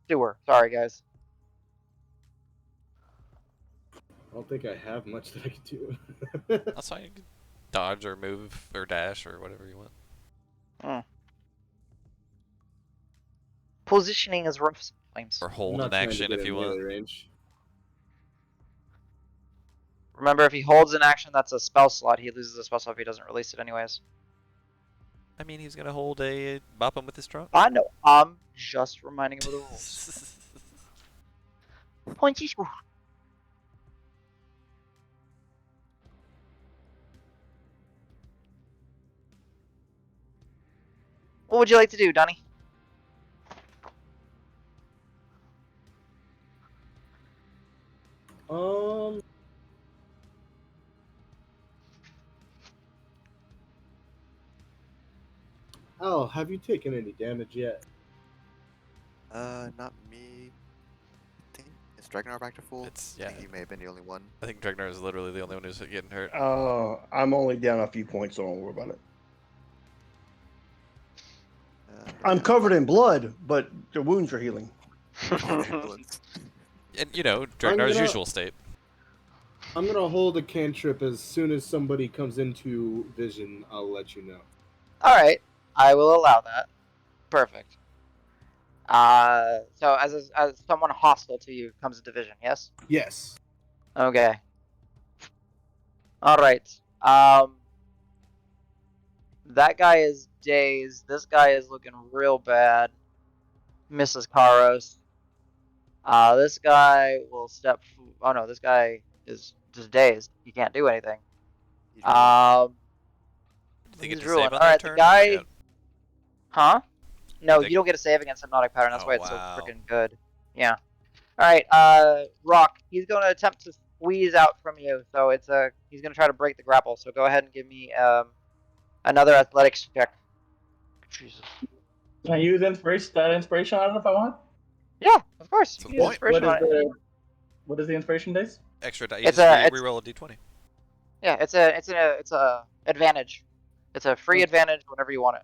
sewer. Sorry, guys. I don't think I have much that I can do. That's fine. You can dodge or move or dash or whatever you want. Positioning is rough sometimes. Or I'm hold not an trying to action get if in you melee want. range. Remember, if he holds an action, that's a spell slot. He loses a spell slot if he doesn't release it anyways. I mean, he's gonna hold a bop him with his trunk. I know. I'm just reminding him of the rules. Pointy school. What would you like to do, Donnie? Al, have you taken any damage yet? Not me. I think is Dragnar back to full? It's I yeah. think he may have been the only one. I think Dragnar is literally the only one who's getting hurt. I'm only down a few points, so don't worry about it. I'm Yeah, covered in blood, but the wounds are healing. ambulance. And you know, Dragnar's gonna- usual state. I'm gonna hold a cantrip as soon as somebody comes into vision. I'll let you know. All right, I will allow that. Perfect. So as someone hostile to you comes into vision, yes? Yes. Okay. All right. That guy is dazed. This guy is looking real bad. Mrs. Karos. This guy will step. Oh no, this guy is just dazed. He can't do anything. He's rolling. Do they get He's to drooling. save on All their right, the turn? I guy. forget. Huh? No, they- you don't get a save against hypnotic pattern. That's Oh, why it's so wow. freaking good. Yeah. All right. Rock. He's going to attempt to squeeze out from you. So he's going to try to break the grapple. So go ahead and give me another athletics check. Jesus. Can I use inspiration on it if I want? Yeah, of course. That's You the can use point. inspiration on it. What is the inspiration dice? Extra die. You It's just a- reroll a d20 Yeah, it's a advantage. It's a free advantage whenever you want it.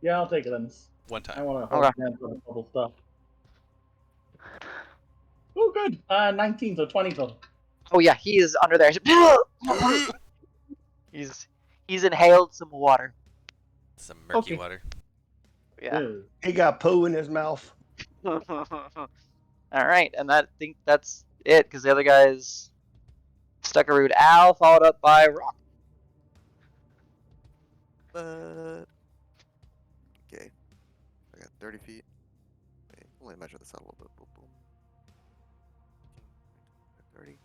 Yeah, I'll take it then. one I time. want to hold hands on the bubble stuff. Oh, good. 19, so 20 total. Oh yeah, he is under there. He's inhaled some water. Some murky Okay. water. Yeah. He got poo in his mouth. All right, and think that's it because the other guys stuck a rude Al, followed up by Rock. But okay, I got 30 feet. Wait, only measure this out a little bit. Boom, boom. 30.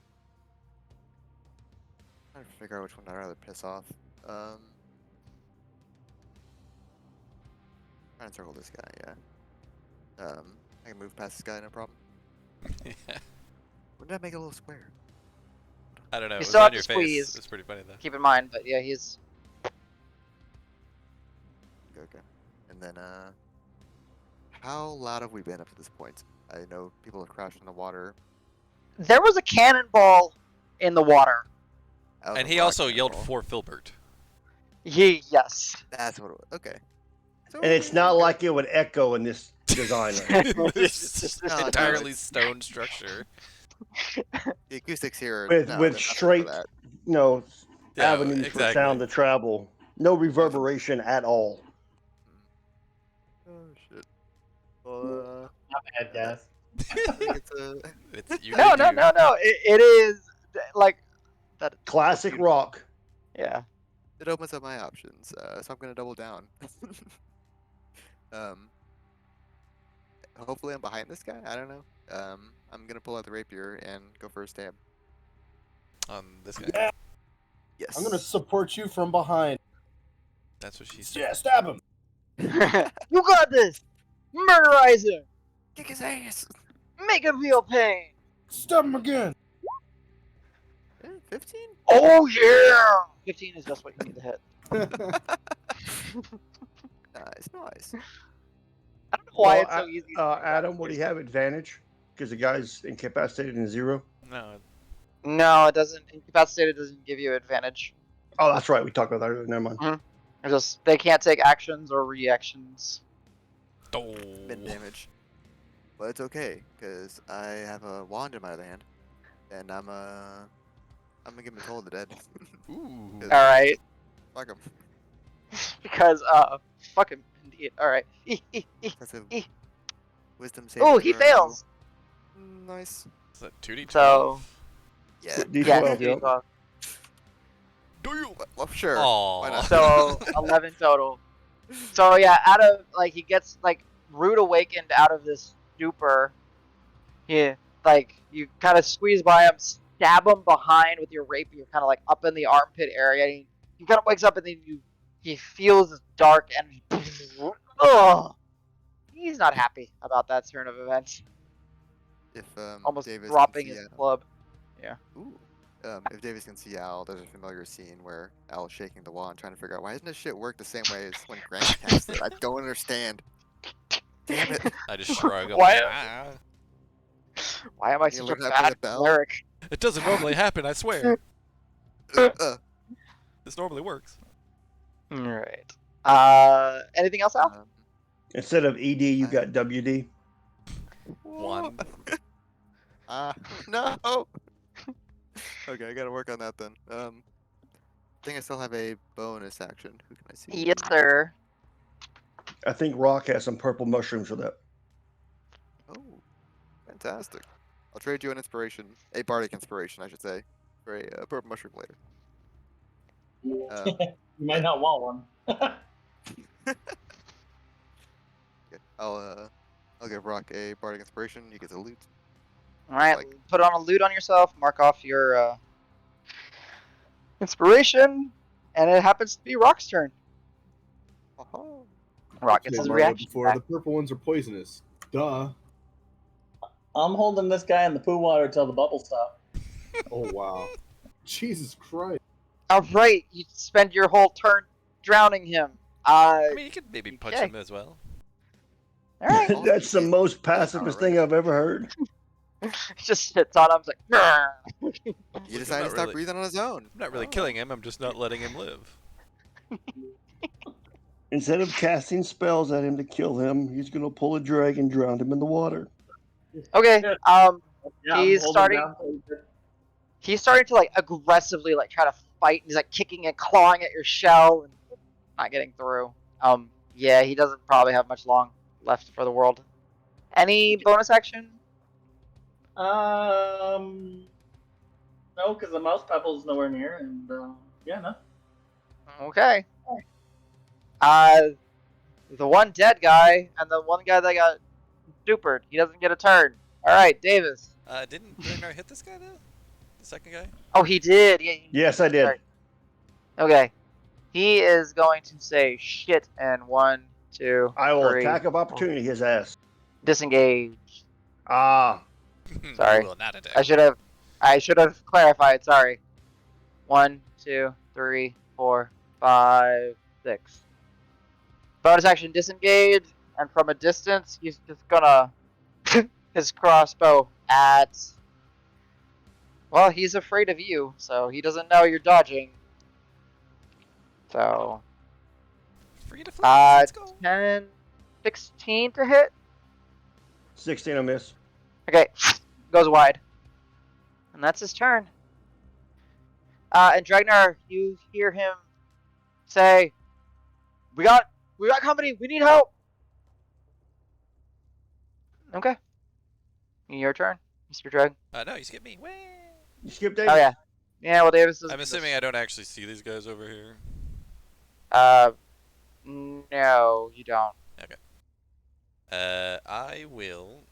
Trying to figure out which one I'd rather piss off. Trying to circle this guy. Yeah. I can move past this guy, no problem. Yeah. Wouldn't that make a little square? I don't know. You It was still on have your to face. squeeze. It's pretty funny though. Keep in mind, but yeah, he's. Okay. And then, how loud have we been up to this point? I know people have crashed in the water. There was a cannonball in the water. That was And a he rock also yelled cannonball. for Filbert. Yes. That's what it was. Okay. So, And it's not okay. like it would echo in this design. It's just No, no, entirely it's- stone structure. The acoustics here with no, with they're nothing for straight, that. Yeah, avenues for exactly. sound to travel. No reverberation at all. Oh shit. Well, Not bad, guys. I think it's a. It's you No, did no, you. no, no. It is like that. Classic rock. Yeah. It opens up my options, so I'm gonna double down. um. Hopefully, I'm behind this guy. I don't know. I'm gonna pull out the rapier and go for a stab. On this guy. Yeah, Yes. I'm gonna support you from behind. That's what she said. Yeah, stab him. You got this. Murderize him. kick his ass. Make him feel pain. Stab him again. 15. Oh yeah. 15 is just what you need to hit. Nice, nice. I don't know why Well, it's so easy. Adam, would he have advantage? Because the guy's incapacitated in 0. No. No, it doesn't. Incapacitated doesn't give you advantage. Oh, that's right. We talked about that earlier. Never mind. It's just they can't take actions or reactions. Oh. Mid damage. But it's okay, because I have a wand in my other hand. And I'm I'm gonna give him a Toll of the Dead. Ooh. All right. Fuck him. Because fuck him indeed. All right. That's a wisdom saving Oh, he throw. fails. Nice. Is that 2d12? So Yeah. D12, yes, yep. D12. Do you? Well, sure. Why Aww. not? So 11 total. So yeah, out of like he gets like rude awakened out of this stupor. He like you kind of squeeze by him, stab him behind with your rapier, kind of like up in the armpit area. And he kind of wakes up and then he feels this dark and ugh. He's not happy about that turn of events. If Almost Davis dropping can see his Al. club. Yeah. Ooh. If Davis can see Al, there's a familiar scene where Al's shaking the wall and trying to figure out why doesn't this shit work the same way as when Grant cast it? I don't understand. Damn it. I just shrug. I'm Why- like, ah. Why am I You such a learn how to play bad the bell? cleric? It doesn't normally happen, I swear. This normally works. All right. Anything else, Al? Instead of ED, you I- got WD. One. No. Okay, I gotta work on that then. I think I still have a bonus action. Who can I see? Yes, sir. I think Rock has some purple mushrooms for that. Oh, fantastic. I'll trade you an inspiration, a bardic inspiration, I should say, for a purple mushroom later. You might not want one. Okay, I'll give Rock a bardic inspiration. You get the loot. All right. Like- Put on a loot on yourself. Mark off your inspiration, and it happens to be Rock's turn. Oh, Rock gets Okay, his well, reaction before back. the purple ones are poisonous. Duh. I'm holding this guy in the poo water till the bubbles stop. Oh wow. Jesus Christ. All right. You spend your whole turn drowning him. I mean, you could maybe punch okay. him as well. All right. Also, That's the he's- most pacifist thing I've ever heard. Just sits on him. It's like, "Grr." He I'm decided not to stop really- breathing on his own. I'm not really Oh. killing him, I'm just not letting him live. Instead of casting spells at him to kill him, he's gonna pull a drag and drown him in the water. Okay. Yeah, He's I'm holding starting. down till he's dead. He's starting to like aggressively like try to fight. He's like kicking and clawing at your shell and not getting through. Yeah, he doesn't probably have much long left for the world. Any bonus action? No, because the mouse pebble's nowhere near, and yeah, no. Okay. The one dead guy and the one guy that got stupered. He doesn't get a turn. All right, Davis. Didn't Ragnar hit this guy though? The second guy? Oh, he did. Yeah. Yes, I did. Sorry. Okay. He is going to say shit and 1, 2, I will 3. attack of opportunity his ass. Disengage. Ah, Sorry. You will not attack. I should have clarified. Sorry. 1, 2, 3, 4, 5, 6. Bonus action disengage, and from a distance, he's just gonna his crossbow at. Well, he's afraid of you, so he doesn't know you're dodging. So, Free to fly. Let's go. 10, 16 to hit. 16 a miss. Okay, goes wide. And that's his turn. And Dragnar, you hear him say, We got company, we need help. Okay. Your turn, Mr. Drag. No, you skipped me. Way. You skipped Davis. Oh yeah. Yeah, well Davis doesn't I'm assuming I don't actually see these guys over here. No, you don't. I will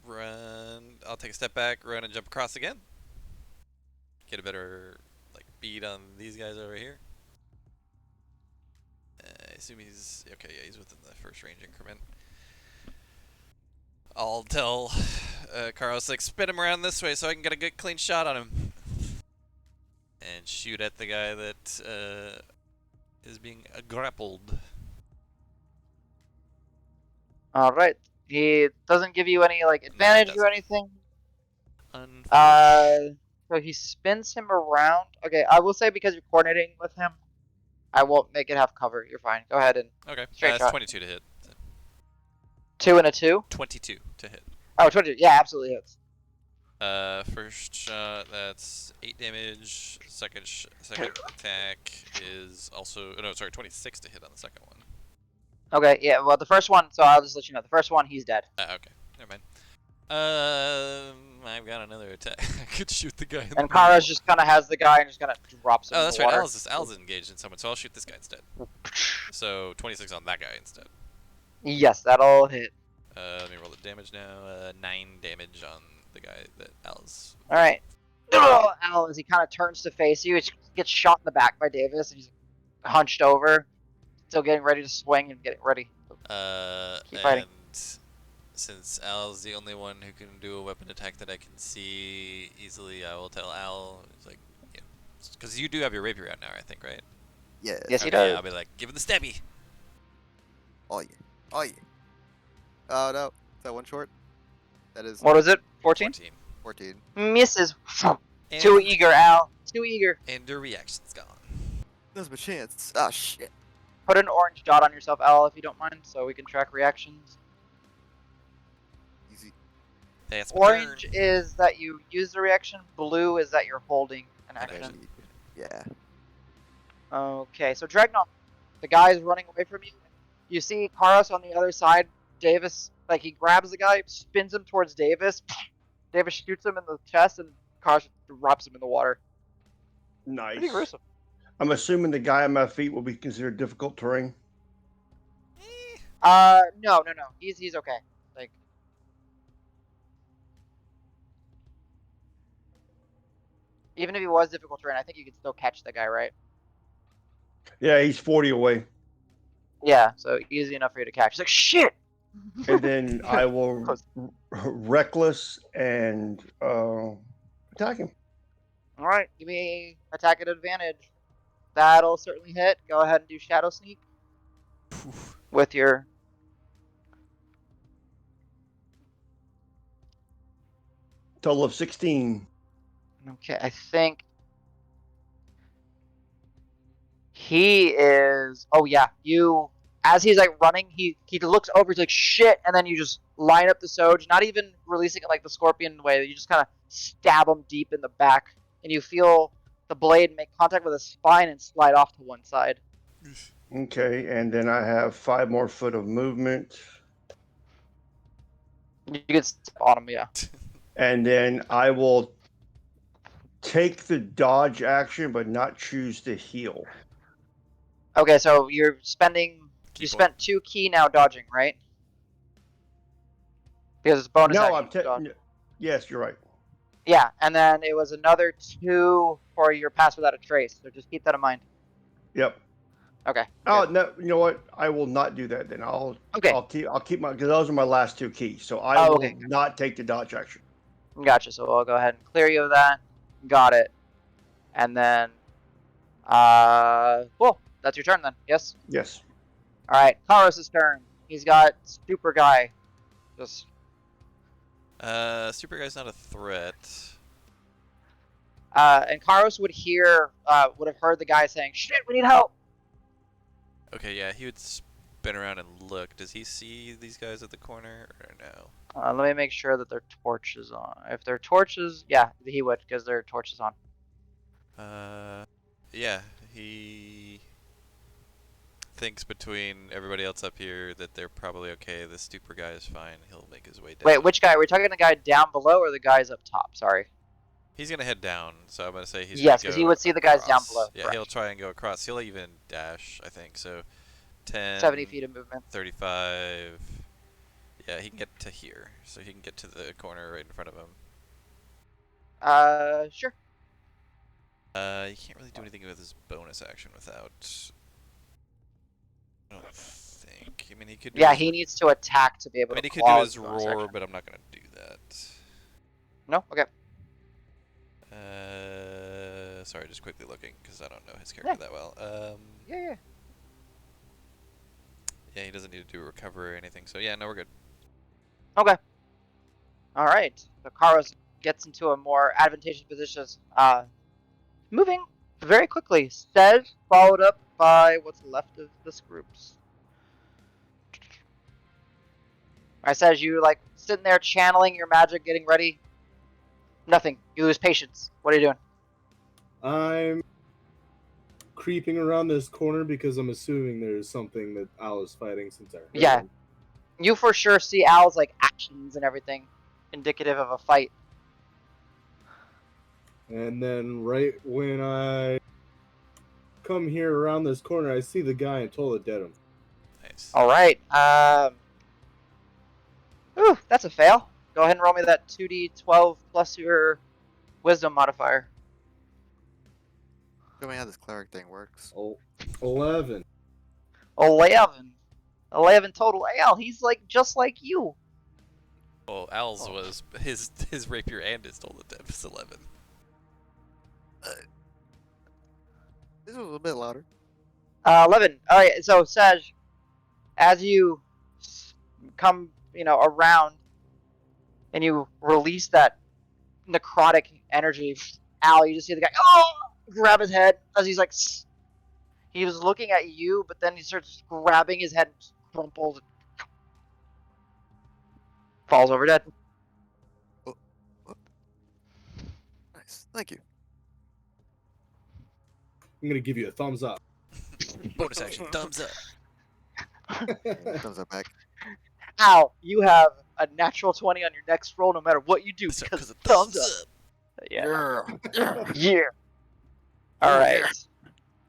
run. I'll take a step back, run, and jump across again. Get a better like beat on these guys over here. I assume he's okay. Yeah, he's within the first range increment. I'll tell Carlos like spin him around this way so I can get a good clean shot on him, and shoot at the guy that is being grappled. All right. He doesn't give you any like advantage or doesn't. anything. Unfortunately. So he spins him around. Okay, I will say because you're coordinating with him, I won't make it have cover. You're fine. Go ahead and Okay, straight it's shot. 22 to hit. 2 and a 2. 22 to hit. Oh, 22. Yeah, absolutely hits. First shot, that's 8 damage. Second attack is also, no, sorry, 26 to hit on the second one. Okay, yeah, well, the first one, so I'll just let you know. The first one, he's dead. Okay, never mind. I've got another attack. I could shoot the guy in And the middle. Kara's just kind of has the guy and just kind of drops him Oh, in that's the right. water. Al's engaged in someone, so I'll shoot this guy instead. So 26 on that guy instead. Yes, that'll hit. Let me roll the damage now. 9 damage on the guy that Al's. All right. Al, as he kind of turns to face you, he gets shot in the back by Davis, and he's hunched over, still getting ready to swing and getting ready. Keep fighting. And since Al's the only one who can do a weapon attack that I can see easily, I will tell Al, it's like, yeah, because you do have your rapier out now, I think, right? Yes. Yes, he Okay, does. yeah, I'll be like, give him the stabby. Oh yeah. Oh yeah. Oh no. Is that one short? That is What was it? 14? 14. 14. Misses. And, Too eager, Al. Too eager. and your reaction's gone. There's my chance. Ah shit. Put an orange dot on yourself, Al, if you don't mind, so we can track reactions. Easy. That's my Orange turn. is that you use the reaction. Blue is that you're holding an An action. action. Yeah. Okay, so Dragnon, the guy is running away from you. You see Karos on the other side. Davis, like, he grabs the guy, spins him towards Davis. Davis shoots him in the chest, and Karos drops him in the water. Nice. Pretty gruesome. I'm assuming the guy on my feet will be considered difficult terrain. No. He's okay. Like, even if he was difficult terrain, I think you could still catch the guy, right? Yeah, he's 40 away. Yeah, so easy enough for you to catch. He's like, shit! And then I will Close. reckless and attack him. All right, give me attack at advantage. That'll certainly hit. Go ahead and do Shadow Sneak with your. Total of 16. Okay, I think he is. Oh yeah, you. As he's like running, he looks over. He's like shit, and then you just line up the Soj, not even releasing it like the Scorpion way. You just kind of stab him deep in the back, and you feel the blade make contact with his spine and slide off to one side. Okay, and then I have 5 more foot of movement. You can step on him, yeah. And then I will take the dodge action, but not choose to heal. Okay, so you're spending. Key You point. spent 2 key now dodging, right? Because it's bonus No, action. I'm yes, you're right. Yeah, and then it was another 2 for your pass without a trace. So just keep that in mind. Yep. Okay. Oh good. no, you know what? I will not do that then. Okay. I'll keep my, because those are my last 2 keys. So I Oh, will okay. not take the dodge action. Gotcha. So I'll go ahead and clear you of that. Got it. And then, cool. That's your turn then. Yes. Yes. All right. Karos' turn. He's got super guy. Just. Super guy's not a threat. And Karos would have heard the guy saying, "Shit, we need help." Okay, yeah, he would spin around and look. Does he see these guys at the corner or no? Let me make sure that their torches on. If their torches, yeah, he would because their torch is on. Yeah, he thinks between everybody else up here that they're probably okay. The super guy is fine. He'll make his way down. Wait, which guy? Are we talking the guy down below or the guys up top? Sorry. He's gonna head down, so I'm gonna say he's Yes, gonna 'cause go he would see the guys down across. below, Yeah, correct. he'll try and go across. He'll even dash, I think. So 10, 70 feet of movement. 35. Yeah, he can get to here, so he can get to the corner right in front of him. Sure. You can't really do anything with his bonus action without. I don't think. I mean, he could. Do Yeah, his, he needs to attack to be able I mean, to he could claw do his bonus roar, action. but I'm not gonna do that. No? Okay. Sorry, just quickly looking because I don't know his character that well. Yeah. Yeah, he doesn't need to do a recover or anything. So yeah, no, we're good. Okay. All right. So Karos gets into a more advantageous position. Moving very quickly. Says, followed up by what's left of this groups. I says you like sitting there channeling your magic, getting ready. Nothing. You lose patience. What are you doing? I'm creeping around this corner because I'm assuming there's something that Al is fighting since I heard Yeah. him. You for sure see Al's like actions and everything, indicative of a fight. And then right when I come here around this corner, I see the guy and totally dead him. Nice. All right. Ooh, that's a fail. Go ahead and roll me that 2d12 plus your wisdom modifier. Show me how this cleric thing works. 11. 11. 11 total. Al, he's like just like you. Well, Al's was his rapier and his stolen tip is 11. This was a little bit louder. 11. All right. So Saj, as you come, around, and you release that necrotic energy, Al, you just see the guy grab his head as he's like, he was looking at you, but then he starts grabbing his head, and crumples, falls over dead. Oh. Nice. Thank you. I'm gonna give you a thumbs up. Bonus action, thumbs up. Thumbs up back. Al, you have a natural 20 on your next roll no matter what you do So, because of thumbs up. Yeah. Yeah. All right.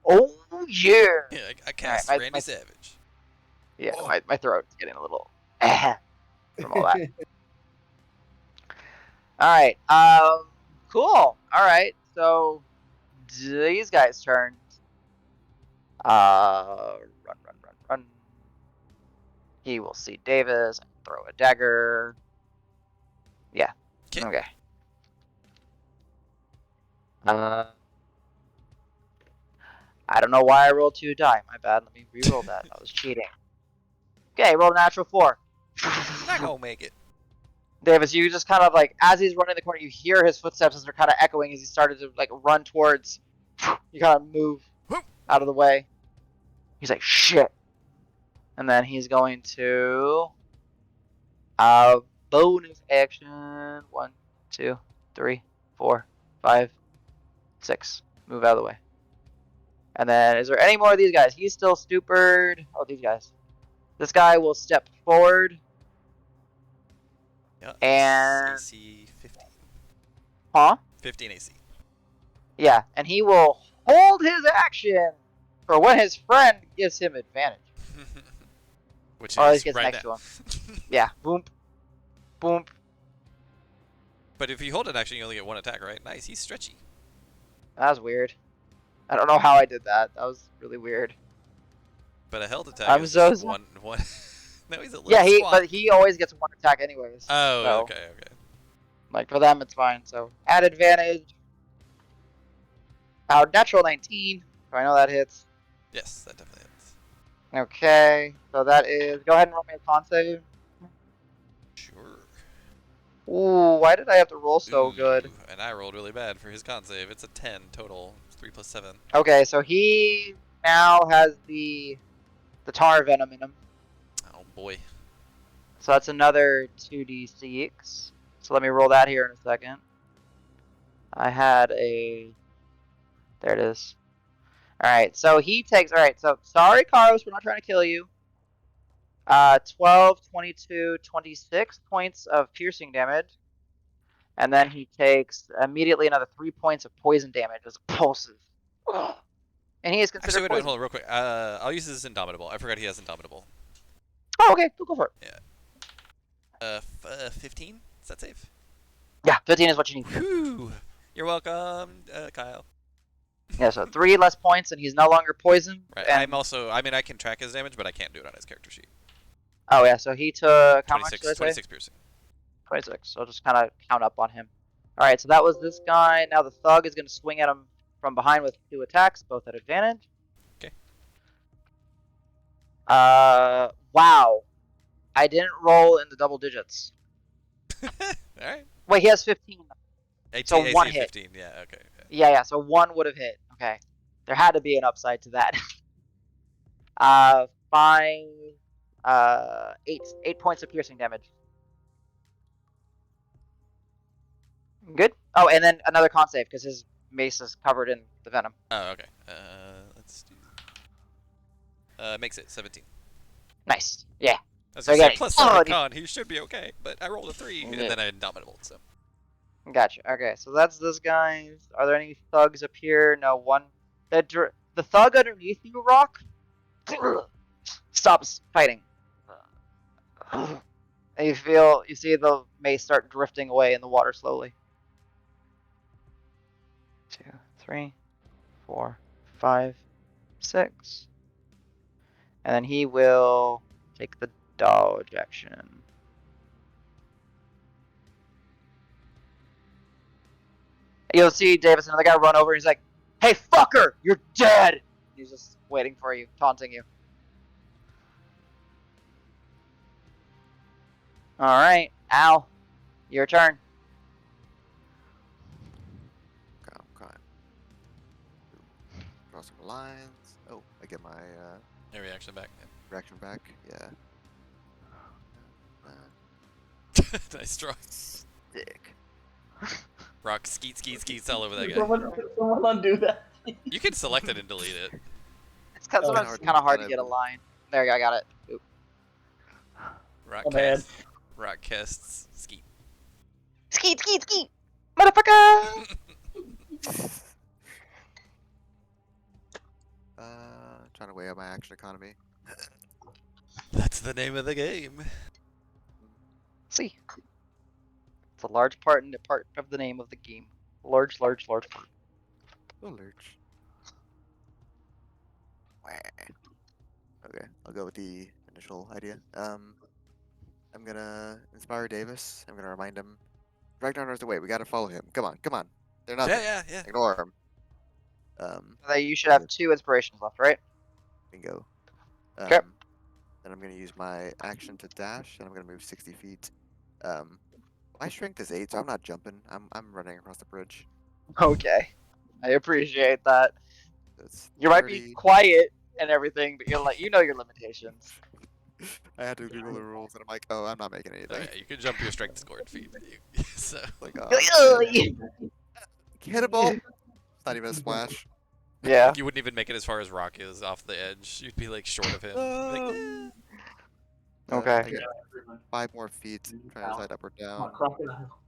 Oh, yeah. Yeah, I cast Alright, Randy Savage. Yeah, Oh. my throat's getting a little from all that. Alright, cool. Alright, so these guys' turns. Run. He will see Davis and throw a dagger. Yeah. 'Kay. Okay. I don't know why I rolled 2 die. My bad. Let me re-roll that. I was cheating. Okay, roll a natural 4. Not gonna make it. Davis, you just kind of like, as he's running the corner, you hear his footsteps as they're kind of echoing as he started to like run towards. You kind of move out of the way. He's like, shit. And then he's going to bonus action. 1, 2, 3, 4, 5, 6. Move out of the way. And then, is there any more of these guys? He's still stupid. Oh, these guys. This guy will step forward. Yeah, And AC 15. Huh? 15 AC. Yeah, and he will hold his action for when his friend gives him advantage. Which Or at is least gets right next now. to him. Yeah, boom. Boom. But if you hold it, actually, you only get 1 attack, right? Nice, he's stretchy. That was weird. I don't know how I did that. That was really weird. But a held attack I'm is so just sorry. one. No, he's a little Yeah, squat. but he always gets 1 attack anyways. Oh, so, okay. like for them, it's fine. So add advantage. Our natural 19. So I know that hits. Yes, that definitely hits. Okay, so that is. Go ahead and roll me a con save. Sure. Ooh, why did I have to roll so good? Ooh, and I rolled really bad for his con save. It's a 10 total. It's 3 plus 7. Okay, so he now has the tar venom in him. Oh boy. So that's another 2d6. So let me roll that here in a second. I had a... There it is. Alright, so he takes... Alright, so sorry, Carlos, we're not trying to kill you. 12, 22, 26 points of piercing damage. And then he takes immediately another 3 points of poison damage as it pulses. And he is considered Actually, wait, poison. hold on real quick. I'll use this Indomitable. I forgot he has Indomitable. Oh, okay, go for it. Yeah. 15? Is that safe? Yeah, 15 is what you need. Whew. You're welcome, Kyle. Yeah, so 3 less points, and he's no longer poisoned. Right. And... I'm also. I mean, I can track his damage, but I can't do it on his character sheet. Oh, yeah, so he took... How 26, much did I say? 26 piercing. 26. So I'll just kind of count up on him. Alright, so that was this guy. Now the thug is going to swing at him from behind with 2 attacks, both at advantage. Okay. Wow. I didn't roll in the double digits. Alright. Wait, he has 15. So AC 1 of hit. 15. Yeah, okay. Yeah, so 1 would have hit. Okay. There had to be an upside to that. 5, 8 points of piercing damage. Good? Oh, and then another con save because his mace is covered in the venom. Oh, okay. Let's do. Makes it 17. Nice. Yeah. I was So gonna say again, plus 7 oh, con. He should be okay, but I rolled a 3 and then I indomitable. So. Gotcha. Okay, so that's this guy. Are there any thugs up here? No. One. The thug underneath you, Rock, stops fighting. And you see the mace start drifting away in the water slowly. 2, 3, 4, 5, 6. And then he will take the dodge action. You'll see Davis and the guy run over. And he's like, "Hey, fucker, you're dead!" He's just waiting for you, taunting you. All right, Al, your turn. Okay. Draw some lines. Oh, I get my Reaction back. reaction back. Yeah. Nice draw. Sick. Rock skeets all over that guy. Someone undo that. You can select it and delete it. It's kind Oh, sometimes it's kind of hard to get a line. There you go, I got it. Oop. Rock Oh, man. casts skeet. Skeet, skeet, skeet, motherfucker! Trying to weigh out my action economy. That's the name of the game. See, it's a large part of the name of the game. Large part. Oh, lurch. Okay, I'll go with the initial idea. I'm gonna inspire Davis. I'm gonna remind him. Ragnar knows the way. We gotta follow him. Come on. They're nothing. Yeah. Ignore him. You should have 2 inspirations left, right? Bingo. Okay. Then I'm gonna use my action to dash, and I'm gonna move 60 feet. My strength is 8, so I'm not jumping. I'm running across the bridge. Okay, I appreciate that. That's You might 30. be quiet and everything, but you're like, you know your limitations. I had to Google the rules, and I'm like, oh, I'm not making Oh, anything. yeah, you can jump your strength score in feet. So. Like, Ugh. hittable. It's not even a splash. Yeah. You wouldn't even make it as far as Rock is off the edge. You'd be like short of him. Like, eh. Okay. I get 5 more feet. Trying to decide up or down. Crocodile.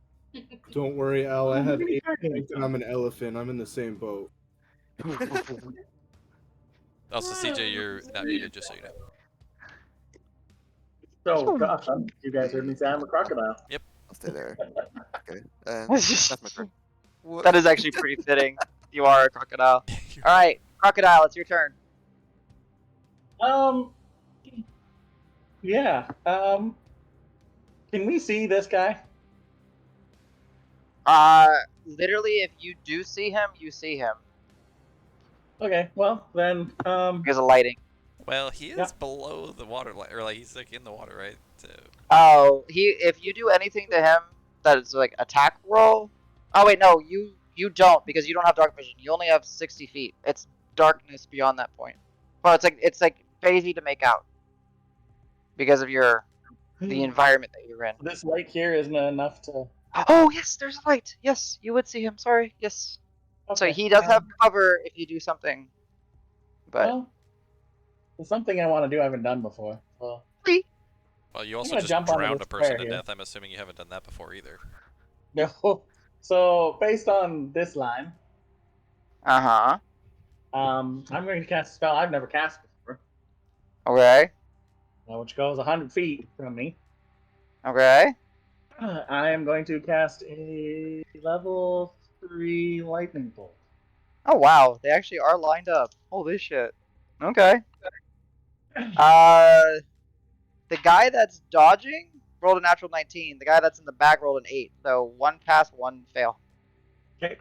Don't worry, Al. I have 8 strength and I'm an elephant. I'm in the same boat. Also, CJ, you're not muted, just so you know. So, gosh, you guys heard me say I'm a crocodile. I'll stay there. Okay. And It's just- that's my turn. What? That is actually pretty fitting. You are a crocodile. All right, crocodile, it's your turn. Yeah. Can we see this guy? Literally, if you do see him, you see him Okay, well then, because of lighting. Well, he is Yeah. below the water line, or like he's like in the water, right? So, Oh, if you do anything to him that is like attack roll. Oh wait, no, you don't because you don't have dark vision. You only have 60 feet. It's darkness beyond that point. Well, it's like phasey to make out because of the environment that you're in. this light here isn't enough to. Oh yes, there's a light. Yes, you would see him. Sorry. Yes. So Okay, he does have cover if you do something. But Well, it's something I want to do. I haven't done before. Well, well, you also gonna just jump onto drowned this a person square to here. death. I'm assuming you haven't done that before either. no. So based on this line, I'm going to cast a spell I've never cast before, Okay. which goes 100 feet from me. Okay. I am going to cast a level 3 lightning bolt. Oh wow, they actually are lined up. Holy shit. Okay. The guy that's dodging rolled a natural 19. The guy that's in the back rolled an 8. So 1 pass, 1 fail. Okay.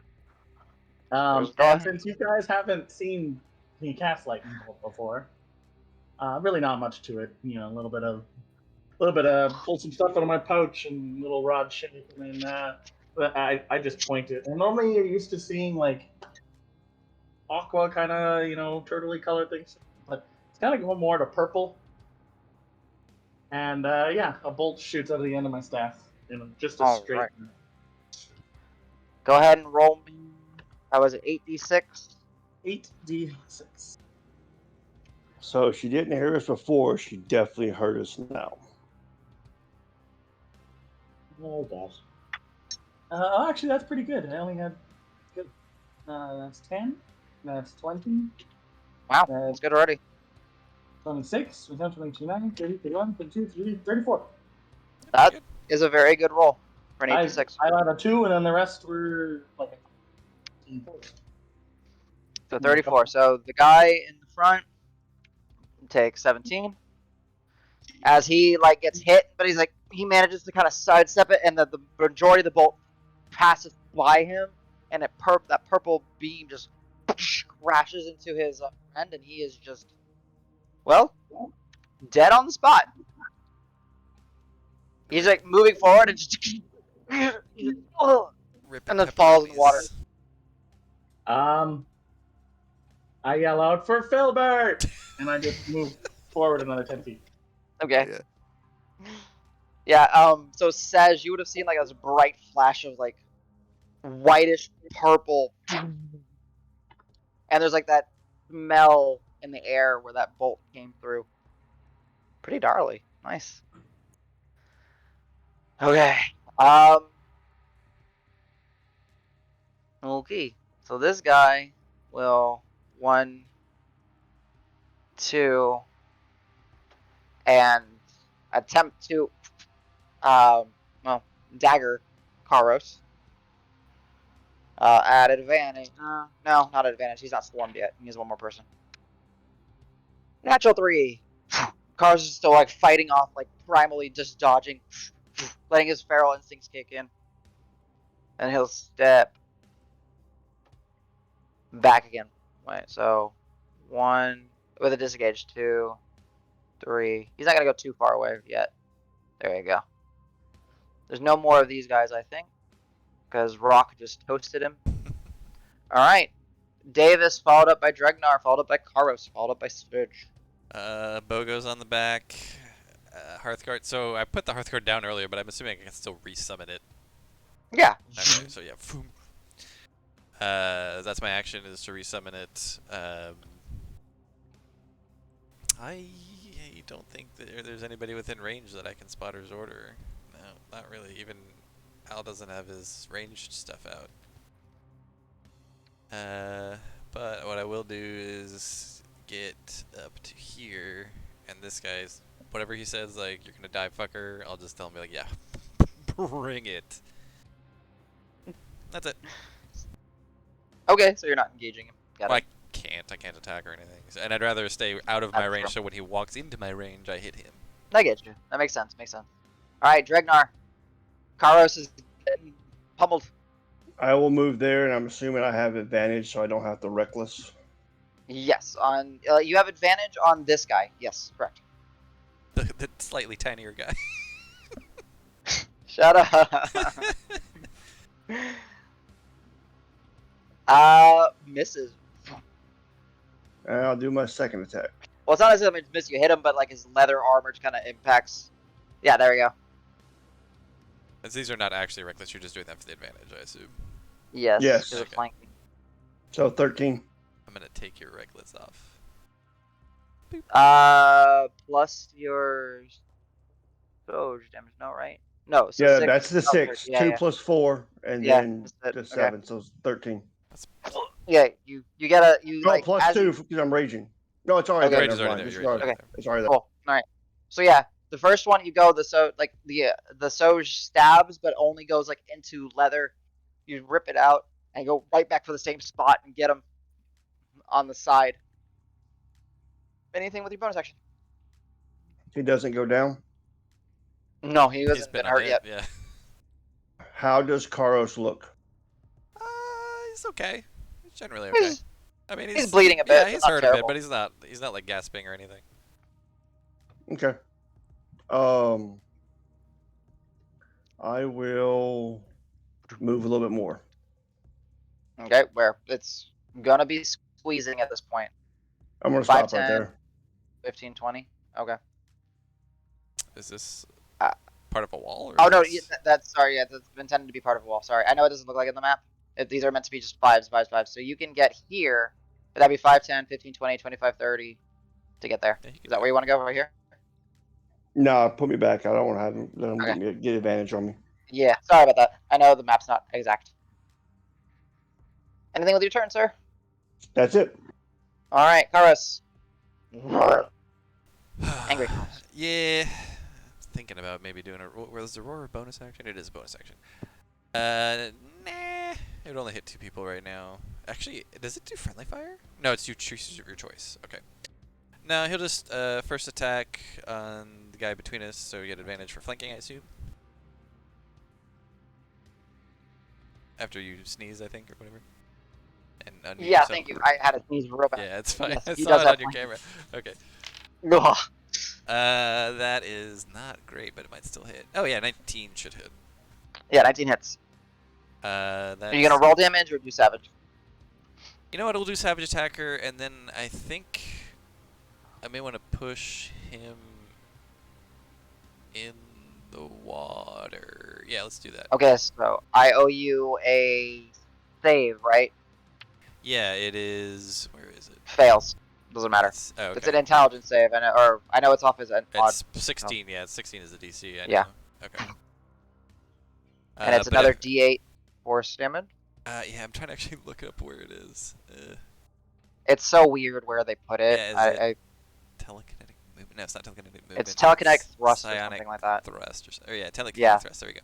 There's And one. since you guys haven't seen me cast lightning bolt before, really not much to it. You know, a little bit of pull some stuff out of my pouch and little rod shape, and then but I just point it. And normally you're used to seeing like aqua kind of turtly colored things, but it's kind of going more to purple. And yeah, a bolt shoots out of the end of my staff, just a All straight. right. Go ahead and roll me. That was 8d6. 8d6. So if she didn't hear us before, she definitely heard us now. Oh gosh. Actually, that's pretty good. I only had good. That's 10. That's 20. Wow, That's that's good already. 26. 29, 30, 31, 32, 33, 34. That is a very good roll for an I 8d6. had a 2, and then the rest were like a 4. So 34. So the guy in the front takes 17. As he like gets hit, but he manages to kind of sidestep it, and the majority of the bolt passes by him, and that purple beam just crashes into his friend, and he is just dead on the spot. He's like moving forward and just and then falls in the water. I yell out for Filbert, and I just move forward another 10 feet. Okay. Yeah. Yeah. So Sej, you would have seen like this bright flash of like whitish purple, and there's like that smell in the air where that bolt came through. Pretty gnarly. Nice. Okay. Okay. So this guy will 1, 2, and attempt to dagger Karos. At advantage. No, not at advantage. He's not swarmed yet. He has one more person. Natural 3. Karos is still like fighting off, like primally just dodging, letting his feral instincts kick in. And he'll step back again. Wait, so 1 with a disengage, 2, 3. He's not gonna go too far away yet. There you go. There's no more of these guys, I think, because Rock just toasted him. All right, Davis followed up by Dregnar, followed up by Karos, followed up by Switch. Bogo's on the back. Hearthguard. So I put the Hearthguard down earlier, but I'm assuming I can still resummon it. Yeah. Okay, so yeah. Boom. That's my action, is to resummon it. I don't think that there's anybody within range that I can Spotter's Order. No, not really. Even Al doesn't have his ranged stuff out. But what I will do is get up to here, and this guy's, whatever he says, like, you're gonna die, fucker, I'll just tell him, like, yeah, bring it. That's it. Okay, so you're not engaging him. Got Well, it. I can't attack or anything. And I'd rather stay out of my That's range, true. so when he walks into my range, I hit him. I get you. That makes sense. All right, Dregnar. Karos is getting pummeled. I will move there, and I'm assuming I have advantage, so I don't have to reckless. Yes, on you have advantage on this guy. Yes, correct. The slightly tinier guy. Shut up. Misses. And I'll do my second attack. Well, it's not as if it's miss. You hit him, but like his leather armor kind of impacts. Yeah, there we go. As these are not actually reckless, you're just doing that for the advantage, I assume. Yes. Yes. Because Okay. flanking. So 13. I'm gonna take your reckless off. Plus your Doge damage. No, right? No. So Yeah, 6. that's the 6. Yeah, 2 yeah. plus 4, and Yeah, then that's it. the Okay. 7, so it's 13. Yeah, you gotta Oh, like plus as 2 you, because I'm raging. No, it's already Okay. there. Your range is Never already mind. there. It's Your range is already, already Okay. there. it's already there. Cool. All right. So yeah, the first one you go the Soj stabs, but only goes like into leather. You rip it out and go right back for the same spot and get him on the side. Anything with your bonus action? He doesn't go down. No, he He's hasn't been hurt unhit, yet. yeah. How does Karos look? He's okay. He's generally okay. He's, I mean, he's bleeding a bit. Yeah, but he's not hurt terrible. a bit, but he's not like gasping or anything. Okay. I will move a little bit more. Okay, where it's gonna be squeezing at this point. I'm going to 5, stop right 10, there. 15, 20. Okay. Is this Uh, part of a wall? Or Oh no, is this... that's sorry. Yeah, that's intended to be part of a wall. Sorry, I know it doesn't look like it in the map. These are meant to be just 5s, 5s, 5s. So you can get here. That'd be 5, 10, 15, 20, 25, 30 to get there. Yeah, you can Is that do where it. you want to go right here? No, put me back. I don't want to have them, let them Okay. get advantage on me. Yeah, sorry about that. I know the map's not exact. Anything with your turn, sir? That's it. All right, Karas. Angry. Yeah. Thinking about maybe doing a. Was the roar a bonus action? It is a bonus action. Nah. It would only hit 2 people right now. Actually, does it do friendly fire? No, it's you choose your choice. Okay. No, he'll just first attack on the guy between us, so you get advantage for flanking, I assume. After you sneeze, I think, or whatever. And unmute Yeah, yourself. thank you. I had to sneeze real bad. Yeah, it's fine. Yes, I he saw does it have on your flanking. camera. Okay. Ugh. That is not great, but it might still hit. Oh yeah, 19 should hit. Yeah, 19 hits. That's. Are you gonna roll damage or do savage? You know what? We'll do Savage Attacker, and then I think I may want to push him in the water. Yeah, let's do that. Okay, so I owe you a save, right? Yeah, it is. Where is it? Fails. Doesn't matter. It's, oh, okay. It's an intelligence save, and I know it's off as an odd. It's 16. Yeah, it's 16 is the DC. I Yeah. know. Okay. And it's but another D8 force damage. yeah, I'm trying to actually look up where it is. It's so weird where they put it. Yeah, is it telekinetic movement? No, it's not telekinetic movement. It's telekinetic thrust or psionic something like that. Thrust. Or yeah, telekinetic Yeah. thrust. There we go.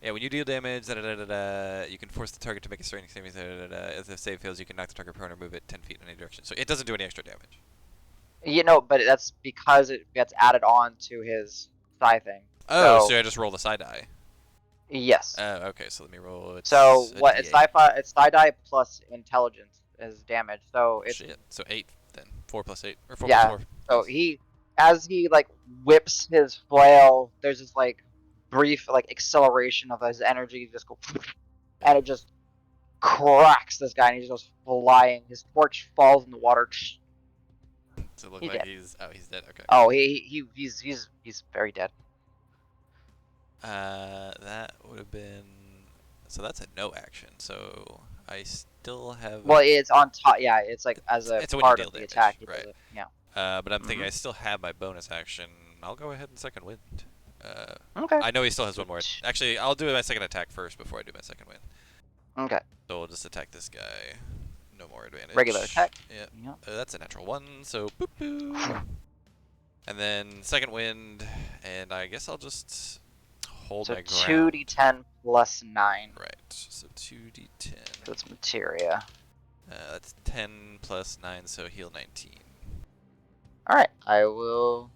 Yeah, when you deal damage, you can force the target to make a strength saving. If the save fails, you can knock the target prone or move it 10 feet in any direction. So it doesn't do any extra damage. You know, but that's because it gets added on to his psi thing. Oh, so I just roll the side die. Yes. Oh, okay. So let me roll. So a what? It's D8. sci-fi. It's psi die plus intelligence as damage. So it's Shit. So 8 then. 4 plus 8 or 4 yeah. plus 4. So as he like whips his flail, there's this like brief like acceleration of his energy, just go, and it just cracks this guy, and he just goes flying. His torch falls in the water. So it looks He's like dead. he's dead. Okay. Oh, he's very dead. That would have been. So that's a no action. So I still have. Well, it's on top. Yeah, it's like as a it's when you part deal of the damage, attack. He right. does it. Yeah. But I'm thinking I still have my bonus action. I'll go ahead and second wind. Okay. I know he still has one more. Actually, I'll do my second attack first before I do my second wind. Okay. So we'll just attack this guy. No more advantage. Regular attack. Yeah. Yep. That's a natural 1, so boop boop. And then second wind, and I guess I'll just hold So my ground. 2d10 plus 9. Right. So 2d10. That's materia. That's 10 plus 9, so heal 19. All right. I will.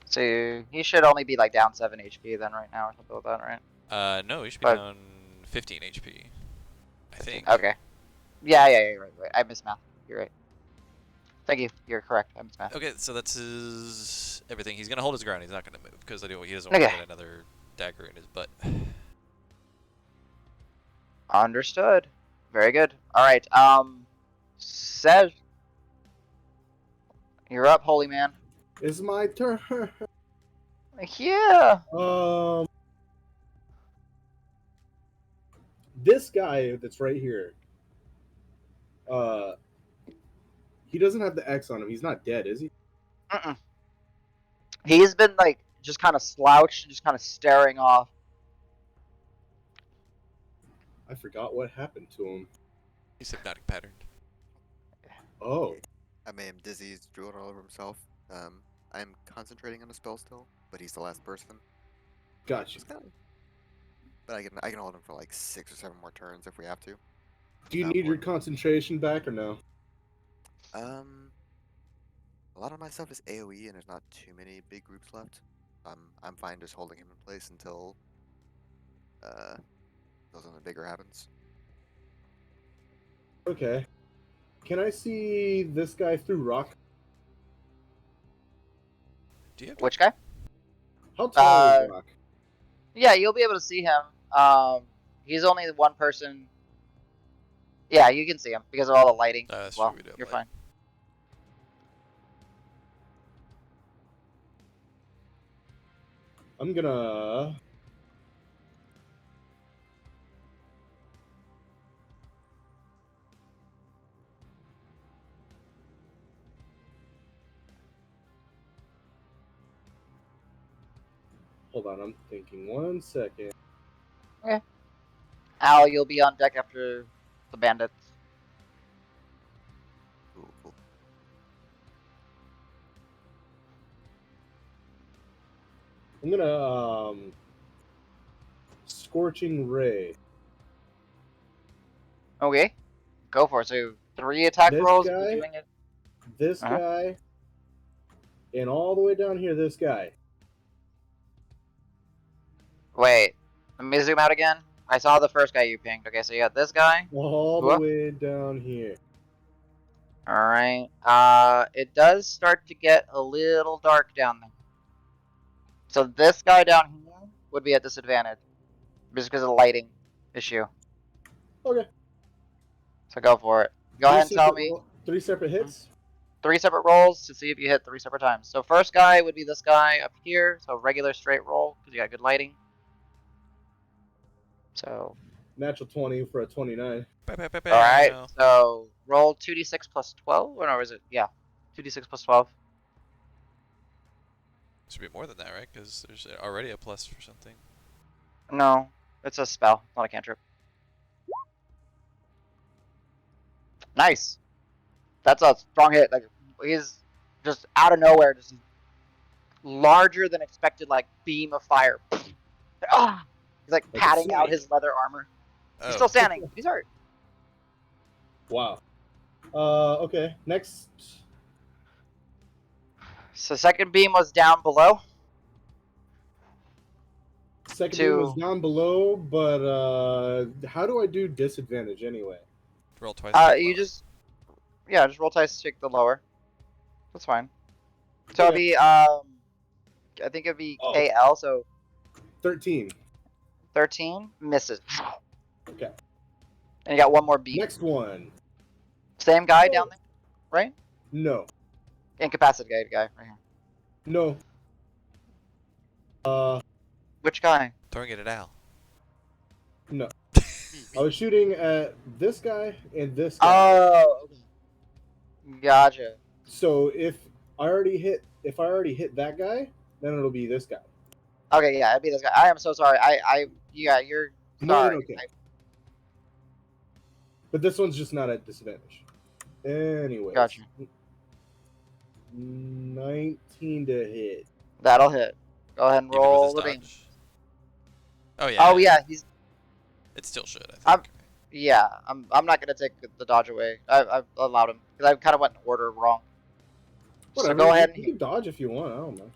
So he should only be like down 7 HP then right now or something like that, right? No, he should be But- down 15 HP. I think. Okay. Yeah, right. I missed math. You're right. Thank you. You're correct. I missed math. Okay, so that's his everything. He's gonna hold his ground. He's not gonna move because he doesn't want to Okay. get another dagger in his butt. Understood. Very good. All right. Sej, you're up, holy man. It's my turn. Yeah. This guy that's right here. He doesn't have the X on him. He's not dead, is he? Mm-mm. He's been like just kind of slouched, just kind of staring off. I forgot what happened to him. He's hypnotic patterned. Oh, I made him dizzy. He's drooling all over himself. I'm concentrating on a spell still, but he's the last person. gotcha. It's kinda- But I can hold him for like 6 or 7 more turns if we have to. Do you Not need your more. concentration back or no? A lot of my stuff is AOE, and there's not too many big groups left. I'm fine just holding him in place until something bigger happens. Okay. Can I see this guy through rock? Do you have Which guy? How tall is rock? Yeah, you'll be able to see him. He's only one person. Yeah, you can see him because of all the lighting. That's well, true, we do have you're light. fine. I'm gonna Hold on, I'm thinking. 1 second. Okay. Al, you'll be on deck after the bandits. Cool. I'm gonna Scorching Ray. Okay. Go for it. So 3 attack This rolls. guy? You're doing it. This Uh-huh. guy, and all the way down here, this guy. Wait. Let me zoom out again. I saw the first guy you pinged. Okay, so you got this guy. All the Whoop. way down here. Alright. It does start to get a little dark down there. So this guy down here would be at disadvantage. Just because of the lighting issue. Okay. So go for it. Go ahead and tell me 3 separate hits. 3 separate rolls to see if you hit 3 separate times. So first guy would be this guy up here. So regular straight roll because you got good lighting. So Natural 20 for a 29. alright. So roll 2d6 plus 12. Or no, is it? Yeah. 2d6 plus 12. Should be more than that, right? Because there's already a plus for something. No. It's a spell, not a cantrip. Nice. That's a strong hit. Like he's just out of nowhere, just larger than expected, like beam of fire. Ah! He's like Like a patting out snake. his leather armor. Oh. He's still standing. But he's hurt. Wow. Okay. Next. So second beam was down below. Second beam was down below, but how do I do disadvantage anyway? Roll twice. to You lower. just roll dice to take the lower. That's fine. So Okay. it'd be I think it'd be Oh. KL. So 13. 13 misses. Okay. And you got one more beam. Next one. Same guy down there, right? No. Incapacitated guy right here. No. Which guy? Throwing it at Al. No. I was shooting at this guy and this guy. Oh, okay. Gotcha. So if I already hit that guy, then it'll be this guy. Okay, yeah, it'd be this guy. I am so sorry. You're More than sorry. okay. But this one's just not at disadvantage. Anyways. Gotcha. 19 to hit. That'll hit. Go ahead and Even with roll his the beam. dodge. Oh yeah. Oh yeah, he's It still should. I I'm- think. yeah. I'm not gonna take the dodge away. I've allowed him because I kind of went in order wrong. Whatever. So go ahead. You can dodge if you want. I don't know.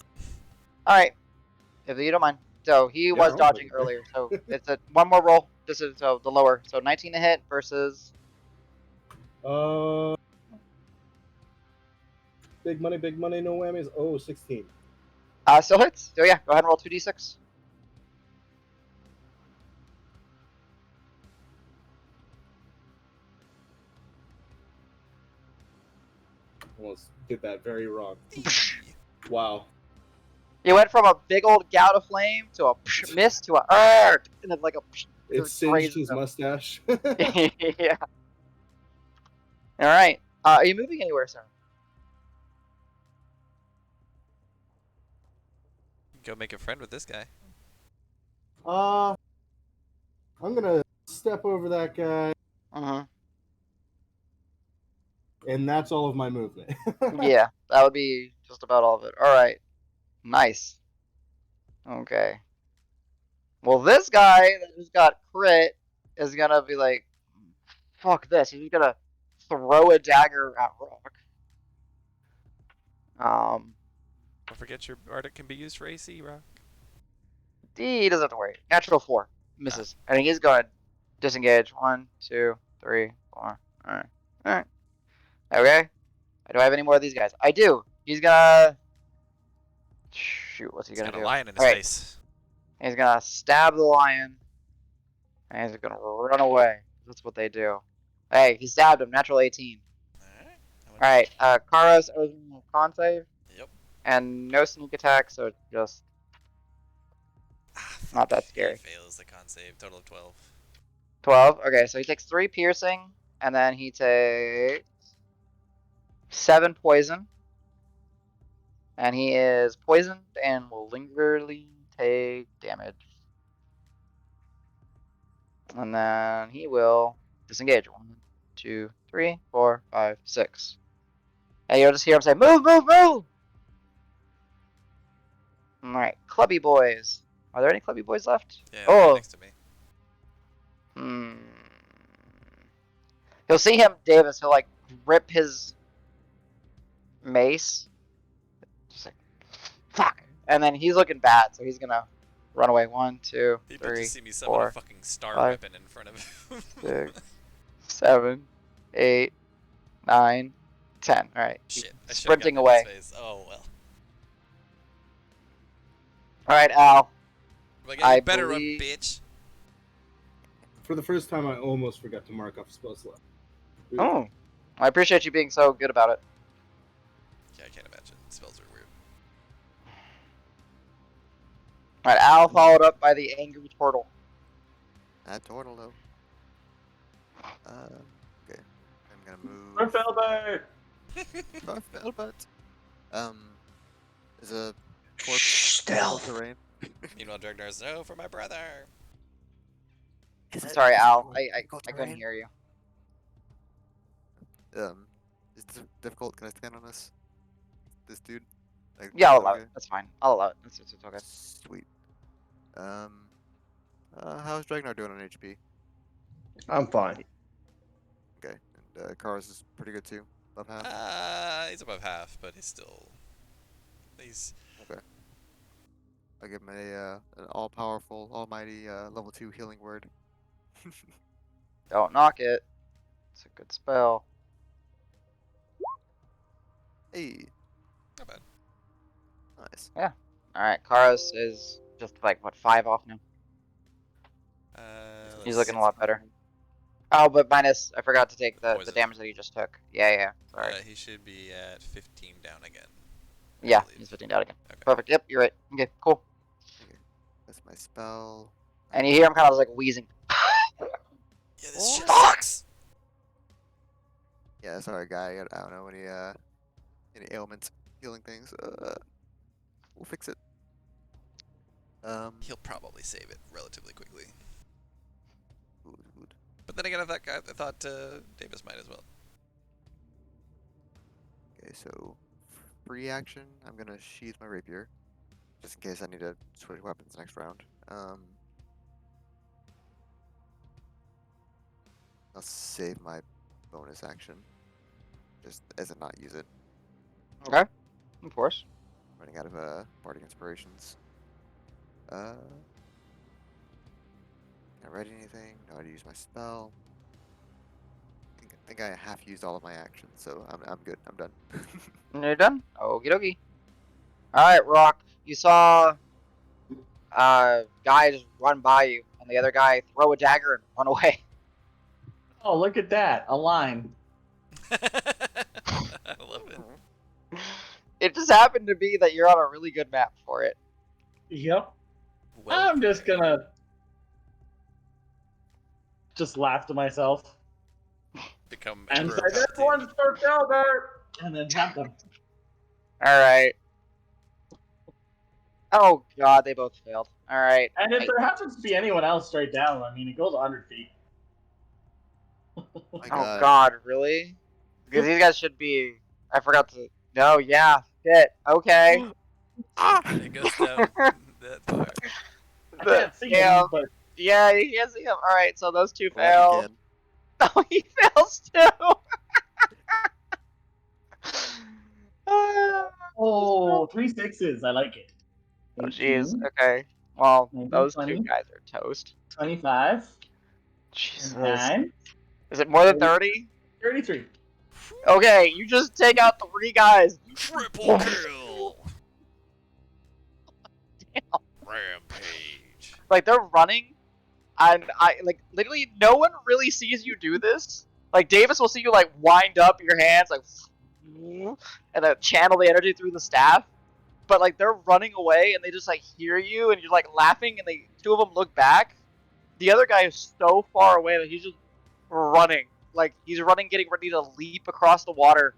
All right, if you don't mind. So he was I'll dodging take it. earlier. So it's a one more roll. This is so the lower. So 19 to hit versus Big money, no whammies. Oh, 16. still hits. So yeah, go ahead and roll 2d6. Almost did that very wrong. Wow. You went from a big old gout of flame to a miss to a and then like a It was singed crazy his stuff. mustache. Yeah. All right. Are you moving anywhere, sir? Go make a friend with this guy. I'm gonna step over that guy, Mm-hmm. and that's all of my movement. Yeah, that would be just about all of it. All right. Nice. Okay. Well, this guy that just got crit is gonna be like, fuck this. He's gonna throw a dagger at Rock. Don't forget your Arctic can be used for AC, Rock. He doesn't have to worry. Natural 4 misses. I think he's going to disengage. 1, 2, 3, 4. All right. All right. Okay. Do I have any more of these guys? I do. He's gonna shoot. What's he He's gonna got do? a lion in his All right. face. He's gonna stab the lion, and he's gonna run away. That's what they do. Hey, he stabbed him. Natural 18. Alright. All right. Karos owes me a con save Yep. and no sneak attack, so it's just not that scary. He fails the con save. Total of 12. 12. Okay, so he takes 3 piercing, and then he takes 7 poison. And he is poisoned and will lingerly take damage. And then he will disengage. 1, 2, 3, 4, 5, 6. And you'll just hear him say, move, move, move! Alright, clubby boys. Are there any clubby boys left? Yeah, Oh. right next to me. He'll see him, Davis. He'll like rip his mace. Just like, fuck. And then he's looking bad, so he's gonna run away. 1, 2, People just 3, see me summon a 4, fucking star 5, weapon in front of him. 6, 7, 8, 9, 10. Alright. Shit, I should have Sprinting gotten in away. his face. Oh well. Alright, Al. Like, I you better believe- run, bitch. For the first time, I almost forgot to mark off spell slot. Ooh. Oh. I appreciate you being so good about it. Yeah, I can't imagine. Spells are weird. Alright, Al followed up by the angry turtle. That turtle though. Okay. I'm gonna move. Felbert! Felbert. Is a corpse Stealth. terrain? Meanwhile, Dragnar's no for my brother. Sorry, Al. I couldn't hear you. Is it difficult? Can I stand on this dude? Like, Yeah, I'll is that allow okay? it. That's fine. I'll allow it. It's okay. Sweet. How's Dragnar doing on HP? I'm fine. Okay, and Kara's is pretty good too. Above half. He's above half, but he's still. He's. Okay. I'll give him an all-powerful, almighty level 2 healing word. Don't knock it. It's a good spell. Hey, Not bad. nice. Alright, Karas is just like, what, 5 off now? Let's He's looking see. a lot better. Oh, but minus, I forgot to take the Poison. damage that he just took. Yeah, sorry. He should be at 15 down again. I Yeah, believe. he's 15 down again. Okay. Perfect, yep, you're right. Okay, cool. Okay, that's my spell. And you hear him kind of like wheezing. Yeah, this Oh, shit fuck! sucks. Yeah, sorry, guy. I don't know any ailments, healing things. We'll fix it. He'll probably save it relatively quickly. Good. But then again, I thought Davis might as well. Okay, so free action. I'm gonna sheath my rapier, just in case I need to switch weapons next round. I'll save my bonus action, just as in not use it. Okay, of course. Running out of bardic inspirations. Can I write anything? Know how to use my spell? I think I half used all of my actions, so I'm good. I'm done. And you're done? Okie dokie. Alright, Rock. You saw guy just run by you, and the other guy throw a dagger and run away. Oh, look at that. A line. I love it. It just happened to be that you're on a really good map for it. Yep. Well I'm just played. gonna just laugh to myself Become and Emperor say, "This Palpatine. one's for Felbert!" And then have them. Alright. Oh god, they both failed. Alright. And if there happens to be anyone else straight down, I mean, it goes 100 feet. My Oh God. god, really? Because these guys should be. I forgot to. No, yeah. Shit. Okay. It goes down that far. I can't see Yeah. him, but Yeah, you can't see him. Alright, so those two Well, you fail. can. Oh, he fails too. oh, 3 6s. I like it. Oh, jeez. 18, Okay. Well, 19, those 20. two guys are toast. 25, Jesus. 29, Is it more than 30? 33. Okay, you just take out 3 guys. Triple kill. Rampage. Like, they're running, and like, literally, no one really sees you do this. Like, Davis will see you, like, wind up your hands, like, and then channel the energy through the staff. But, like, they're running away, and they just, like, hear you, and you're, like, laughing, and two of them look back. The other guy is so far away that he's just running. Like, he's running, getting ready to leap across the water.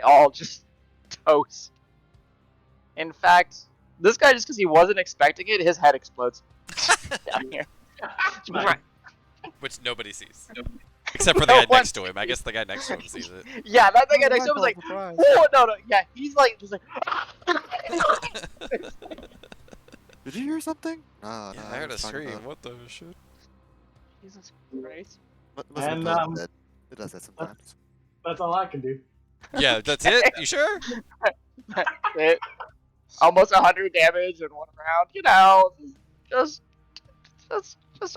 All just toast. In fact, this guy, just because he wasn't expecting it, his head explodes down here. Nice. Which nobody sees. Except for the No guy one next to him. I guess the guy next to him sees it. Yeah, that guy Oh, next to him was like, Michael, surprise. oh, no, yeah, he's like, just like. Did you hear something? No, Yeah, no. I heard a was talking scream. about- What the shit? Jesus Christ. Must have And, been Colin's head. It does that sometimes. That's all I can do. Yeah, that's it? You sure? It, almost 100 damage in one round. You know, just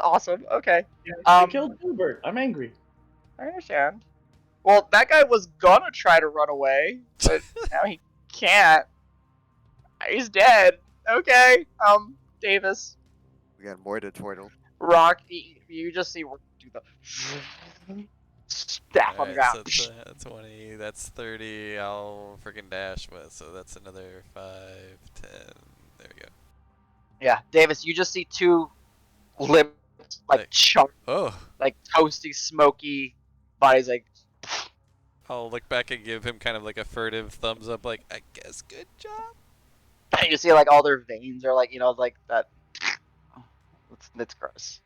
awesome. Okay, I killed Gilbert. I'm angry. I understand. Well, that guy was gonna try to run away, but now he can't. He's dead. Okay. Davis, We got more to twirl. Rock, you just see Rock do the staff on the Alright, ground. so that's 20, that's 30, I'll freaking dash, so that's another 5, 10, there we go. Yeah, Davis, you just see two lips like Like- chunk, Oh, like toasty, smoky bodies, like. I'll look back and give him kind of like a furtive thumbs up, like, I guess good job. And you see like all their veins are like, like that. It's gross.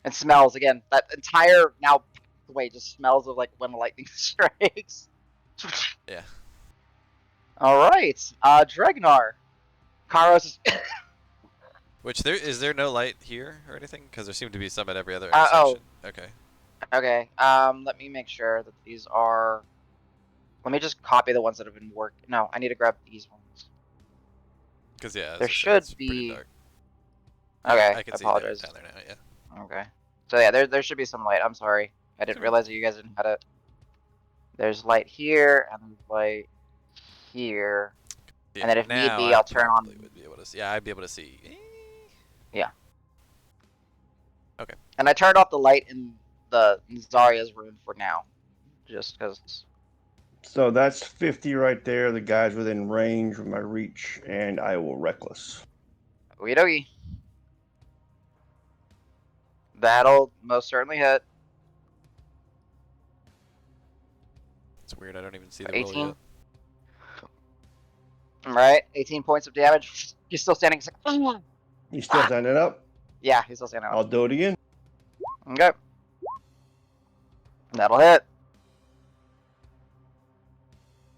And smells again. That entire now way just smells of like when lightning strikes. Yeah. All right, Dregnar, Karos is. Which, is there no light here or anything? Because there seem to be some at every other Oh. intersection. Okay. Okay. Let me make sure that these are. Let me just copy the ones that have been working. No, I need to grab these ones. Because, yeah, as There I said, should it's pretty be. dark. Okay, I can see apologize. down there now, yeah. Okay. So yeah, there should be some light. I'm sorry. I didn't Okay. realize that you guys didn't have it. There's light here and there's light here. Yeah, And then if need now be, I I'll turn on- probably would be able to see. Yeah, I'd be able to see. And I turned off the light in the Zarya's room for now, just because. So that's 50 right there. The guy's within range with my reach, and I will reckless. Okie dokie. That'll most certainly hit. It's weird. I don't even see the 18. roll yet. Right, 18 points of damage. He's still standing. He's like, "Ugh." You still standing up? Yeah, he's still standing. I'll do it again. Okay. That'll hit.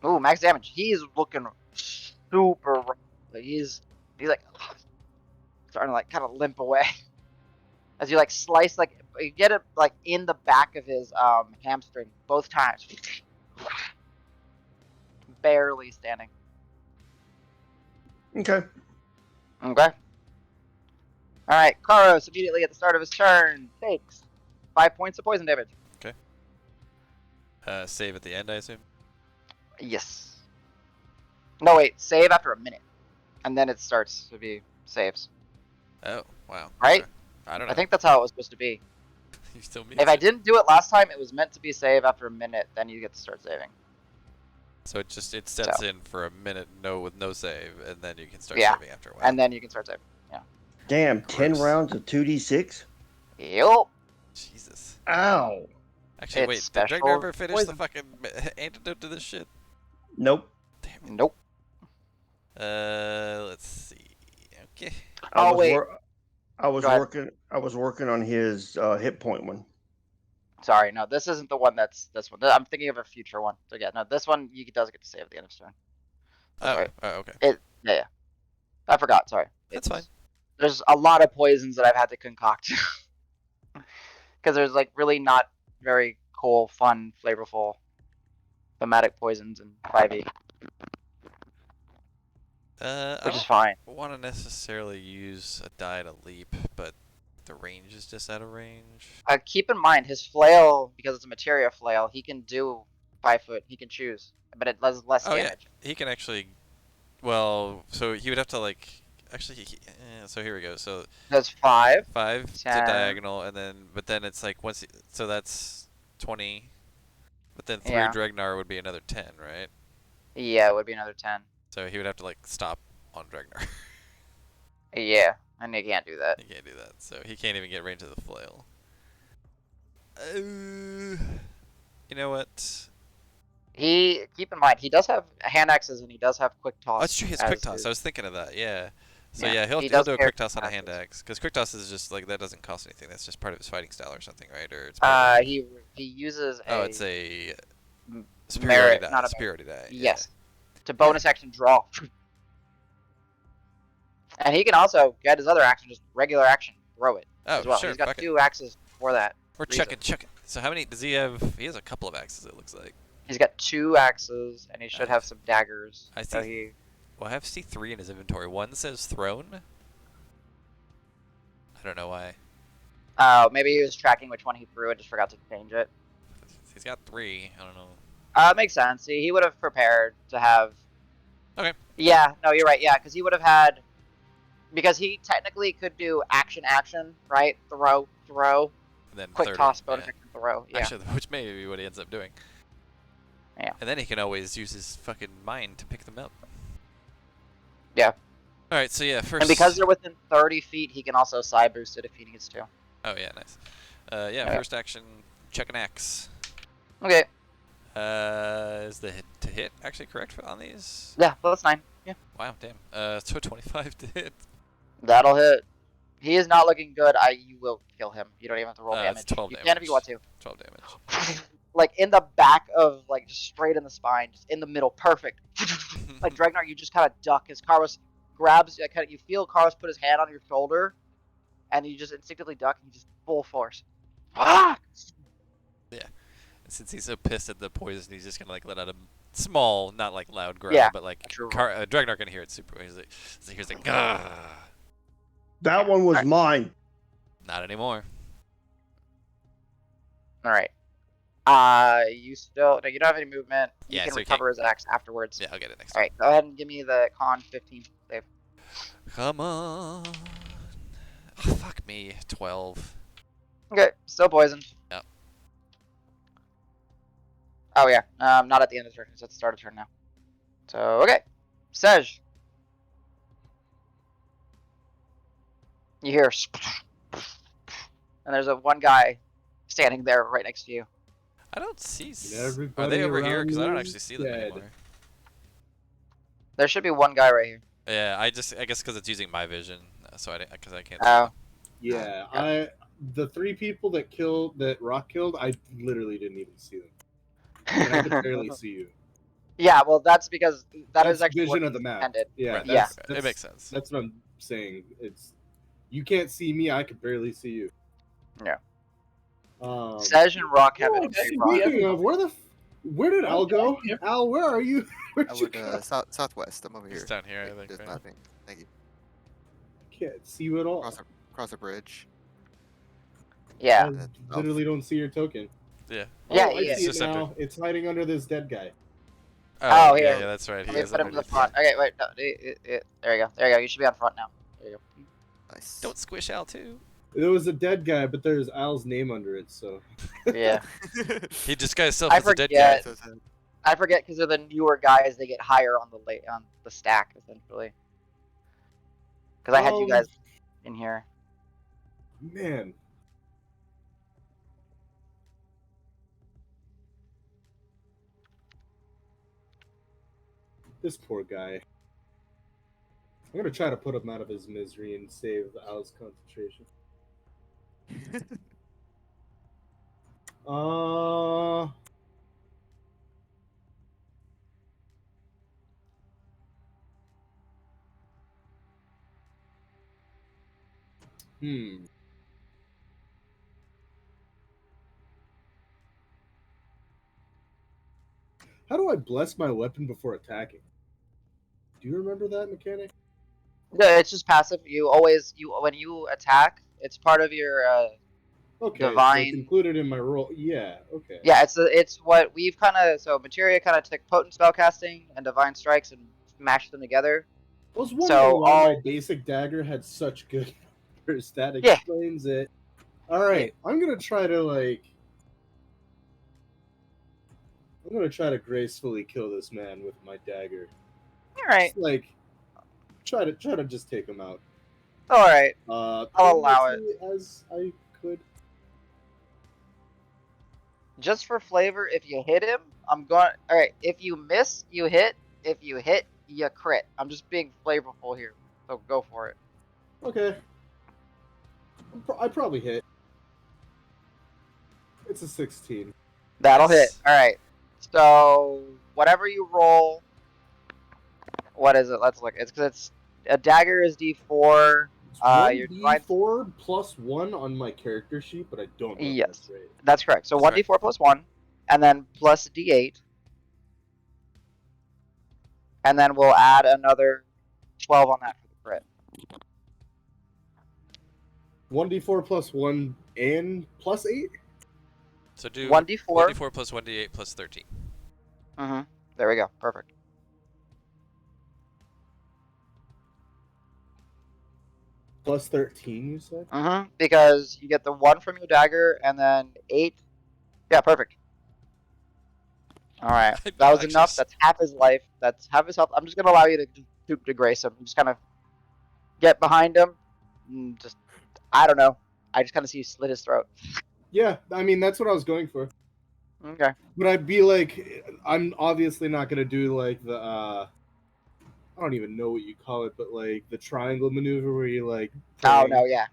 Ooh, max damage. He's looking super rough. Like he's like starting to like kind of limp away as you like slice like you get it like in the back of his hamstring both times. Barely standing. Okay. Okay. All right, Karos immediately at the start of his turn takes 5 points of poison damage. Save at the end, I assume? Yes. No, wait. Save after a minute, and then it starts to be saves. Oh, wow. Right? Okay. I don't know. I think that's how it was supposed to be. You still mean If I didn't do it last time, it was meant to be save after a minute. Then you get to start saving. So it sets in for a minute, with no save, and then you can start Yeah. saving after a while. And then you can start saving. Damn, 10 Gross. rounds of 2d6? Yup. Jesus. Ow. Actually, It's wait. Did special Dregnar ever finish poison. the fucking antidote to this shit? Nope. Damn it. Nope. Let's see. Okay. Oh, wait. I was Go ahead. working. I was working on his hit point one. Sorry, no, this isn't the one that's this one. I'm thinking of a future one. So yeah, no, this one you does get to save at the end of turn. That's right. Okay. Yeah. I forgot. Sorry. That's fine. There's a lot of poisons that I've had to concoct because there's like really not very cool, fun, flavorful thematic poisons in 5e, I which is don't fine. want to necessarily use a die to leap, but the range is just out of range. Keep in mind his flail, because it's a materia flail, he can do 5 foot. He can choose, but it does less Oh, yeah. damage. He can actually. Well, so he would have to like. Actually, so here we go. So Does 5. 5 to 10. diagonal, and then it's like once. So that's 20. But then 3 Yeah. Dregnar would be another 10, right? Yeah, it would be another 10. So he would have to like stop on Dregnar. Yeah, and he can't do that. He can't do that. So he can't even get range of the flail. You know what? Keep in mind he does have hand axes and he does have quick toss. Oh, that's true. He has as quick toss. his- I was thinking of that. Yeah. So Yeah, yeah, he'll he he'll does do a carry quick toss on a hand axes. axe because quick toss is just like that doesn't cost anything. That's just part of his fighting style or something, right? Or it's part of he uses oh, a it's a m- superiority merit, die. not a Superiority die. yes, to bonus action draw. And he can also get his other action, just regular action, throw it Yeah. Oh, as well. sure. He's got Fuck it. 2 axes for that. We're reason. checking. So how many does he have? He has a couple of axes. It looks like. He's got 2 axes and he should have some daggers. I So see. he Well, I have C3 in his inventory. One says throne. I don't know why. maybe he was tracking which one he threw and just forgot to change it. He's got 3. I don't know. Makes sense. He would have prepared to have. Okay. Yeah, no, you're right. Yeah, because he would have had. Because he technically could do action, right? Throw, And then quick third toss, one, bonus action, throw. Yeah. Actually, which may be what he ends up doing. Yeah. And then he can always use his fucking mind to pick them up. Yeah. All right. So yeah, first. And because they're within 30 feet, he can also side boost it if he needs to. Oh yeah, nice. Yeah, Okay. first action, check an axe. Okay. Is the hit to hit actually correct on these? Yeah, that's 9. Yeah. Wow, damn. So 25 to hit. That'll hit. He is not looking good. You will kill him. You don't even have to roll It's damage. 12 You can if damage. you want to. 12 damage. Like in the back of, like just straight in the spine, just in the middle, perfect. Like Dragnar, you just kind of duck as Carlos grabs. You feel Carlos put his hand on your shoulder, and you just instinctively duck, and you just full force. Fuck! Since he's so pissed at the poison, he's just gonna like let out a small, not like loud growl, Yeah, but like true. Dragnar can hear it super. He's like, Gah! That one was mine. Not anymore. All right. You still no, you don't have any movement. Yeah, You can so you recover his axe afterwards. Yeah, I'll get it next All right, go ahead and give me the con 15 save. Come on. Oh, fuck me. 12. Okay, still poisoned. Yep. Oh yeah, not at the end of the turn. It's at the start of turn now. So okay, Sej. You hear, and there's one guy standing there right next to you. I don't see. Are Everybody they over here? around Because I don't you actually is see them dead. anymore. There should be one guy right here. Yeah, I guess because it's using my vision, so I can't. Oh. Yeah, the 3 people that Rock killed, I literally didn't even see them. And I could barely see you. Yeah, well, that's because That's is actually vision what of the map. intended. Yeah, Right, Yeah. it makes sense. That's what I'm saying. It's you can't see me, I could barely see you. Yeah. Um, Sej and Rock have Oh, it. that's Rock. Speaking of, where did Al go? Al, where are you? Where'd I you went go? southwest. I'm over here. He's down here, I Wait, think. there's Right? mapping. Thank you. Can't see you at all. Cross a bridge. Yeah. I literally don't see your token. Yeah. Yeah, Oh, I yeah. see it Just now. It's hiding under this dead guy. Oh, yeah, here. yeah, that's right. He Let me is put him to the underneath. front. Okay, wait. No, there you go. There you go. You should be on front now. There you go. Nice. Don't squish Al too. There was a dead guy, but there's Al's name under it, so. Yeah. He disguised himself I as a dead guy. forget. I forget because they're the newer guys. They get higher on the stack essentially. Because I had you guys in here. Man. This poor guy. I'm gonna try to put him out of his misery and save Al's concentration. Hmm. How do I bless my weapon before attacking? Do you remember that mechanic? Yeah, it's just passive. You when you attack, it's part of your Okay, so divine. it's included in my roll. Yeah, okay. Yeah, it's what we've kind of Materia kind of took potent spellcasting and divine strikes and mashed them together. I was wondering So why my basic dagger had such good numbers. That explains it. Alright, I'm gonna try to gracefully kill this man with my dagger. Alright. Try to just take him out. Alright. I'll allow it. As I could. Just for flavor, if you hit him, I'm going. All right. If you miss, you hit. If you hit, you crit. I'm just being flavorful here, so go for it. Okay. I probably hit. It's a 16. That'll hit. Nice. All right. So whatever you roll, what is it? Let's look. It's because it's a dagger is D4. It's Your divine. 1d4 plus 1 on my character sheet, but I don't know if that's Yes, right. that's correct. So That's right. 1d4 plus 1, and then plus D8, and then we'll add another 12 on that for the crit. 1d4 plus 1 and plus 8? So do 1d4. 1d4 plus 1d8 plus 13. Mm-hmm. There we go. Perfect. Plus 13, you said? Mm-hmm. Because you get the 1 from your dagger, and then 8. Yeah, perfect. All right. That was enough. That's half his life. That's half his health. I'm just gonna allow you to grace him. Just kind of get behind him. And just I don't know. I just kind of see you slit his throat. Yeah, I mean, that's what I was going for. Okay. But I'd be like, I'm obviously not going to do like the, I don't even know what you call it, but like the triangle maneuver where you like, Oh praying, no, yeah.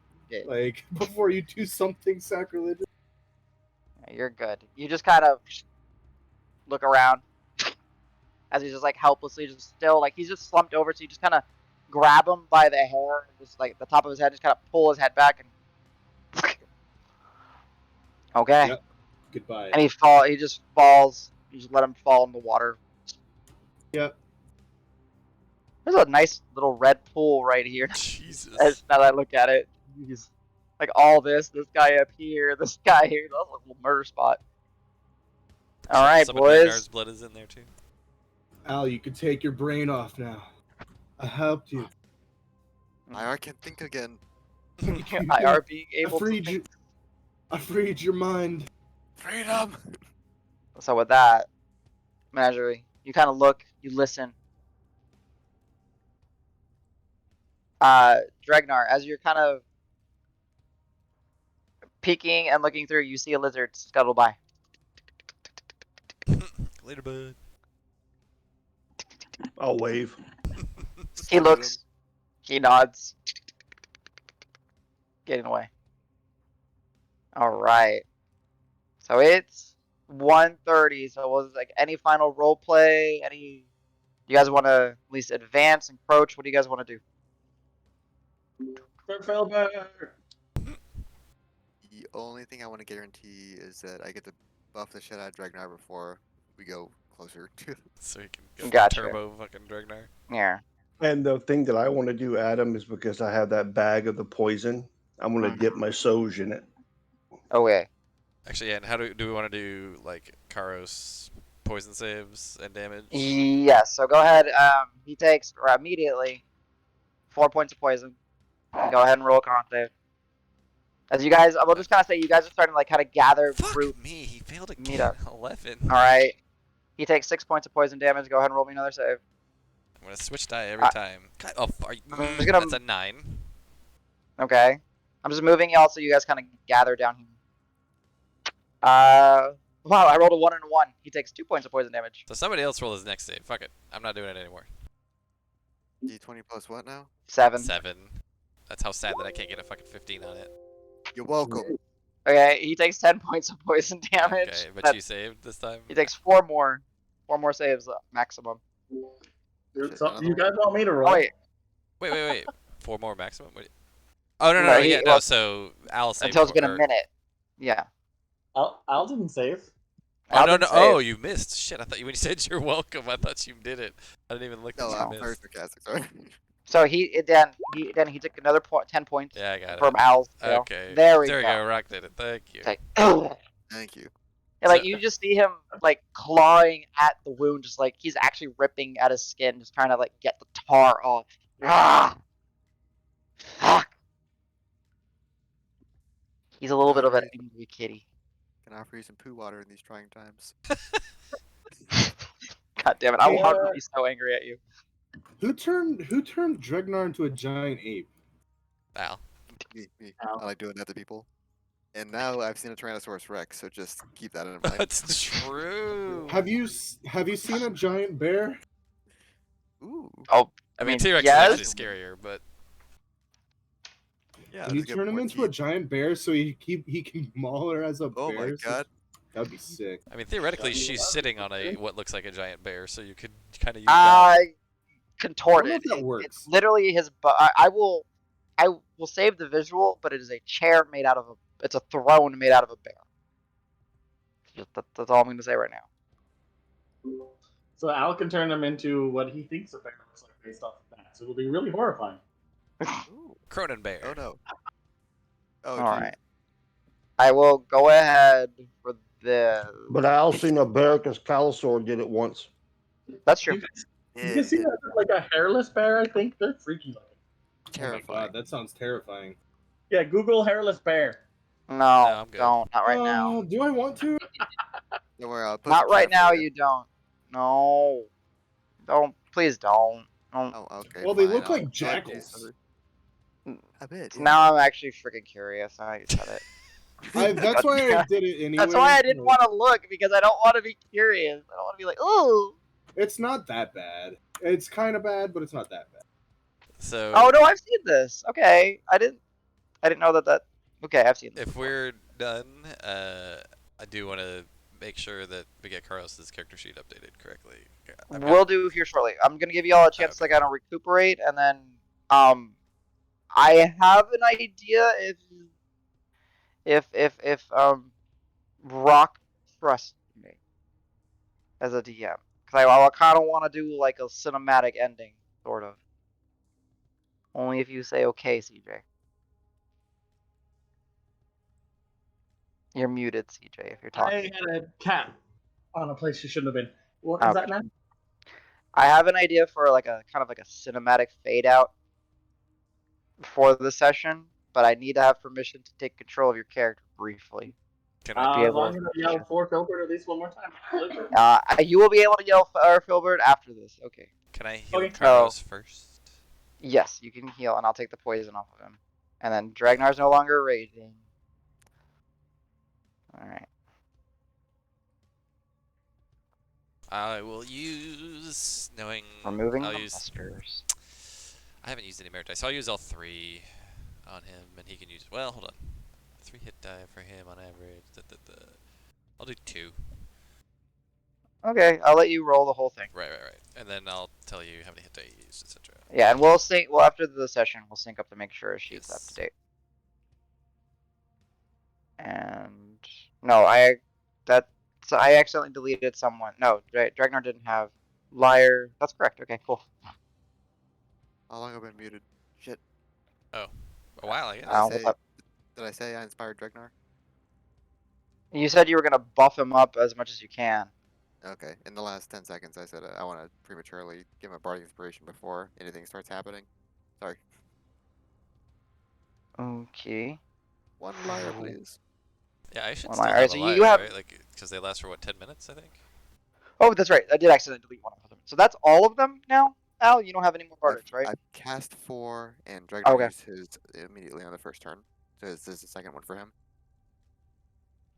like before you do something sacrilegious. You're good. You just kind of look around as he's just like helplessly, just still like he's just slumped over. So you just kind of grab him by the hair, and just like the top of his head, just kind of pull his head back and. Okay. Yep. Goodbye. And he just falls. You just let him fall in the water. Yep. There's a nice little red pool right here. Jesus. Now that I look at it, he's like all this guy up here, this guy here. That's a little murder spot. All right, Some of Dragnar's boys. blood is in there too. Al, you could take your brain off now. I helped you. I can think again. IR being able to think. I freed your mind. Freedom! So with that, Menagerie, you kind of look, you listen. Dregnar, as you're kind of peeking and looking through, you see a lizard scuttle by. Later, bud. I'll wave. He looks, he nods, getting away. All right. So it's 1:30. So was like any final role play? Any? You guys want to at least advance, encroach? What do you guys want to do? The only thing I want to guarantee is that I get to buff the shit out of Dragnar before we go closer to. So he can go Gotcha. turbo fucking Dragnar. Yeah. And the thing that I want to do, Adam, is because I have that bag of the poison, I'm going to dip my Soj in it. Okay. Actually, yeah, and how do we want to do like Karos poison saves and damage? Yes. So go ahead. He takes immediately 4 points of poison. Go ahead and roll a con save. As you guys, we'll just kind of say you guys are starting to like kind of gather Fuck group. me, he failed Meet again. up. 11. All right. He takes 6 points of poison damage. Go ahead and roll me another save. I'm gonna switch die every time. God, oh, I'm just gonna- that's a 9. Okay. I'm just moving y'all so you guys kind of gather down here. Wow, I rolled a 1 and a 1. He takes 2 points of poison damage. So somebody else roll his next save. Fuck it. I'm not doing it anymore. D20 plus what now? 7. 7. That's how sad that I can't get a fucking 15 on it. You're welcome. Okay, he takes 10 points of poison damage. Okay, but you saved this time? He takes 4 more. 4 more saves maximum. So, you guys want me to roll? Oh, wait. Wait. 4 more maximum? Wait. Oh, no, No, yeah, no, so Al saved. Until it's been a minute. Yeah. Al didn't save. Oh, Al no, didn't oh, save. you missed. Shit, I thought when you said you're welcome, I thought you did it. I didn't even look No, that I'm you very missed. sarcastic, sorry. So he took another 10 points Yeah, I got from it. Al's tail. Okay. There we go. go. Rock did it. Thank you. It's like, Thank you. and like So- you just see him like clawing at the wound, just like he's actually ripping at his skin, just trying to like get the tar off. Ah! Fuck. He's a little bit of an angry kitty. Can I offer you some poo water in these trying times? God damn it! I want Yeah. to be so angry at you. Who turned Dregnar into a giant ape? Al. Me. Ow. I like doing that to people. And now I've seen a Tyrannosaurus Rex, so just keep that in mind. That's true. Have you seen a giant bear? Ooh. Oh, I mean, T-Rex yes. is actually scarier, but Yeah. Can you just get turn him more into a teeth. giant bear so he can maul her as a Oh bear? my god. That'd be sick. I mean, theoretically, she's sitting on what looks like a giant bear, so you could kind of use that. I don't know Contorted. if that It's works. literally his. I will save the visual, but it is a chair made out of a. It's a throne made out of a bear. That's all I'm going to say right now. So Al can turn him into what he thinks a bear looks like based off of that. So it'll be really horrifying. Ooh. Cronin bear. Oh no. Oh All geez. right. I will go ahead for the. But I also seen a bear because Calisaur did it once. That's true. You can see that like a hairless bear. I think they're freaky looking. Oh my Terrifying. god, that sounds terrifying. Yeah, Google hairless bear. No, I'm good. don't. Not right now. Do I want to? Don't worry, I'll post Not a right chat now. for you. You don't. No. Don't. Please don't. Don't. Oh, okay. Well, they fine, look I'll like let you jackals. suffer. A bit. Yeah. Now I'm actually freaking curious. Now you said it. That's why I did it anyway. That's why I didn't want to look, because I don't want to be curious. I don't want to be like, ooh. It's not that bad. It's kind of bad, but it's not that bad. So. Oh no, I've seen this. Okay, I didn't know that. Okay, I've seen this. If before. we're done, I do want to make sure that we get Carlos's character sheet updated correctly. We'll do here shortly. I'm gonna give you all a chance to kind of recuperate, and then I have an idea if Rock trusts me as a DM, because I kind of want to do like a cinematic ending, sort of. Only if you say okay, CJ. You're muted, CJ, if you're talking. I had a cat on a place she shouldn't have been. What is that now? I have an idea for like a kind of like a cinematic fade out for the session, but I need to have permission to take control of your character briefly. Can I As long as I yell for Filbert at least one more time. You will be able to yell for Filbert after this. Okay. Can I heal Okay. Carlos first? Yes, you can heal, and I'll take the poison off of him. And then Dragnar's no longer raging. Alright. I will use Removing I'll the use. monsters. I haven't used any merit dice, so I'll use all 3 on him, and he can use. Well, hold on. 3 hit die for him on average. I'll do 2. Okay, I'll let you roll the whole thing. Right. And then I'll tell you how many hit die you used, etc. Yeah, and we'll sync. Well, after the session, we'll sync up to make sure she's up to date. And no, I accidentally deleted someone. No, Dragnar didn't have liar. That's correct. Okay, cool. How long have I been muted? Shit. Oh, a while, I guess. Did I say I inspired Dragnar? You said you were gonna buff him up as much as you can. Okay. In the last 10 seconds, I said I want to prematurely give him a bardic inspiration before anything starts happening. Sorry. Okay. One liar, please. Yeah, I should One still liar. have Alright, a so liar, you have- right? Like, because they last for what, 10 minutes, I think. Oh, that's right. I did accidentally delete one of them. So that's all of them now. Al, you don't have any more bardics, right? I've cast 4, and Dragnar Okay. used his immediately on the first turn. So this is the second one for him.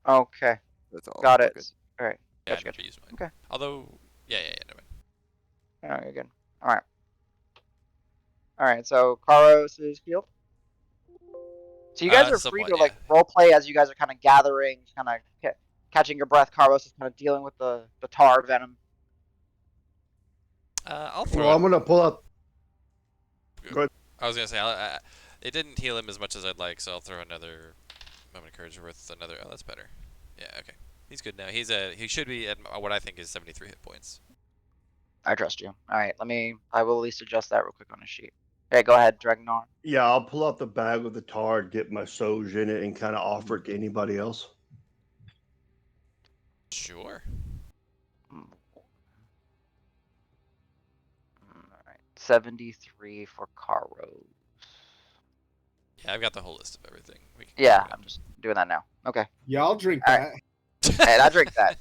Okay. That's all. Got We're it. good. All right. Yeah, Gotcha, I never used mine. Okay. Although, yeah, never mind. Oh, you're good. All right. All right. So Karos is healed. So you guys are free somewhat, to like role play as you guys are kind of gathering, kind of catching your breath. Karos is kind of dealing with the tar venom. I'll throw. Well, I'm gonna pull up. I was gonna say it didn't heal him as much as I'd like, so I'll throw another moment of courage with another. Oh, that's better. Yeah, okay. He's good now. He should be at what I think is 73 hit points. I trust you. All right. I will at least adjust that real quick on the sheet. Okay, go ahead, Dragnar. Yeah, I'll pull out the bag with the tar, dip my Soj in it, and kind of offer it to anybody else. Sure. All right. 73 for Karos. Yeah, I've got the whole list of everything. Yeah, I'm just doing that now. Okay. Yeah, I'll drink All that. And I drink that.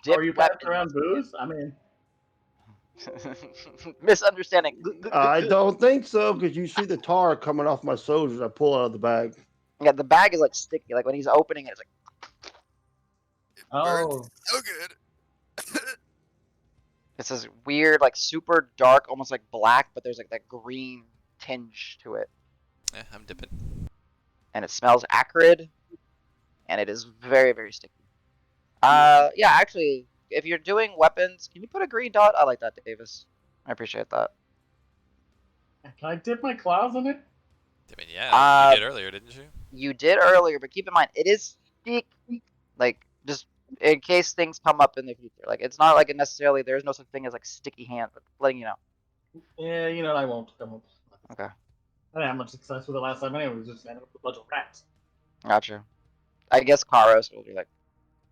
Are you passing around booze? I mean, misunderstanding. I don't think so, because you see the tar coming off my Soj as I pull out of the bag. Yeah, the bag is like sticky. Like when he's opening it, it's like Burns Oh, so good. it's this weird, like super dark, almost like black, but there's like that green tinge to it, I'm dipping. and it smells acrid, and it is very, very sticky. Yeah, actually, if you're doing weapons, can you put a green dot? I like that, Davis. I appreciate that. can I dip my claws in it? I mean, yeah, you did earlier, didn't you? You did earlier, but keep in mind, it is sticky. Like, just in case things come up in the future. Like, it's not like it necessarily, there's no such thing as like sticky hand, but letting you know. Yeah, you know I won't. I won't. Okay, I didn't have much success with it last time anyway. We just ended up with a bunch of rats. gotcha. I guess Karos will be like,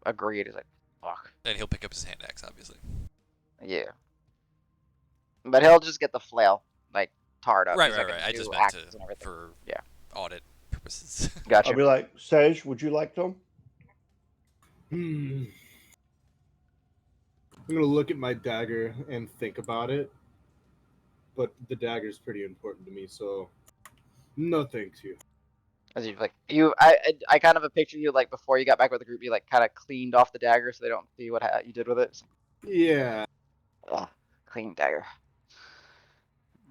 agreed. He's like, fuck. And he'll pick up his hand axe, obviously. Yeah. But he'll just get the flail, like, tarred up. Right, He's right, not right. gonna I do just meant axes and everything. for Yeah. audit purposes. I'll Gotcha. be like, Sage, would you like them? I'm gonna look at my dagger and think about it. But the dagger is pretty important to me, so no thank you. As you like, I kind of a picture you like before you got back with the group. You like kind of cleaned off the dagger so they don't see what you did with it. Yeah. Ugh, clean dagger.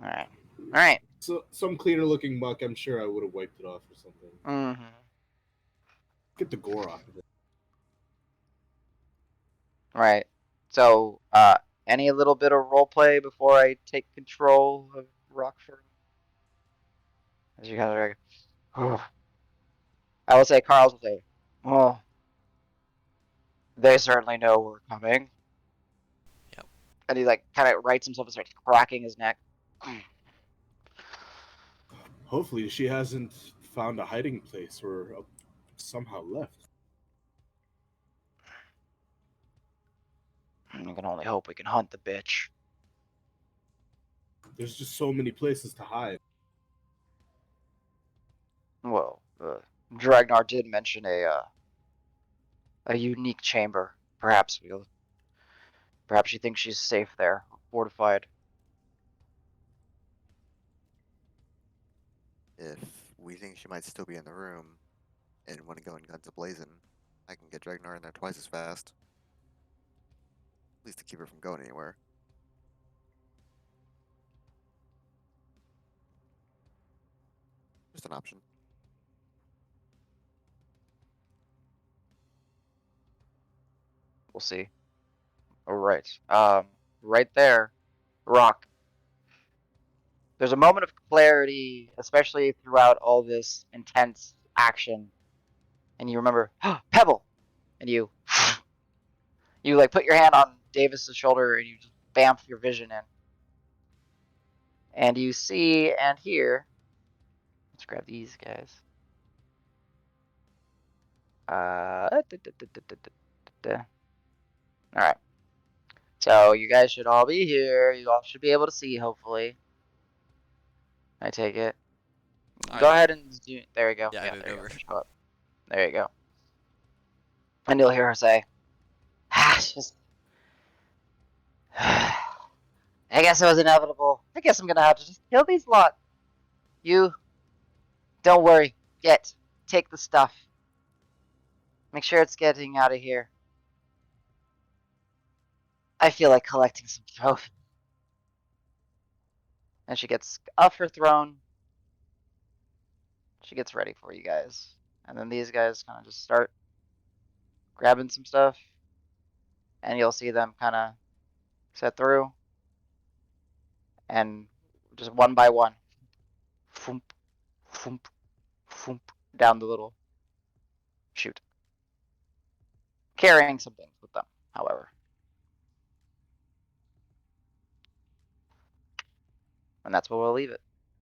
All right, all right. So some cleaner looking muck, I'm sure I would have wiped it off or something. Mm-hmm. Get the gore off of it. Right. So, any little bit of role play before I take control of Rockford? As you guys are, like, I will say, Carl's will say, "Oh, they certainly know we're coming." Yep. And he like kind of rights himself and starts cracking his neck. Hopefully she hasn't found a hiding place or somehow left. I can only hope we can hunt the bitch. There's just so many places to hide. Well, Dragnar did mention a unique chamber. Perhaps she thinks she's safe there, fortified. If we think she might still be in the room and want to go in guns a-blazing, I can get Dragnar in there twice as fast. At least to keep her from going anywhere. Just an option. We'll see. All right. Right there, Rock. There's a moment of clarity, especially throughout all this intense action, and you remember Pebble, and you like put your hand on Davis's shoulder and you just bamf your vision in, and you see and hear. Let's grab these guys. All right. So you guys should all be here. You all should be able to see, hopefully. I take it. Go ahead and zoom. There you go. Yeah, I moved there you over. go. Show up. There you go. And you'll hear her say, it's just, I guess it was inevitable. I guess I'm gonna have to just kill these lot. You, don't worry. Take the stuff. Make sure it's getting out of here. I feel like collecting some trophies. And she gets off her throne. She gets ready for you guys. And then these guys kind of just start grabbing some stuff. And you'll see them kind of set through. And just one by one. Foomp, foomp, foomp, down the little chute. Carrying some things with them, however. And that's where we'll leave it.